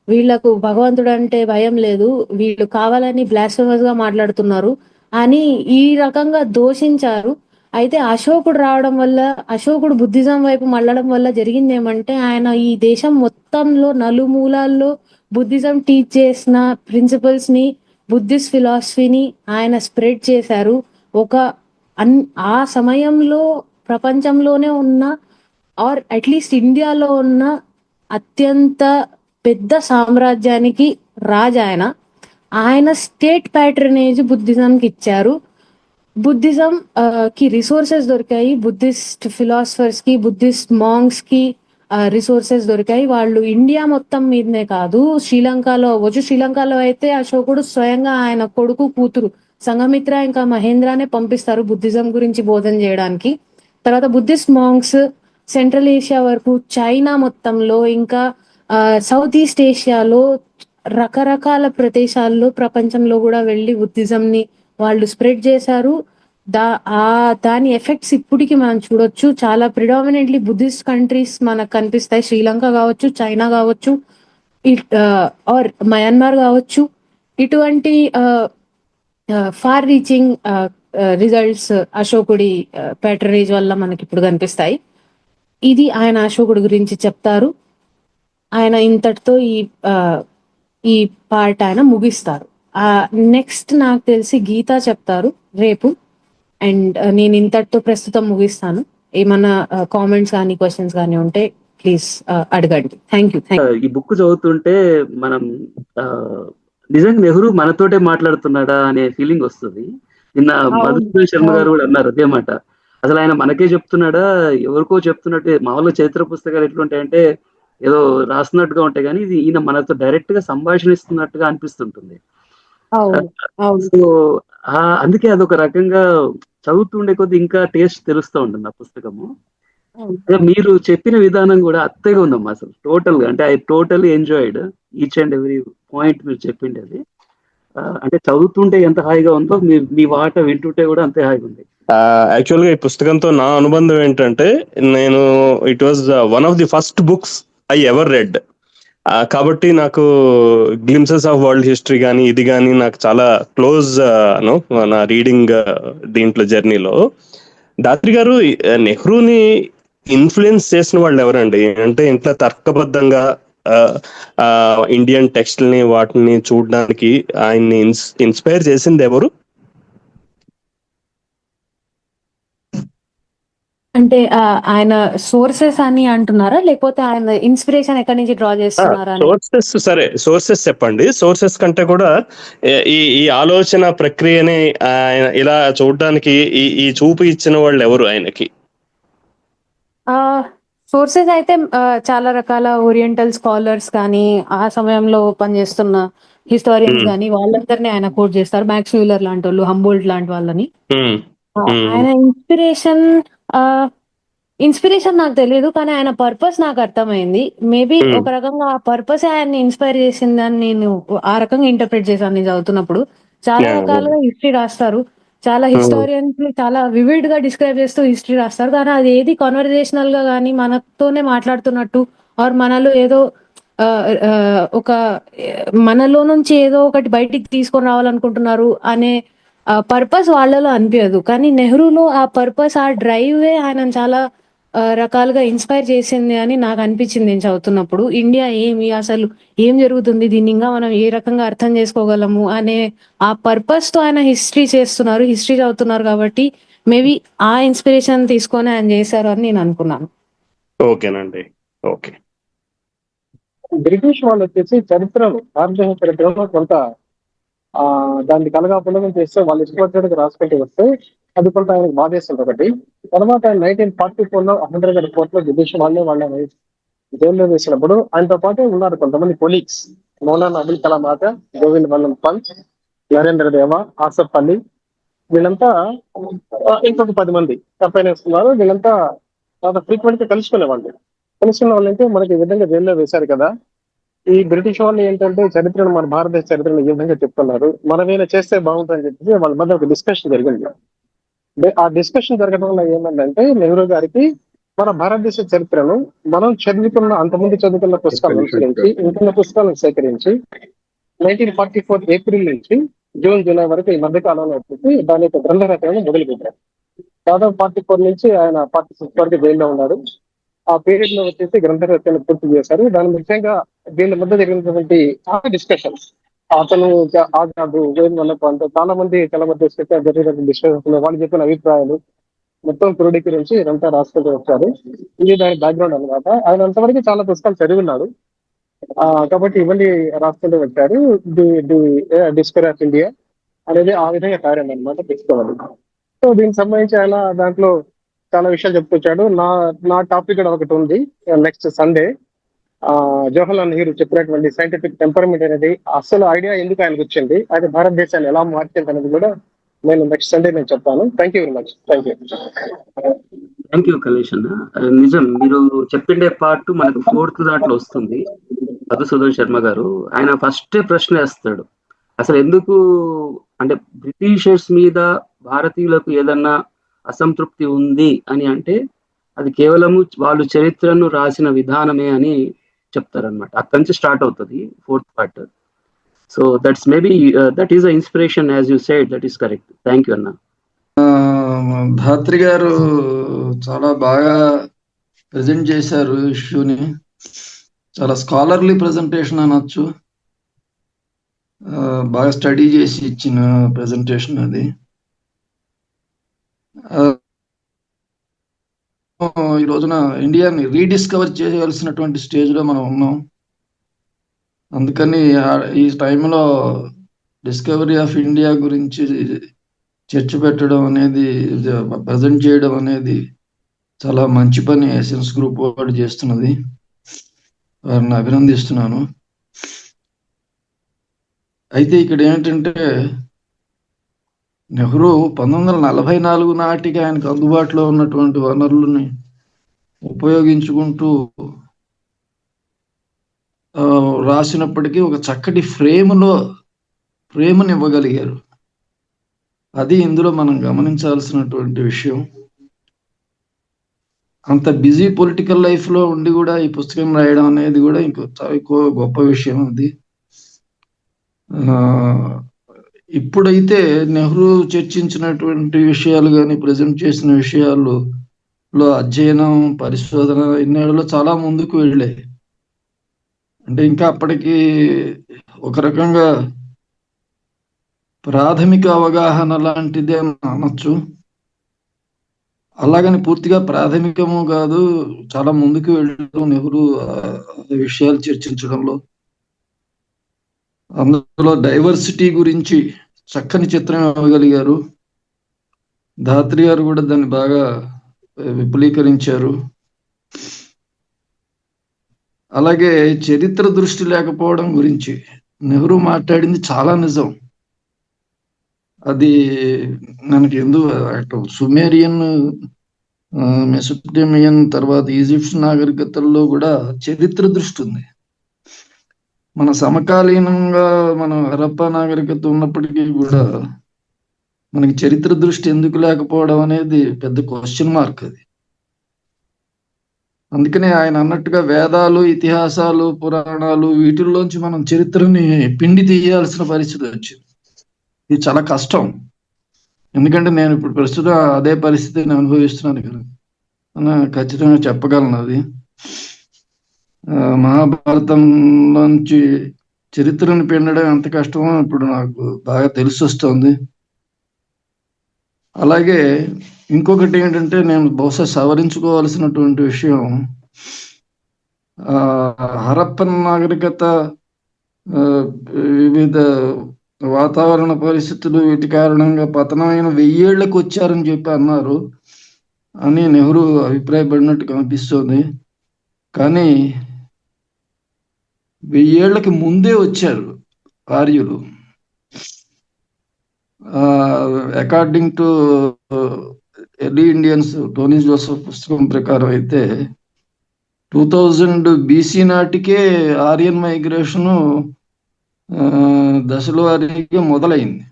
వీళ్ళకు భగవంతుడు అంటే భయం లేదు, వీళ్ళు కావాలని బ్లాస్ఫెమస్ గా మాట్లాడుతున్నారు అని ఈ రకంగా దోషించారు. అయితే అశోకుడు రావడం వల్ల, అశోకుడు బుద్ధిజం వైపు మళ్ళడం వల్ల జరిగింది ఏమంటే, ఆయన ఈ దేశం మొత్తంలో నలుమూలాల్లో బుద్ధిజం టీచ్ చేసిన ప్రిన్సిపల్స్ ని, బుద్ధిస్ట్ ఫిలాసఫీని ఆయన స్ప్రెడ్ చేశారు. ఒక ఆ సమయంలో ప్రపంచంలోనే ఉన్న, ఆర్ అట్లీస్ట్ ఇండియాలో ఉన్న అత్యంత పెద్ద సామ్రాజ్యానికి రాజు ఆయన. ఆయన స్టేట్ ప్యాట్రనేజ్ బుద్ధిజంకి ఇచ్చారు. బుద్ధిజం కి రిసోర్సెస్ దొరికాయి, బుద్ధిస్ట్ ఫిలాసఫర్స్ కి, బుద్ధిస్ట్ మాంగ్స్ కి రిసోర్సెస్ దొరికాయి. వాళ్ళు ఇండియా మొత్తం మీదనే కాదు, శ్రీలంకలో అవ్వచ్చు. శ్రీలంకలో అయితే అశోకుడు స్వయంగా ఆయన కొడుకు, కూతురు సంఘమిత్ర ఇంకా మహేంద్రనే పంపిస్తారు బుద్ధిజం గురించి బోధన చేయడానికి. తర్వాత బుద్ధిస్ట్ మాంగ్స్ సెంట్రల్ ఏషియా వరకు, చైనా మొత్తంలో, ఇంకా సౌత్ ఈస్ట్ ఏషియాలో రకరకాల ప్రదేశాల్లో ప్రపంచంలో కూడా వెళ్ళి బుద్ధిజం ని వాళ్ళు స్ప్రెడ్ చేశారు. దాని ఎఫెక్ట్స్ ఇప్పటికి మనం చూడొచ్చు. చాలా ప్రిడామినెంట్లీ బుద్ధిస్ట్ కంట్రీస్ మనకు కనిపిస్తాయి. శ్రీలంక కావచ్చు, చైనా కావచ్చు, ఆర్ మయన్మార్ కావచ్చు. ఇటువంటి ఫార్ రీచింగ్ రిజల్ట్స్ అశోకుడి ప్యాటరేజ్ వల్ల మనకి ఇప్పుడు కనిపిస్తాయి. ఇది ఆయన అశోకుడి గురించి చెప్తారు. ఆయన ఇంతటితో ఈ పార్ట్ ఆయన ముగిస్తారు. నెక్స్ట్ నాకు తెలిసి గీత చెప్తారు రేపు. అండ్ నేను ఇంతటితో ప్రస్తుతం ముగిస్తాను. ఏమన్నా కామెంట్స్ కానీ క్వశ్చన్స్ కానీ ఉంటే ప్లీజ్ అడగండి. Thank you. ఈ బుక్ చదువుతుంటే మనం నిజంగా నెహ్రూ మనతోటే మాట్లాడుతున్నాడా అనే ఫీలింగ్ వస్తుంది. నిన్న మధుసూదన్ శర్మ గారు కూడా అన్నారు అదే మాట. అసలు ఆయన మనకే చెప్తున్నాడా, ఎవరికో చెప్తున్నట్టు. మామూలుగా చరిత్ర పుస్తకాలు ఎట్లుంటాయంటే ఏదో రాస్తున్నట్టుగా ఉంటాయి, కానీ ఇది ఈయన మనతో డైరెక్ట్ గా సంభాషణిస్తున్నట్టుగా అనిపిస్తుంటుంది. సో అందుకే అదొక రకంగా చదువుతుండే కొద్ది ఇంకా టేస్ట్ తెలుస్తూ ఉంటుంది ఆ పుస్తకము. మీరు చెప్పిన విధానం కూడా అత్తగా ఉందమ్మా అసలు టోటల్ గా. అంటే I totally enjoyed each and every point మీరు చెప్పిండేది. అంటే చదువుతుంటే ఎంత హాయిగా ఉందో మీ వాట వింటుంటే కూడా అంతే హాయిగా ఉంది. యాక్చువల్ గా ఈ పుస్తకంతో నా అనుబంధం ఏంటంటే, నేను it was one of the first books I ever red. కాబట్టి నాకు గ్లిమ్సెస్ ఆఫ్ వరల్డ్ హిస్టరీ కానీ ఇది కానీ నాకు చాలా క్లోజ్ నా రీడింగ్ దీంట్లో జర్నీలో. దాత్రి గారు నెహ్రూని ఇన్ఫ్లుయెన్స్ చేసిన వాళ్ళు ఎవరండి? అంటే ఇంట్లో తర్కబద్ధంగా ఇండియన్ టెక్స్ట్ని వాటిని చూడడానికి ఆయన్ని ఇన్స్పైర్ చేసింది ఎవరు? అంటే ఆయన సోర్సెస్ అని అంటున్నారా, లేకపోతే ఆయన ఇన్స్పిరేషన్ ఎక్కడి నుంచి డ్రా చేస్తున్నారా? సోర్సెస్ సరే, సోర్సెస్ చెప్పండి. సోర్సెస్ కంటే కూడా ఈ ఆలోచన ప్రక్రియని ఇలా చూడడానికి ఈ చూపు ఇచ్చిన వాళ్ళు ఎవరు ఆయనకి? సోర్సెస్ అయితే చాలా రకాల ఓరియంటల్ స్కాలర్స్ కానీ, ఆ సమయంలో పనిచేస్తున్న హిస్టారియన్స్ కానీ, వాళ్ళందరినీ ఆయన కోట్ చేస్తారు. మ్యాక్స్ వ్యూలర్ లాంటి వాళ్ళు, హంబోల్ట్ లాంటి వాళ్ళని. ఆయన ఇన్స్పిరేషన్ నాకు తెలియదు, కానీ ఆయన పర్పస్ నాకు అర్థమైంది. మేబీ ఒక రకంగా ఆ పర్పస్ ఆయన్ని ఇన్స్పైర్ చేసిందని నేను ఆ రకంగా ఇంటర్ప్రిట్ చేశాను నేను చదువుతున్నప్పుడు. చాలా రకాలుగా హిస్టరీ రాస్తారు, చాలా హిస్టారియన్స్ చాలా వివిడ్ గా డిస్క్రైబ్ చేస్తూ హిస్టరీ రాస్తారు, కానీ అది ఏది కాన్వర్జేషనల్ గా కానీ మనతోనే మాట్లాడుతున్నట్టు ఆర్ మనలో ఏదో ఒక మనలో నుంచి ఏదో ఒకటి బయటికి తీసుకొని రావాలనుకుంటున్నారు అనే పర్పస్ వాళ్ళలో అనిపించదు. కానీ నెహ్రూలో ఆ పర్పస్, ఆ డ్రైవే ఆయన చాలా రకాలుగా ఇన్స్పైర్ చేసింది అని నాకు అనిపించింది నేను చదువుతున్నప్పుడు. ఇండియా ఏమి, అసలు ఏం జరుగుతుంది, దీన్ని ఇంకా మనం ఏ రకంగా అర్థం చేసుకోగలము అనే ఆ పర్పస్ తో ఆయన హిస్టరీ చదువుతున్నారు. కాబట్టి మేబీ ఆ ఇన్స్పిరేషన్ తీసుకొని ఆయన చేశారు అని నేను అనుకున్నాను. ఓకేనండి, ఓకే. బ్రిటిష్ వాళ్ళు వచ్చేసి చరిత్రను, భారతదేశ చరిత్రలో కొంత దాన్ని కలగాపులగం చేస్తే వాళ్ళు ఇష్టపడినట్టుగా రాసుకుంటూ వస్తే అది కొంత ఆయనకు బాధేస్తుంది ఒకటి. తర్వాత ఆయన 1944లో అహ్మద్నగర్ కోర్టులో బ్రిటిష్ వాళ్ళని జైల్లో వేసినప్పుడు ఆయనతో పాటు ఉన్నారు కొంతమంది కొలీగ్స్. మౌలానా అబుల్ కలాం ఆజాద్, గోవింద్ వల్లభ్ పంత్, నరేంద్ర దేవ, ఆసఫ్ అలీ, వీళ్ళంతా ఇంకొక 10 మంది తప్పైనేస్తున్నారు. వీళ్ళంతా చాలా ఫ్రీక్వెంట్ గా కలుసుకునే వాళ్ళు అంటే మనకి ఈ విధంగా జైల్లో వేశారు కదా, ఈ బ్రిటిష్ వాళ్ళు ఏంటంటే చరిత్రను, మన భారతదేశ చరిత్రను ఈ విధంగా చెప్తున్నారు, మనమేనా చేస్తే బాగుంటుందని చెప్పేసి వాళ్ళ మధ్య ఒక డిస్కషన్ జరిగింది. ఆ డిస్కషన్ జరగడం వల్ల ఏమైందంటే నెహ్రూ గారికి మన భారతదేశ చరిత్రను మనం అంతకుముందు చదువుకున్న పుస్తకాలను అనుసరించి, ఇంకున్న పుస్తకాలను సేకరించి 1944 ఏప్రిల్ నుంచి జూన్, జూలై వరకు ఈ మధ్య కాలంలో వచ్చేసి దాని యొక్క గ్రంథ రచనను మొదలుపెట్టారు. దాదాపు 44 నుంచి ఆయన 46 వరకు జైల్లో ఉన్నారు. ఆ పీరియడ్ లో వచ్చేసి గ్రంథ రచన పూర్తి చేశారు. దాని ముఖ్యంగా వీళ్ళ మధ్య జరిగినటువంటి డిస్కషన్స్, అతను ఆజాద్, గోవింద్ వల్లభ్ పంత్, చాలా మంది జరిగినటువంటి డిస్కషన్స్, వాళ్ళు చెప్పిన అభిప్రాయాలు మొత్తం క్రోడీకరించి ఇదంతా రాసుకుంటూ వచ్చారు. ఇది దాని బ్యాక్గ్రౌండ్ అనమాట. ఆయన అంతవరకు చాలా పుస్తకాలు చదివినాడు కాబట్టి ఇవన్నీ రాసుకుంటూ వచ్చారు. ది డిస్కవరీ ఆఫ్ ఇండియా అనేది ఆ విధంగా తయారైంది అనమాట. తీసుకోవాలి. సో దీనికి సంబంధించి ఆయన దాంట్లో చాలా విషయాలు చెప్పుకొచ్చాడు. నా టాపిక్ కూడా ఒకటి ఉంది నెక్స్ట్ సండే. జవహర్లాల్ నెహ్రూ చెప్పినటువంటి సైంటిఫిక్ టెంపర్మెంట్ అనేది అసలు ఐడియా ఎందుకు ఆయనకు వచ్చింది, అది భారతదేశాన్ని ఎలా మార్చింది అనేది కూడా నేను నెక్స్ట్ సండే నేను చెప్తాను. Thank you very much. Thank you. Thank you Kalesh అన్న. నిజం, మీరు చెప్పిండే పార్ట్ మనకు 4th దాంట్లో వస్తుంది. మధుసూదన్ శర్మ గారు ఆయన ఫస్ట్ ప్రశ్న వేస్తాడు, అసలు ఎందుకు అంటే బ్రిటిషర్స్ మీద భారతీయులకు ఏదన్నా అసంతృప్తి ఉంది అని అంటే అది కేవలము వాళ్ళు చరిత్రను రాసిన విధానమే అని చెప్తారనమాట. అక్కడి నుంచి స్టార్ట్ అవుతుంది 4th part. So that's maybe that is a inspiration as you said. That is correct. Thank you అన్న. ధాత్రి గారు చాలా బాగా ప్రజెంట్ చేశారు ఇష్యూని. చాలా స్కాలర్లీ ప్రజెంటేషన్ అనొచ్చు. బాగా స్టడీ చేసి ఇచ్చిన ప్రజెంటేషన్ అది. ఈ రోజున ఇండియాని రీడిస్కవర్ చేయాల్సినటువంటి స్టేజ్లో మనం ఉన్నాం. అందుకని ఈ టైంలో డిస్కవరీ ఆఫ్ ఇండియా గురించి చర్చ పెట్టడం అనేది, ప్రజెంట్ చేయడం అనేది చాలా మంచి పని ఎసెన్స్ గ్రూప్ వాడు చేస్తున్నది. వారిని అభినందిస్తున్నాను. అయితే ఇక్కడ ఏంటంటే నెహ్రూ 1944 నాటికి ఆయనకు అందుబాటులో ఉన్నటువంటి వనరులని ఉపయోగించుకుంటూ రాసినప్పటికీ ఒక చక్కటి ఫ్రేమ్ని ఇవ్వగలిగారు. అది ఇందులో మనం గమనించాల్సినటువంటి విషయం. అంత బిజీ పొలిటికల్ లైఫ్లో ఉండి కూడా ఈ పుస్తకం రాయడం అనేది కూడా ఇంకో గొప్ప విషయం అది. ఇప్పుడైతే నెహ్రూ చర్చించినటువంటి విషయాలు కానీ ప్రజెంట్ చేసిన విషయాల్లో అధ్యయనం, పరిశోధన ఇన్నేళ్లలో చాలా ముందుకు వెళ్ళాయి. అంటే ఇంకా అప్పటికి ఒక రకంగా ప్రాథమిక అవగాహన లాంటిదే అనొచ్చు. అలాగని పూర్తిగా ప్రాథమికము కాదు, చాలా ముందుకు వెళ్ళడం నెహ్రూ విషయాలు చర్చించడంలో. అందులో డైవర్సిటీ గురించి చక్కని చిత్రం ఇవ్వగలిగారు. ధాత్రి గారు కూడా దాన్ని బాగా విపులీకరించారు. అలాగే చరిత్ర దృష్టి లేకపోవడం గురించి నెహ్రూ మాట్లాడింది చాలా నిజం. అది మనకి అటు సుమేరియన్, మెసోపొటేమియన్, తర్వాత ఈజిప్ట్ నాగరికతల్లో కూడా చరిత్ర దృష్టి ఉంది. మన సమకాలీనంగా మనం హరప్పా నాగరికత ఉన్నప్పటికీ కూడా మనకి చరిత్ర దృష్టి ఎందుకు లేకపోవడం అనేది పెద్ద క్వశ్చన్ మార్క్ అది. అందుకనే ఆయన అన్నట్టుగా వేదాలు, ఇతిహాసాలు, పురాణాలు వీటిల్లోంచి మనం చరిత్రని పిండి తీయాల్సిన పరిస్థితి వచ్చింది. ఇది చాలా కష్టం. ఎందుకంటే నేను ఇప్పుడు ప్రస్తుతం అదే పరిస్థితిని అనుభవిస్తున్నాను కదా, ఖచ్చితంగా చెప్పగలను. అది మహాభారతంలోంచి చరిత్రను పిండడం ఎంత కష్టమో ఇప్పుడు నాకు బాగా తెలిసి వస్తుంది. అలాగే ఇంకొకటి ఏంటంటే నేను బహుశా సవరించుకోవాల్సినటువంటి విషయం, హరప్పన్ నాగరికత వివిధ వాతావరణ పరిస్థితులు వీటి కారణంగా పతనమైన 1000 ఏళ్లకు వచ్చారని చెప్పి అన్నారు అని నెహ్రూ అభిప్రాయపడినట్టు కనిపిస్తుంది. కానీ 1000 ఏళ్లకి ముందే వచ్చారు ఆర్యులు. According to early Indians Tony Joseph పుస్తకం ప్రకారం అయితే 2000 BC నాటికే ఆర్యన్ మైగ్రేషను దశల వారీగా మొదలైంది.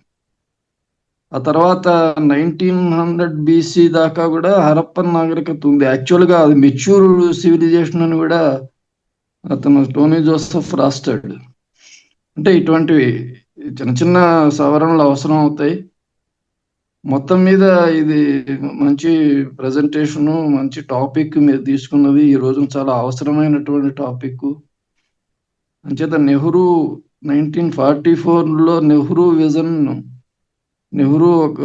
ఆ తర్వాత 1900 BC దాకా కూడా హరప్పన్ నాగరికత ఉంది. యాక్చువల్గా అది మెచ్యూర్ సివిలైజేషన్ అని కూడా అతను టోనీ జోసెఫ్ రాస్తాడు. అంటే ఇటువంటివి చిన్న చిన్న సవరణలు అవసరం అవుతాయి. మొత్తం మీద ఇది మంచి ప్రజెంటేషను, మంచి టాపిక్ మీరు తీసుకున్నది. ఈ రోజు చాలా అవసరమైనటువంటి టాపిక్. అంచేత నెహ్రూ 1944లో నెహ్రూ విజన్, నెహ్రూ ఒక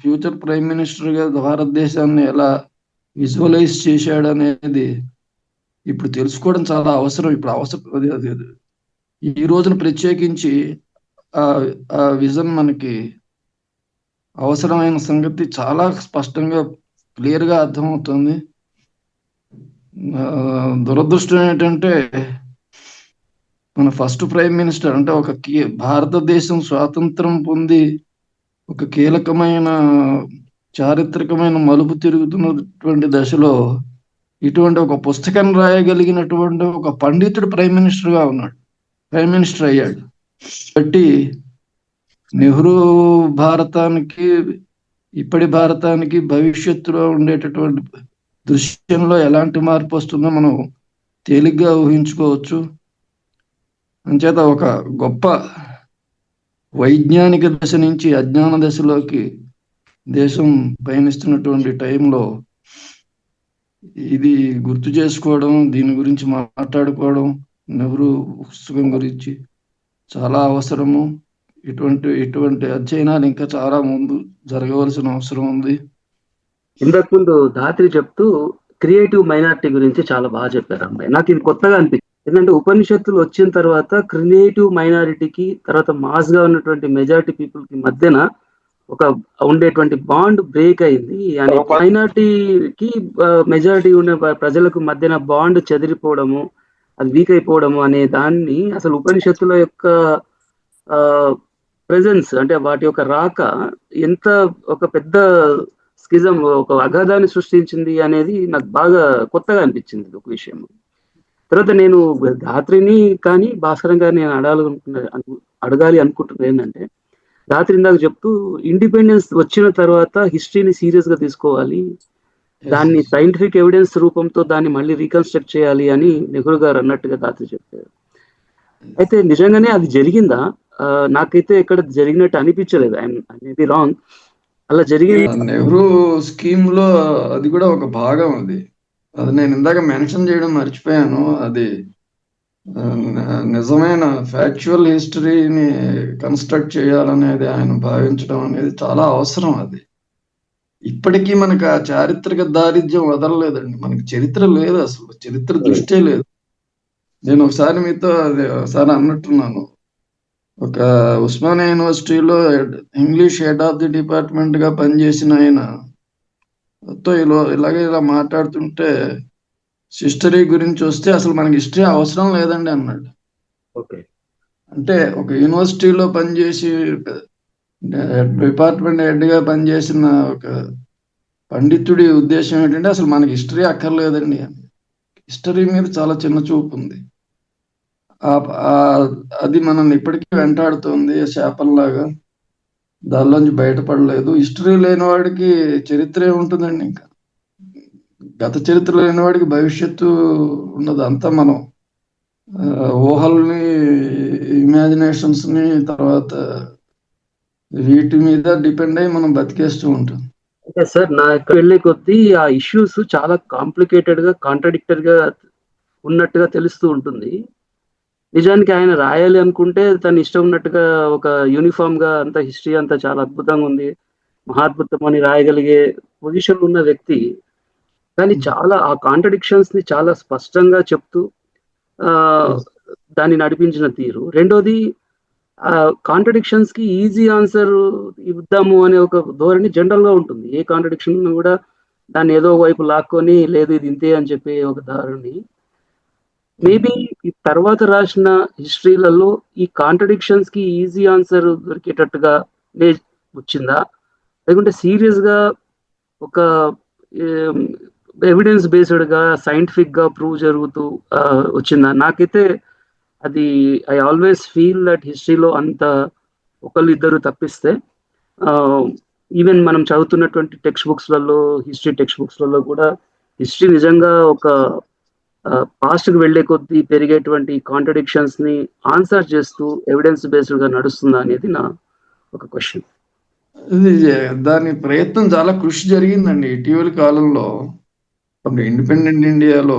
ఫ్యూచర్ ప్రైమ్ మినిస్టర్గా భారతదేశాన్ని ఎలా విజువలైజ్ చేశాడు అనేది ఇప్పుడు తెలుసుకోవడం చాలా అవసరం. ఇప్పుడు ఈ రోజున ప్రత్యేకించి ఆ విజన్ మనకి అవసరమైన సంగతి చాలా స్పష్టంగా క్లియర్గా అర్థమవుతుంది. దురదృష్టం ఏంటంటే మన ఫస్ట్ ప్రైమ్ మినిస్టర్ అంటే భారతదేశం స్వాతంత్రం పొంది ఒక కీలకమైన చారిత్రకమైన మలుపు తిరుగుతున్నటువంటి దశలో ఇటువంటి ఒక పుస్తకం రాయగలిగినటువంటి ఒక పండితుడు ప్రైమ్ మినిస్టర్ అయ్యాడు. కాబట్టి నెహ్రూ భారతానికి ఇప్పటి భారతానికి భవిష్యత్తులో ఉండేటటువంటి దృశ్యంలో ఎలాంటి మార్పు వస్తుందో మనం తేలిగ్గా ఊహించుకోవచ్చు. అంచేత ఒక గొప్ప వైజ్ఞానిక దశ నుంచి అజ్ఞాన దశలోకి దేశం పయనిస్తున్నటువంటి టైంలో ఇది గుర్తు చేసుకోవడం, దీని గురించి మాట్లాడుకోవడం, నెహ్రూ పుస్తకం గురించి చాలా అవసరము. ఇటువంటి అధ్యయనాలు ఇంకా చాలా ముందు జరగవలసిన అవసరం ఉంది. ఇంతకు ముందు ధాత్రి చెప్తూ క్రియేటివ్ మైనారిటీ గురించి చాలా బాగా చెప్పారు అమ్మాయి. నాకు ఇది కొత్తగా అనిపించింది. ఎందుకంటే ఉపనిషత్తులు వచ్చిన తర్వాత క్రియేటివ్ మైనారిటీకి, తర్వాత మాస్ గా ఉన్నటువంటి మెజారిటీ పీపుల్ కి మధ్యన ఒక ఉండేటువంటి బాండ్ బ్రేక్ అయింది. మైనారిటీకి మెజారిటీ ఉన్న ప్రజలకు మధ్యన బాండ్ చెదిరిపోవడము, అది వీక్ అయిపోవడము అనే దాన్ని అసలు ఉపనిషత్తుల యొక్క ప్రెజెన్స్ అంటే వాటి యొక్క రాక ఎంత ఒక పెద్ద స్కిజం, ఒక అగాధాన్ని సృష్టించింది అనేది నాకు బాగా కొత్తగా అనిపించింది ఒక విషయం. తర్వాత నేను ధాత్రిని కానీ భాస్కరం గారిని నేను అడగాలి అనుకుంటున్నాను ఏంటంటే, ధాత్రి ఇందాక చెప్తూ ఇండిపెండెన్స్ వచ్చిన తర్వాత హిస్టరీని సీరియస్ గా తీసుకోవాలి, దాన్ని సైంటిఫిక్ ఎవిడెన్స్ రూపంతో దాన్ని మళ్ళీ రీకన్స్ట్రక్ట్ చేయాలి అని నెహ్రూ గారు అన్నట్టుగా ధాత్రి చెప్పారు. అయితే నిజంగానే అది జరిగిందా? నాకైతే ఎక్కడ జరిగినట్టు అనిపించలేదు. I wrong. అలా జరిగింది. నెహ్రూ స్కీమ్ లో అది కూడా ఒక భాగం. అది నేను ఇందాక మెన్షన్ చేయడం మర్చిపోయాను. అది నిజమైన ఫ్యాక్చువల్ హిస్టరీని కన్స్ట్రక్ట్ చేయాలనేది ఆయన భావించడం అనేది చాలా అవసరం. అది ఇప్పటికీ మనకు ఆ చారిత్రక దారిద్ర్యం వదలలేదండి. మనకి చరిత్ర లేదు, అసలు చరిత్ర దృష్టే లేదు. నేను ఒకసారి మీతో ఒకసారి అన్నట్టున్నాను, ఒక ఉస్మానియా యూనివర్సిటీలో English head of the department గా పనిచేసిన ఆయన ఇలా మాట్లాడుతుంటే హిస్టరీ గురించి వస్తే అసలు మనకి హిస్టరీ అవసరం లేదండి అన్నాడు. అంటే ఒక యూనివర్సిటీలో పనిచేసి డిపార్ట్మెంట్ హెడ్ గా పనిచేసిన ఒక పండితుడి ఉద్దేశం ఏంటంటే అసలు మనకి హిస్టరీ అక్కర్లేదండి అని. హిస్టరీ మీద చాలా చిన్న చూపు ఉంది. అది మనల్ని ఇప్పటికీ వెంటాడుతుంది శాపంలాగా, దానిలోంచి బయటపడలేదు. హిస్టరీ లేని వాడికి చరిత్ర ఏముంటుందండి? ఇంకా గత చరిత్ర లేని వాడికి భవిష్యత్తు ఉన్నది. అంతా మనం ఊహల్ని, ఇమాజినేషన్స్ ని, తర్వాత వీటి మీద డిపెండ్ అయ్యి మనం బతికేస్తూ ఉంటాం. ఓకే సార్, నా వెళ్ళే కొద్దీ ఆ ఇష్యూస్ చాలా కాంప్లికేటెడ్ గా, కాంట్రడిక్టెడ్ గా ఉన్నట్టుగా తెలుస్తూ ఉంటుంది. నిజానికి ఆయన రాయాలి అనుకుంటే తను ఇష్టం ఉన్నట్టుగా ఒక యూనిఫామ్ గా అంత హిస్టరీ అంతా చాలా అద్భుతంగా ఉంది, మహాద్భుతం అని రాయగలిగే పొజిషన్ ఉన్న వ్యక్తి. కానీ చాలా ఆ కాంట్రడిక్షన్స్ ని చాలా స్పష్టంగా చెప్తూ దాన్ని నడిపించిన తీరు. రెండోది, ఆ కాంట్రడిక్షన్స్ కి ఈజీ ఆన్సర్ ఇద్దాము అనే ఒక ధోరణి జనరల్ గా ఉంటుంది. ఏ కాంట్రడిక్షన్ కూడా దాన్ని ఏదో వైపు లాక్కొని లేదు ఇది ఇంతే అని చెప్పే ఒక ధోరణి. మేబీ ఈ తర్వాత రాసిన హిస్టరీలలో ఈ కాంట్రడిక్షన్స్ కి ఈజీ ఆన్సర్ దొరికేటట్టుగా వచ్చిందా, లేకుంటే సీరియస్ గా ఒక ఎవిడెన్స్ బేస్డ్ గా సైంటిఫిక్ గా ప్రూవ్ జరుగుతూ వచ్చిందా? నాకైతే అది ఐ ఆల్వేస్ ఫీల్ దట్ హిస్టరీలో అంత ఒకళ్ళు ఇద్దరు తప్పిస్తే, ఈవెన్ మనం చదువుతున్నటువంటి టెక్స్ట్ బుక్స్లలో, హిస్టరీ టెక్స్ట్ బుక్స్లలో కూడా హిస్టరీ నిజంగా ఒక పాస్ట్ కి వెళ్లే కొద్దీ పెరిగేటువంటి కాంట్రడిక్షన్స్ ని ఆన్సర్ చేస్తూ ఎవిడెన్స్ బేస్డ్ గా నడుస్తుందా అనేది నా ఒక క్వశ్చన్. దాని ప్రయత్నం చాలా కృషి జరిగిందండి ఇటీవలి కాలంలో. ఇండిపెండెంట్ ఇండియాలో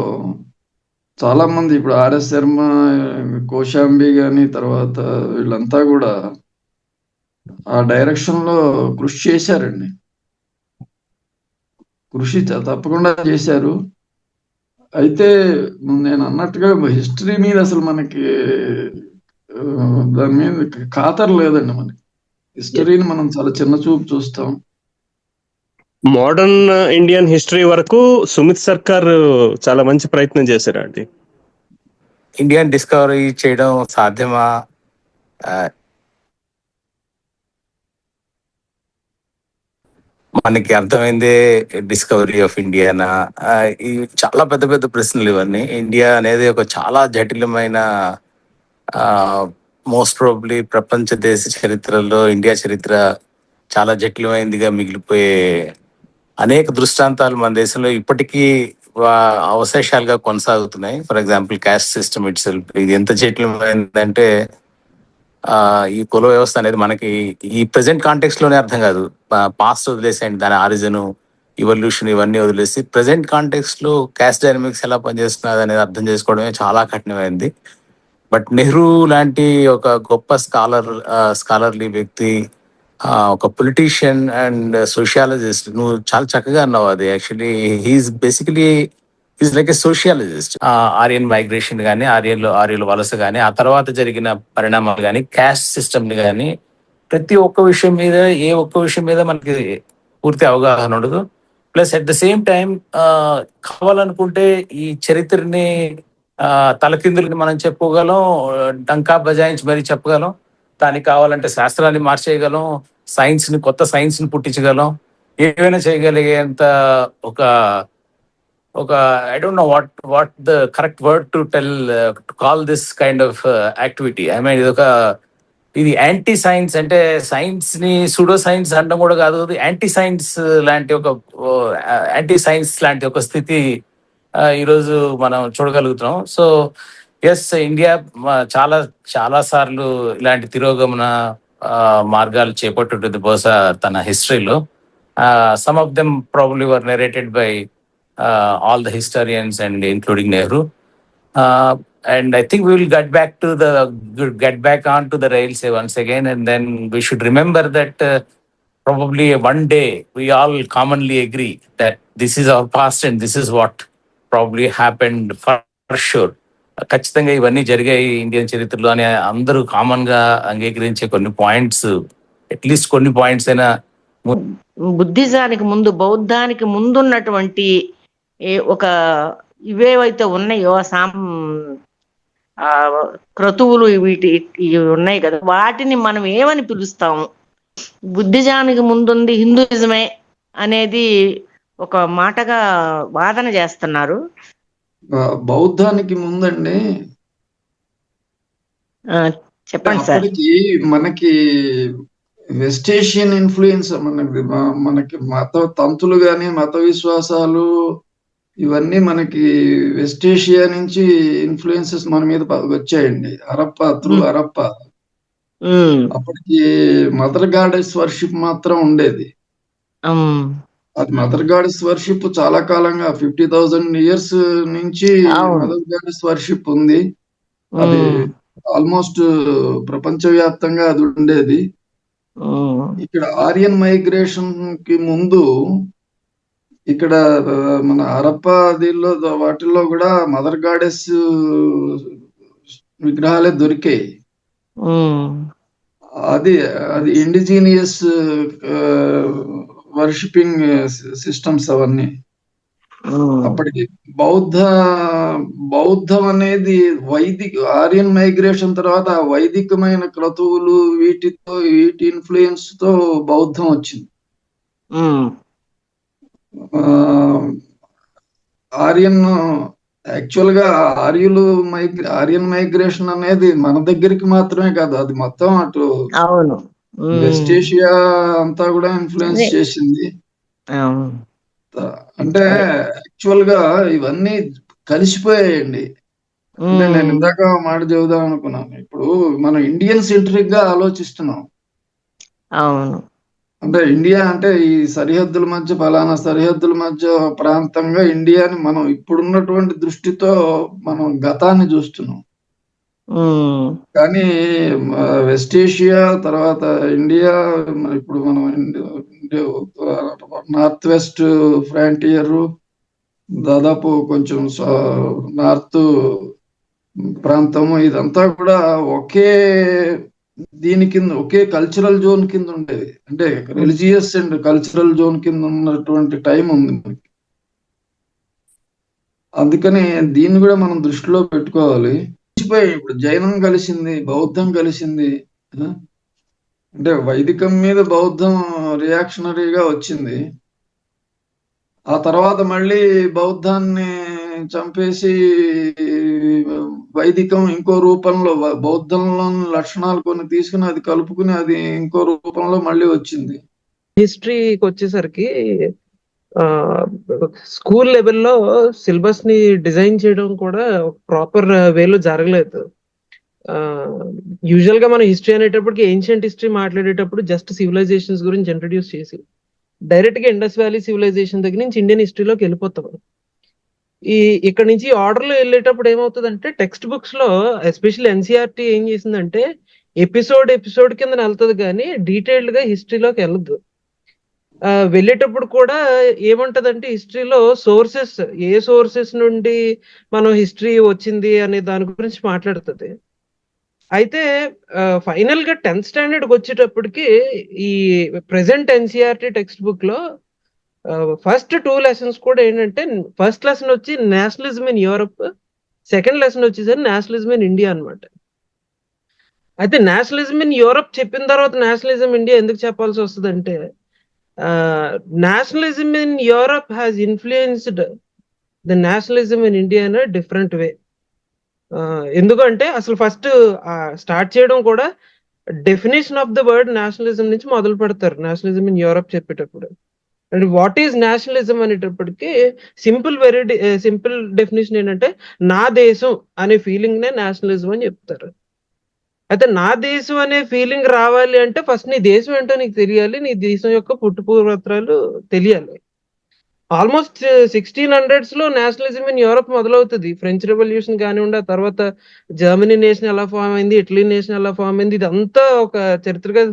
చాలా మంది, ఇప్పుడు ఆర్ఎస్ శర్మ, కోశాంబి గాని, తర్వాత వీళ్ళంతా కూడా ఆ డైరెక్షన్ లో కృషి చేశారండి. కృషి తప్పకుండా చేశారు. అయితే నేను అన్నట్టుగా హిస్టరీ మీద అసలు మనకి దాని మీద ఖాతరు లేదండి మనకి. హిస్టరీని మనం చాలా చిన్న చూపు చూస్తాం. మోడర్న్ ఇండియన్ హిస్టరీ వరకు సుమిత్ సర్కార్ చాలా మంచి ప్రయత్నం చేశారండి. ఇండియన్ డిస్కవరీ చేయడం సాధ్యమా? ఆ, మనకి అర్థమైందే డిస్కవరీ ఆఫ్ ఇండియానా? ఇవి చాలా పెద్ద పెద్ద ప్రశ్నలు ఇవన్నీ. ఇండియా అనేది ఒక చాలా జటిలమైన, మోస్ట్ ప్రాబబ్లీ ప్రపంచ దేశ చరిత్రలో ఇండియా చరిత్ర చాలా జటిలమైనదిగా మిగిలిపోయే అనేక దృష్టాంతాలు మన దేశంలో ఇప్పటికీ అవశేషాలుగా కొనసాగుతున్నాయి. For example caste system it self, ఇది ఎంత జటిలమైందంటే ఈ కుల వ్యవస్థ అనేది మనకి ఈ ప్రెసెంట్ కాంటెక్స్ట్ లోనే అర్థం కాదు. పాస్ట్ వదిలేసేయండి, దాని ఆరిజిన్, ఇవల్యూషన్ ఇవన్నీ వదిలేసి ప్రెసెంట్ కాంటెక్స్ట్ లో క్యాస్ట్ డైనమిక్స్ ఎలా పనిచేస్తున్నది అనేది అర్థం చేసుకోవడమే చాలా కఠినమైంది. బట్ నెహ్రూ లాంటి ఒక గొప్ప స్కాలర్లీ వ్యక్తి, ఒక పొలిటీషియన్ అండ్ సోషియాలజిస్ట్, నువ్వు చాలా చక్కగా అన్నావు. అది actually he's basically is like a sociologist. Aryan migration కానీ, ఆర్యుల వలస కానీ, ఆ తర్వాత జరిగిన పరిణామాలు కానీ, క్యాస్ట్ సిస్టమ్ ని కానీ, ప్రతి ఒక్క విషయం మీద, ఏ ఒక్క విషయం మీద మనకి పూర్తి అవగాహన ఉండదు. Plus at the same time కావాలనుకుంటే ఈ చరిత్రని తలకిందులని మనం చెప్పుకోగలం, డంకా బజాయించి మరీ చెప్పగలం. దానికి కావాలంటే శాస్త్రాన్ని మార్చేయగలం, కొత్త సైన్స్ ని పుట్టించగలం, ఏమైనా చేయగలిగేంత ఒక ఒక I don't know what the correct word to call this kind of activity. I mean ఇది యాంటీ సైన్స్, అంటే సైన్స్ ని సూడో సైన్స్ అనడం కూడా కాదు, యాంటీ సైన్స్ లాంటి ఒక స్థితి ఈరోజు మనం చూడగలుగుతున్నాం. సో ఎస్, ఇండియా చాలా చాలా సార్లు ఇలాంటి తిరోగమన మార్గాలు చేపట్టుంటుంది బహుశా తన హిస్టరీలో. Some of them probably were narrated by all the historians and including Nehru. And I think we will get back onto the rails once again, and then we should remember that probably one day we all commonly agree that this is our past and this is what probably happened for sure. ఖచ్చితంగా ఇవన్నీ జరిగాయి Indian చరిత్రలో అని అందరూ common గా అంగీకరించే కొన్ని points, at least కొన్ని పాయింట్స్ అయినా బుద్ధిజానికి ముందు, బౌద్ధానికి ముందున్నటువంటి ఒక ఇవేవైతే ఉన్నాయో క్రతువులు ఇవి ఉన్నాయి కదా, వాటిని మనం ఏమని పిలుస్తాము? బుద్ధిజానికి ముందుంది హిందూయిజమే అనేది ఒక మాటగా వాదన చేస్తున్నారు. బౌద్ధానికి ముందండి చెప్పండి సార్. మనకి వెస్ట్ ఏషియన్ ఇన్ఫ్లుయెన్స్ మనకి మత తంతులు గాని, మత విశ్వాసాలు ఇవన్నీ మనకి వెస్ట్ ఏషియా నుంచి ఇన్ఫ్లుయెన్సెస్ మన మీద వచ్చాయండి. హరప్ప అప్పటికి మదర్ గాడెస్ వర్షిప్ మాత్రం ఉండేది. అది మదర్ గాడెస్ వర్షిప్ చాలా కాలంగా 50,000 years నుంచి మదర్ గాడెస్ వర్షిప్ ఉంది. అది ఆల్మోస్ట్ ప్రపంచవ్యాప్తంగా అది ఉండేది. ఇక్కడ ఆరియన్ మైగ్రేషన్ కి ముందు ఇక్కడ మన హరప్ప వాటిల్లో కూడా మదర్ గాడెస్ విగ్రహాలే దొరికాయి. అది ఇండిజీనియస్ వర్షిపింగ్ సిస్టమ్స్ అవన్నీ. అప్పటికి బౌద్ధం అనేది ఆరియన్ మైగ్రేషన్ తర్వాత వైదికమైన క్రతువులు వీటి ఇన్ఫ్లుయెన్స్ తో బౌద్ధం వచ్చింది. యాక్చువల్ గా ఆరియన్ మైగ్రేషన్ అనేది మన దగ్గరికి మాత్రమే కాదు, అది మొత్తం అటు వెస్ట్ ఏషియా అంతా కూడా ఇన్ఫ్లుయెన్స్ చేసింది. అంటే యాక్చువల్ గా ఇవన్నీ కలిసిపోయాయండి. అంటే నేను ఇందాక మాట చెబుదాం అనుకున్నాను. ఇప్పుడు మనం ఇండియన్ సెంట్రిక్ గా ఆలోచిస్తున్నాం. అంటే ఇండియా అంటే ఈ సరిహద్దుల మధ్య, ఫలానా సరిహద్దుల మధ్య ప్రాంతంగా ఇండియాని మనం ఇప్పుడున్నటువంటి దృష్టితో మనం గతాన్ని చూస్తున్నాం. కానీ వెస్ట్ ఏషియా తర్వాత ఇండియా, ఇప్పుడు మనం నార్త్ వెస్ట్ ఫ్రాంటియర్, దాదాపు కొంచెం నార్త్ ప్రాంతము, ఇదంతా కూడా ఒకే దీని కింద ఒకే కల్చరల్ జోన్ కింద ఉండేది. అంటే రిలీజియస్ అండ్ కల్చరల్ జోన్ కింద ఉన్నటువంటి టైం ఉంది మనకి. అందుకని దీన్ని కూడా మనం దృష్టిలో పెట్టుకోవాలి. ఇప్పుడు జైనం కలిసింది, బౌద్ధం కలిసింది. అంటే వైదికం మీద బౌద్ధం రియాక్షనరీగా వచ్చింది. ఆ తర్వాత మళ్ళీ బౌద్ధాన్ని చంపేసి వైదికం ఇంకో రూపంలో బౌద్ధంలోని లక్షణాలు కొన్ని తీసుకుని అది కలుపుకుని అది ఇంకో రూపంలో మళ్ళీ వచ్చింది. హిస్టరీకి వచ్చేసరికి స్కూల్ లెవెల్లో సిలబస్ ని డిజైన్ చేయడం కూడా ప్రాపర్ వేలో జరగలేదు. యూజువల్ గా మనం హిస్టరీ అనేటప్పటికి ఏన్షియంట్ హిస్టరీ మాట్లాడేటప్పుడు జస్ట్ సివిలైజేషన్స్ గురించి ఇంట్రడ్యూస్ చేసి డైరెక్ట్ గా ఇండస్ వ్యాలీ సివిలైజేషన్ దగ్గర నుంచి ఇండియన్ హిస్టరీలోకి వెళ్ళిపోతాం. ఇక్కడ నుంచి ఆర్డర్ లో వెళ్ళేటప్పుడు ఏమవుతుందంటే టెక్స్ట్ బుక్స్ లో ఎస్పెషల్లీ ఎన్సీఆర్టీ ఏం చేసిందంటే ఎపిసోడ్ కింద వెళ్తుంది కానీ డీటెయిల్డ్ గా హిస్టరీలోకి వెళ్ళదు. వెళ్ళేటప్పుడు కూడా ఏముంటదంటే హిస్టరీలో సోర్సెస్, ఏ సోర్సెస్ నుండి మనం హిస్టరీ వచ్చింది అనే దాని గురించి మాట్లాడుతుంది. అయితే ఫైనల్ గా 10th స్టాండర్డ్ వచ్చేటప్పటికి ఈ ప్రెసెంట్ ఎన్సీఆర్టీ టెక్స్ట్ బుక్ లో ఫస్ట్ 2 లెసన్స్ కూడా ఏంటంటే, ఫస్ట్ లెసన్ వచ్చి nationalism in Europe, second lesson వచ్చేసరి నేషనలిజం ఇన్ ఇండియా అనమాట. అయితే నేషనలిజం ఇన్ యూరప్ చెప్పిన తర్వాత నేషనలిజం ఇండియా ఎందుకు చెప్పాల్సి వస్తుందంటే, nationalism in Europe has influenced the nationalism in India in a different way. ఎందుకంటే అసలు ఫస్ట్ స్టార్ట్ చేయడం కూడా definition of the word nationalism నుంచి మొదలు పెడతారు నేషనలిజం ఇన్ యూరప్ చెప్పేటప్పుడు. అండ్ వాట్ ఈజ్ నేషనలిజం అనేటప్పటికి వెరీ సింపుల్ డెఫినేషన్ ఏంటంటే నా దేశం అనే ఫీలింగ్ నే నేషనలిజం అని చెప్తారు. అయితే నా దేశం అనే ఫీలింగ్ రావాలి అంటే ఫస్ట్ నీ దేశం ఏంటో నీకు తెలియాలి, నీ దేశం యొక్క పుట్టుపూర్వత్రాలు తెలియాలి. ఆల్మోస్ట్ 1600s లో నేషనలిజం ఇన్ యూరప్ మొదలవుతుంది. ఫ్రెంచ్ రెవల్యూషన్ కానివ్వండి, ఆ తర్వాత జర్మనీ నేషన్ ఎలా ఫామ్ అయింది, ఇటలీ నేషన్ ఎలా ఫామ్ అయింది, ఇదంతా ఒక చరిత్రగా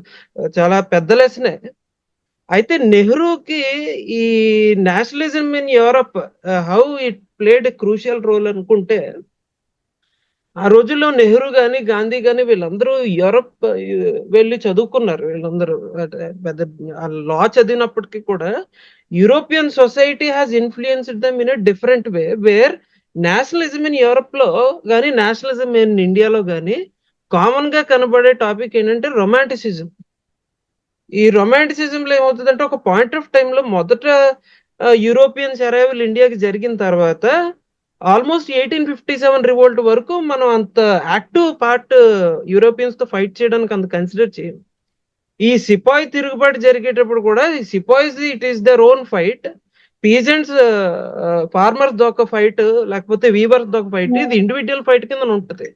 చాలా పెద్ద లెసనే. అయితే నెహ్రూకి ఈ nationalism in Europe how it played a crucial role అనుకుంటే, ఆ రోజుల్లో నెహ్రూ గాని గాంధీ గాని వీళ్ళందరూ యూరప్ వెళ్ళి చదువుకున్నారు. వీళ్ళందరూ పెద్ద లా చదివినప్పటికీ కూడా European society has influenced them in a different way, where nationalism in Europe లో కానీ నేషనలిజం ఇన్ ఇండియాలో కానీ కామన్ గా కనబడే టాపిక్ ఏంటంటే రొమాంటిసిజం. ఈ రొమాంటిసిజం లో ఏమవుతుందంటే ఒక పాయింట్ ఆఫ్ టైమ్ లో మొదట యూరోపియన్స్ అరైవల్ ఇండియాకి జరిగిన తర్వాత ఆల్మోస్ట్ 1857 రివోల్ట్ వరకు మనం అంత యాక్టివ్ పార్ట్ యూరోపియన్స్ తో ఫైట్ చేయడానికి అంత కన్సిడర్ చేయం. ఈ సిపాయి తిరుగుబాటు జరిగేటప్పుడు కూడా ఈ sepoys it is their own fight, peasants farmers దొక్క ఫైట్ లేకపోతే వీవర్స్ దొక్క ఫైట్, ఇది ఇండివిజువల్ ఫైట్ కింద ఉంటుంది.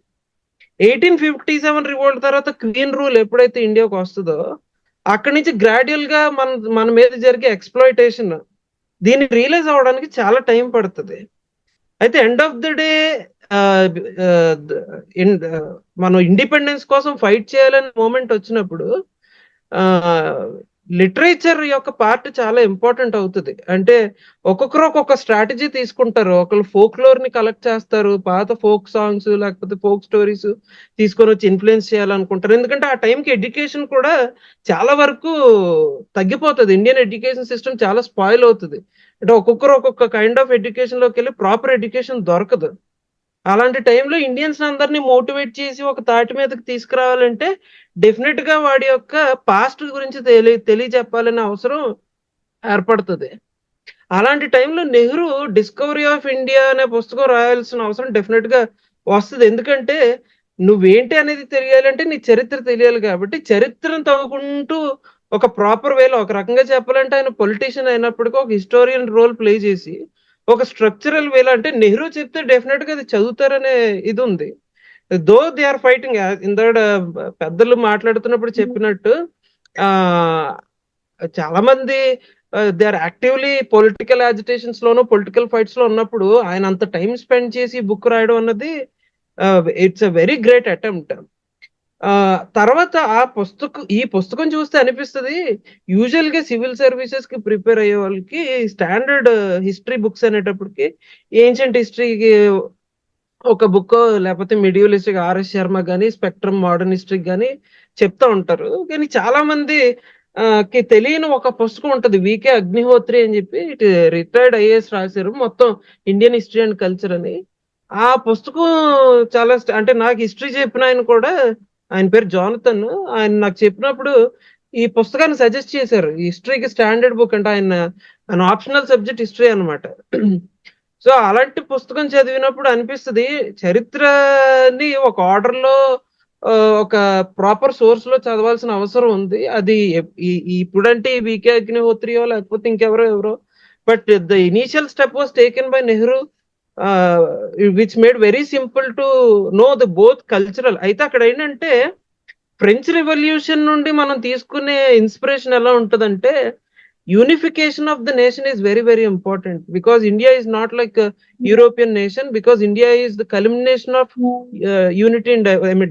1857 రివోల్ట్ తర్వాత క్వీన్ రూల్ ఎప్పుడైతే ఇండియాకు వస్తుందో అక్కడి నుంచి గ్రాడ్యువల్ గా మన మీద జరిగే ఎక్స్ప్లాయిటేషన్ దీన్ని రియలైజ్ అవడానికి చాలా టైం పడుతుంది. అయితే ఎండ్ ఆఫ్ ద డే మనం ఇండిపెండెన్స్ కోసం ఫైట్ చేయాలనే మూమెంట్ వచ్చినప్పుడు లిటరేచర్ యొక్క పార్ట్ చాలా ఇంపార్టెంట్ అవుతుంది. అంటే ఒక్కొక్కరు ఒక్కొక్క స్ట్రాటజీ తీసుకుంటారు. ఒకళ్ళు ఫోక్లోర్ ని కలెక్ట్ చేస్తారు, పాత ఫోక్ సాంగ్స్ లేకపోతే ఫోక్ స్టోరీస్ తీసుకొని వచ్చి ఇన్ఫ్లుయెన్స్ చేయాలనుకుంటారు. ఎందుకంటే ఆ టైంకి ఎడ్యుకేషన్ కూడా చాలా వరకు తగ్గిపోతుంది. ఇండియన్ ఎడ్యుకేషన్ సిస్టమ్ చాలా స్పాయిల్ అవుతుంది. అంటే ఒక్కొక్కరు ఒక్కొక్క కైండ్ ఆఫ్ ఎడ్యుకేషన్ లోకి వెళ్ళి ప్రాపర్ ఎడ్యుకేషన్ దొరకదు. అలాంటి టైంలో ఇండియన్స్ అందరినీ మోటివేట్ చేసి ఒక తాటి మీదకి తీసుకురావాలంటే డెఫినెట్ గా వాడి యొక్క పాస్ట్ గురించి తెలియజెప్పాలనే అవసరం ఏర్పడుతుంది. అలాంటి టైంలో నెహ్రూ డిస్కవరీ ఆఫ్ ఇండియా అనే పుస్తకం రాయాల్సిన అవసరం డెఫినెట్ గా వస్తుంది. ఎందుకంటే నువ్వేంటి అనేది తెలియాలంటే నీ చరిత్ర తెలియాలి. కాబట్టి చరిత్రను తవ్వుకుంటూ ఒక ప్రాపర్ వేలో, ఒక రకంగా చెప్పాలంటే ఆయన పొలిటీషియన్ అయినప్పటికీ ఒక హిస్టోరియన్ రోల్ ప్లే చేసి ఒక స్ట్రక్చరల్ వేలో, అంటే నెహ్రూ చెప్తే డెఫినెట్ గా అది చదువుతారనే ఇది ఉంది. దో దే ఆర్ ఫైటింగ్, ఇందాక పెద్దలు మాట్లాడుతున్నప్పుడు చెప్పినట్టు చాలా మంది they are actively political agitations లోనూ పొలిటికల్ ఫైట్స్ లో ఉన్నప్పుడు ఆయన అంత టైం స్పెండ్ చేసి బుక్ రాయడం అన్నది it's a very great attempt. తర్వాత ఈ పుస్తకం చూస్తే అనిపిస్తుంది యూజువల్ గా సివిల్ సర్వీసెస్ కి ప్రిపేర్ అయ్యే వాళ్ళకి స్టాండర్డ్ హిస్టరీ బుక్స్ అనేటప్పటికి ఏన్షియంట్ హిస్టరీకి ఒక బుక్ లేకపోతే మిడివల్ హిస్టరీ ఆర్ఎస్ శర్మ కానీ స్పెక్ట్రమ్ మోడర్న్ హిస్టరీ కానీ చెప్తా ఉంటారు. కానీ చాలా మంది కి తెలియని ఒక పుస్తకం ఉంటది, వికే అగ్నిహోత్రి అని చెప్పి, ఇటు రిటైర్డ్ ఐఏఎస్ రాశారు, మొత్తం ఇండియన్ హిస్టరీ అండ్ కల్చర్ అని. ఆ పుస్తకం చాలా అంటే నాకు హిస్టరీ చెప్పిన ఆయన కూడా, ఆయన పేరు జానథన్, ఆయన నాకు చెప్పినప్పుడు ఈ పుస్తకాన్ని సజెస్ట్ చేశారు. హిస్టరీకి స్టాండర్డ్ బుక్ అంటే ఆయన ఆప్షనల్ సబ్జెక్ట్ హిస్టరీ అనమాట. సో అలాంటి పుస్తకం చదివినప్పుడు అనిపిస్తుంది చరిత్రని ఒక ఆర్డర్ లో ఒక ప్రాపర్ సోర్స్ లో చదవాల్సిన అవసరం ఉంది. అది ఇప్పుడంటే వికే అగ్నిహోత్రియో లేకపోతే ఇంకెవరో, but the initial step was taken by Nehru, which made very simple to know the both cultural. అయితే అక్కడ ఏంటంటే ఫ్రెంచ్ రెవల్యూషన్ నుండి మనం తీసుకునే ఇన్స్పిరేషన్ ఎలా ఉంటదంటే, unification of the nation is very very important, because India is not like a European nation, because India is the culmination of unity and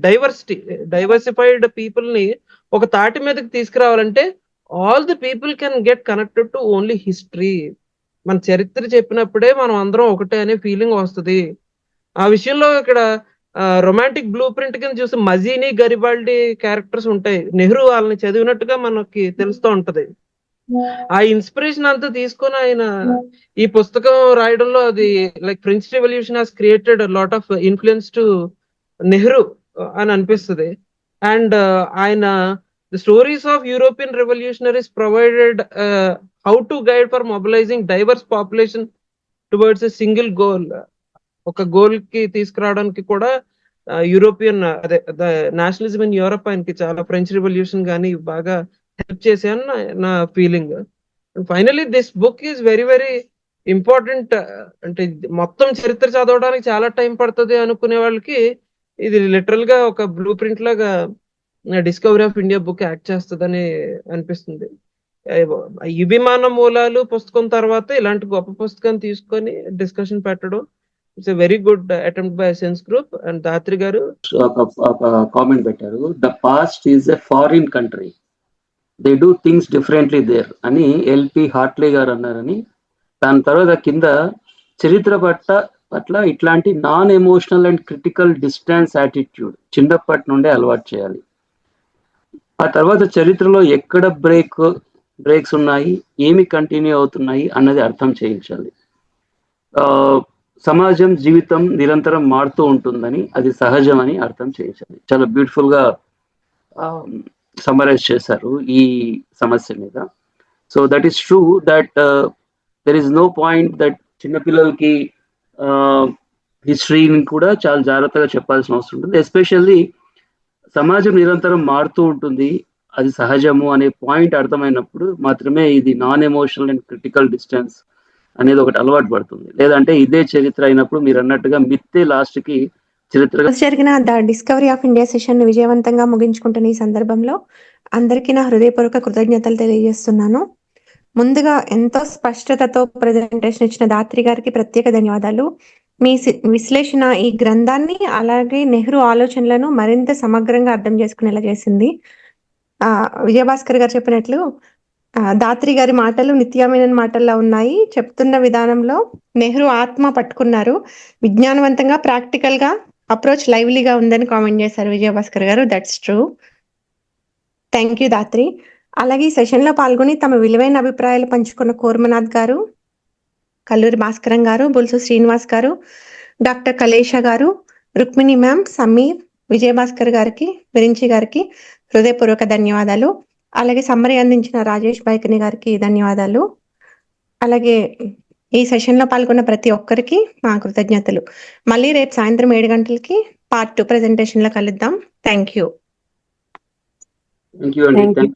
diversity. Diversified people ni oka taati medaku తీసుకురావాలంటే all the people can get connected to only history. మన చరిత్ర చెప్పినప్పుడే మనం అందరం ఒకటే అనే feeling వస్తుంది. ఆ విషయంలో ఇక్కడ రొమాంటిక్ బ్లూ ప్రింట్ కింద చూస్తే మజీని గరిబాల్డి క్యారెక్టర్స్ ఉంటాయి. నెహ్రూ వాళ్ళని చదివినట్టుగా మనకి తెలుస్తూ ఉంటది. ఆ ఇన్స్పిరేషన్ అంతా తీసుకొని ఆయన ఈ పుస్తకం రాయడంలో అది like French revolution has created lot of influence to Nehru అని అనిపిస్తుంది. అండ్ ఆయన the stories of European revolutionaries provided how to guide for mobilising divorce population towards a single goal. ఒక గోల్ కి తీసుకురావడానికి కూడా యూరోపియన్ అదే నేషనలిజం ఇన్ యూరప్ ఆయనకి చాలా ఫ్రెంచ్ రెవల్యూషన్ కానీ బాగా హెల్ప్ చేశాను నా feeling. Finally this book is very very important. అంటే మొత్తం చరిత్ర చదవడానికి చాలా టైం పడుతుంది అనుకునే వాళ్ళకి ఇది లిటరల్ గా ఒక బ్లూ ప్రింట్ లాగా discovery of India book act చేస్తుందని అనిపిస్తుంది. విమాన మూలాలు పుస్తకం తర్వాత ఇలాంటి గొప్ప పుస్తకాన్ని తీసుకొని డిస్కషన్ పెట్టడం it's a very good attempt by essence group. And Dhatri garu ఒక కామెంట్ పెట్టారు, the past is a foreign country, they do things differently there అని ఎల్పి హార్ట్లీ గారు అన్నారని. దాని తర్వాత కింద చరిత్ర పట్ల ఇట్లాంటి non emotional and critical distance attitude చిన్నప్పటి నుండే అలవాటు చేయాలి. ఆ తర్వాత చరిత్రలో ఎక్కడ బ్రేక్స్ ఉన్నాయి, ఏమి కంటిన్యూ అవుతున్నాయి అన్నది అర్థం చేయించాలి. సమాజం జీవితం నిరంతరం మారుతూ ఉంటుందని, అది సహజం అని అర్థం చేయించాలి. చాలా బ్యూటిఫుల్ గా సమ్మరైజ్ చేశారు ఈ సమస్య మీద. So that is true that there is no point that చిన్నపిల్లలకి హిస్టరీని కూడా చాలా జాగ్రత్తగా చెప్పాల్సిన అవసరం ఉంటుంది. ఎస్పెషల్లీ సమాజం నిరంతరం మారుతూ ఉంటుంది, అది సహజము అనే పాయింట్ అర్థమైనప్పుడు మాత్రమే ఇది non emotional and critical distance అనేది ఒకటి అలవాటు పడుతుంది. లేదంటే ఇదే చరిత్ర అయినప్పుడు మీరు అన్నట్టుగా మిత్తే లాస్ట్ కి చరిత్ర. జరిగిన the discovery of India session విజయవంతంగా ముగించుకుంటున్న ఈ సందర్భంలో అందరికీ నా హృదయపూర్వక కృతజ్ఞతలు తెలియజేస్తున్నాను. ముందుగా ఎంతో స్పష్టతతో ప్రజెంటేషన్ ఇచ్చిన దాత్రి గారికి ప్రత్యేక ధన్యవాదాలు. మీ విశ్లేషణ ఈ గ్రంథాన్ని అలాగే నెహ్రూ ఆలోచనలను మరింత సమగ్రంగా అర్థం చేసుకునేలా చేసింది. విజయభాస్కర్ గారు చెప్పినట్లు దాత్రి గారి మాటలు నిత్యామైన మాటల్లో ఉన్నాయి. చెప్తున్న విధానంలో నెహ్రూ ఆత్మ పట్టుకున్నారు. విజ్ఞానవంతంగా ప్రాక్టికల్ గా అప్రోచ్ లైవ్లీగా ఉందని కామెంట్ చేశారు విజయభాస్కర్ గారు. That's true. Thank you Dhatri. అలాగే ఈ సెషన్ లో పాల్గొని తమ విలువైన అభిప్రాయాలు పంచుకున్న కోర్మనాథ్ గారు, కల్లూరి భాస్కరం గారు, బుల్సు శ్రీనివాస్ గారు, డాక్టర్ కలేష గారు, రుక్మిణి మ్యామ్, సమీర్, విజయభాస్కర్ గారికి, విరించి గారికి హృదయపూర్వక ధన్యవాదాలు. అలాగే సమ్మరి అందించిన రాజేష్ బైకని గారికి ధన్యవాదాలు. అలాగే ఈ సెషన్ లో పాల్గొన్న ప్రతి ఒక్కరికి మా కృతజ్ఞతలు. మళ్ళీ రేపు సాయంత్రం 7 గంటలకి పార్ట్ 2 ప్రెజెంటేషన్ లో కలుద్దాం. Thank you. థ్యాంక్ యూ అండి. Thank you.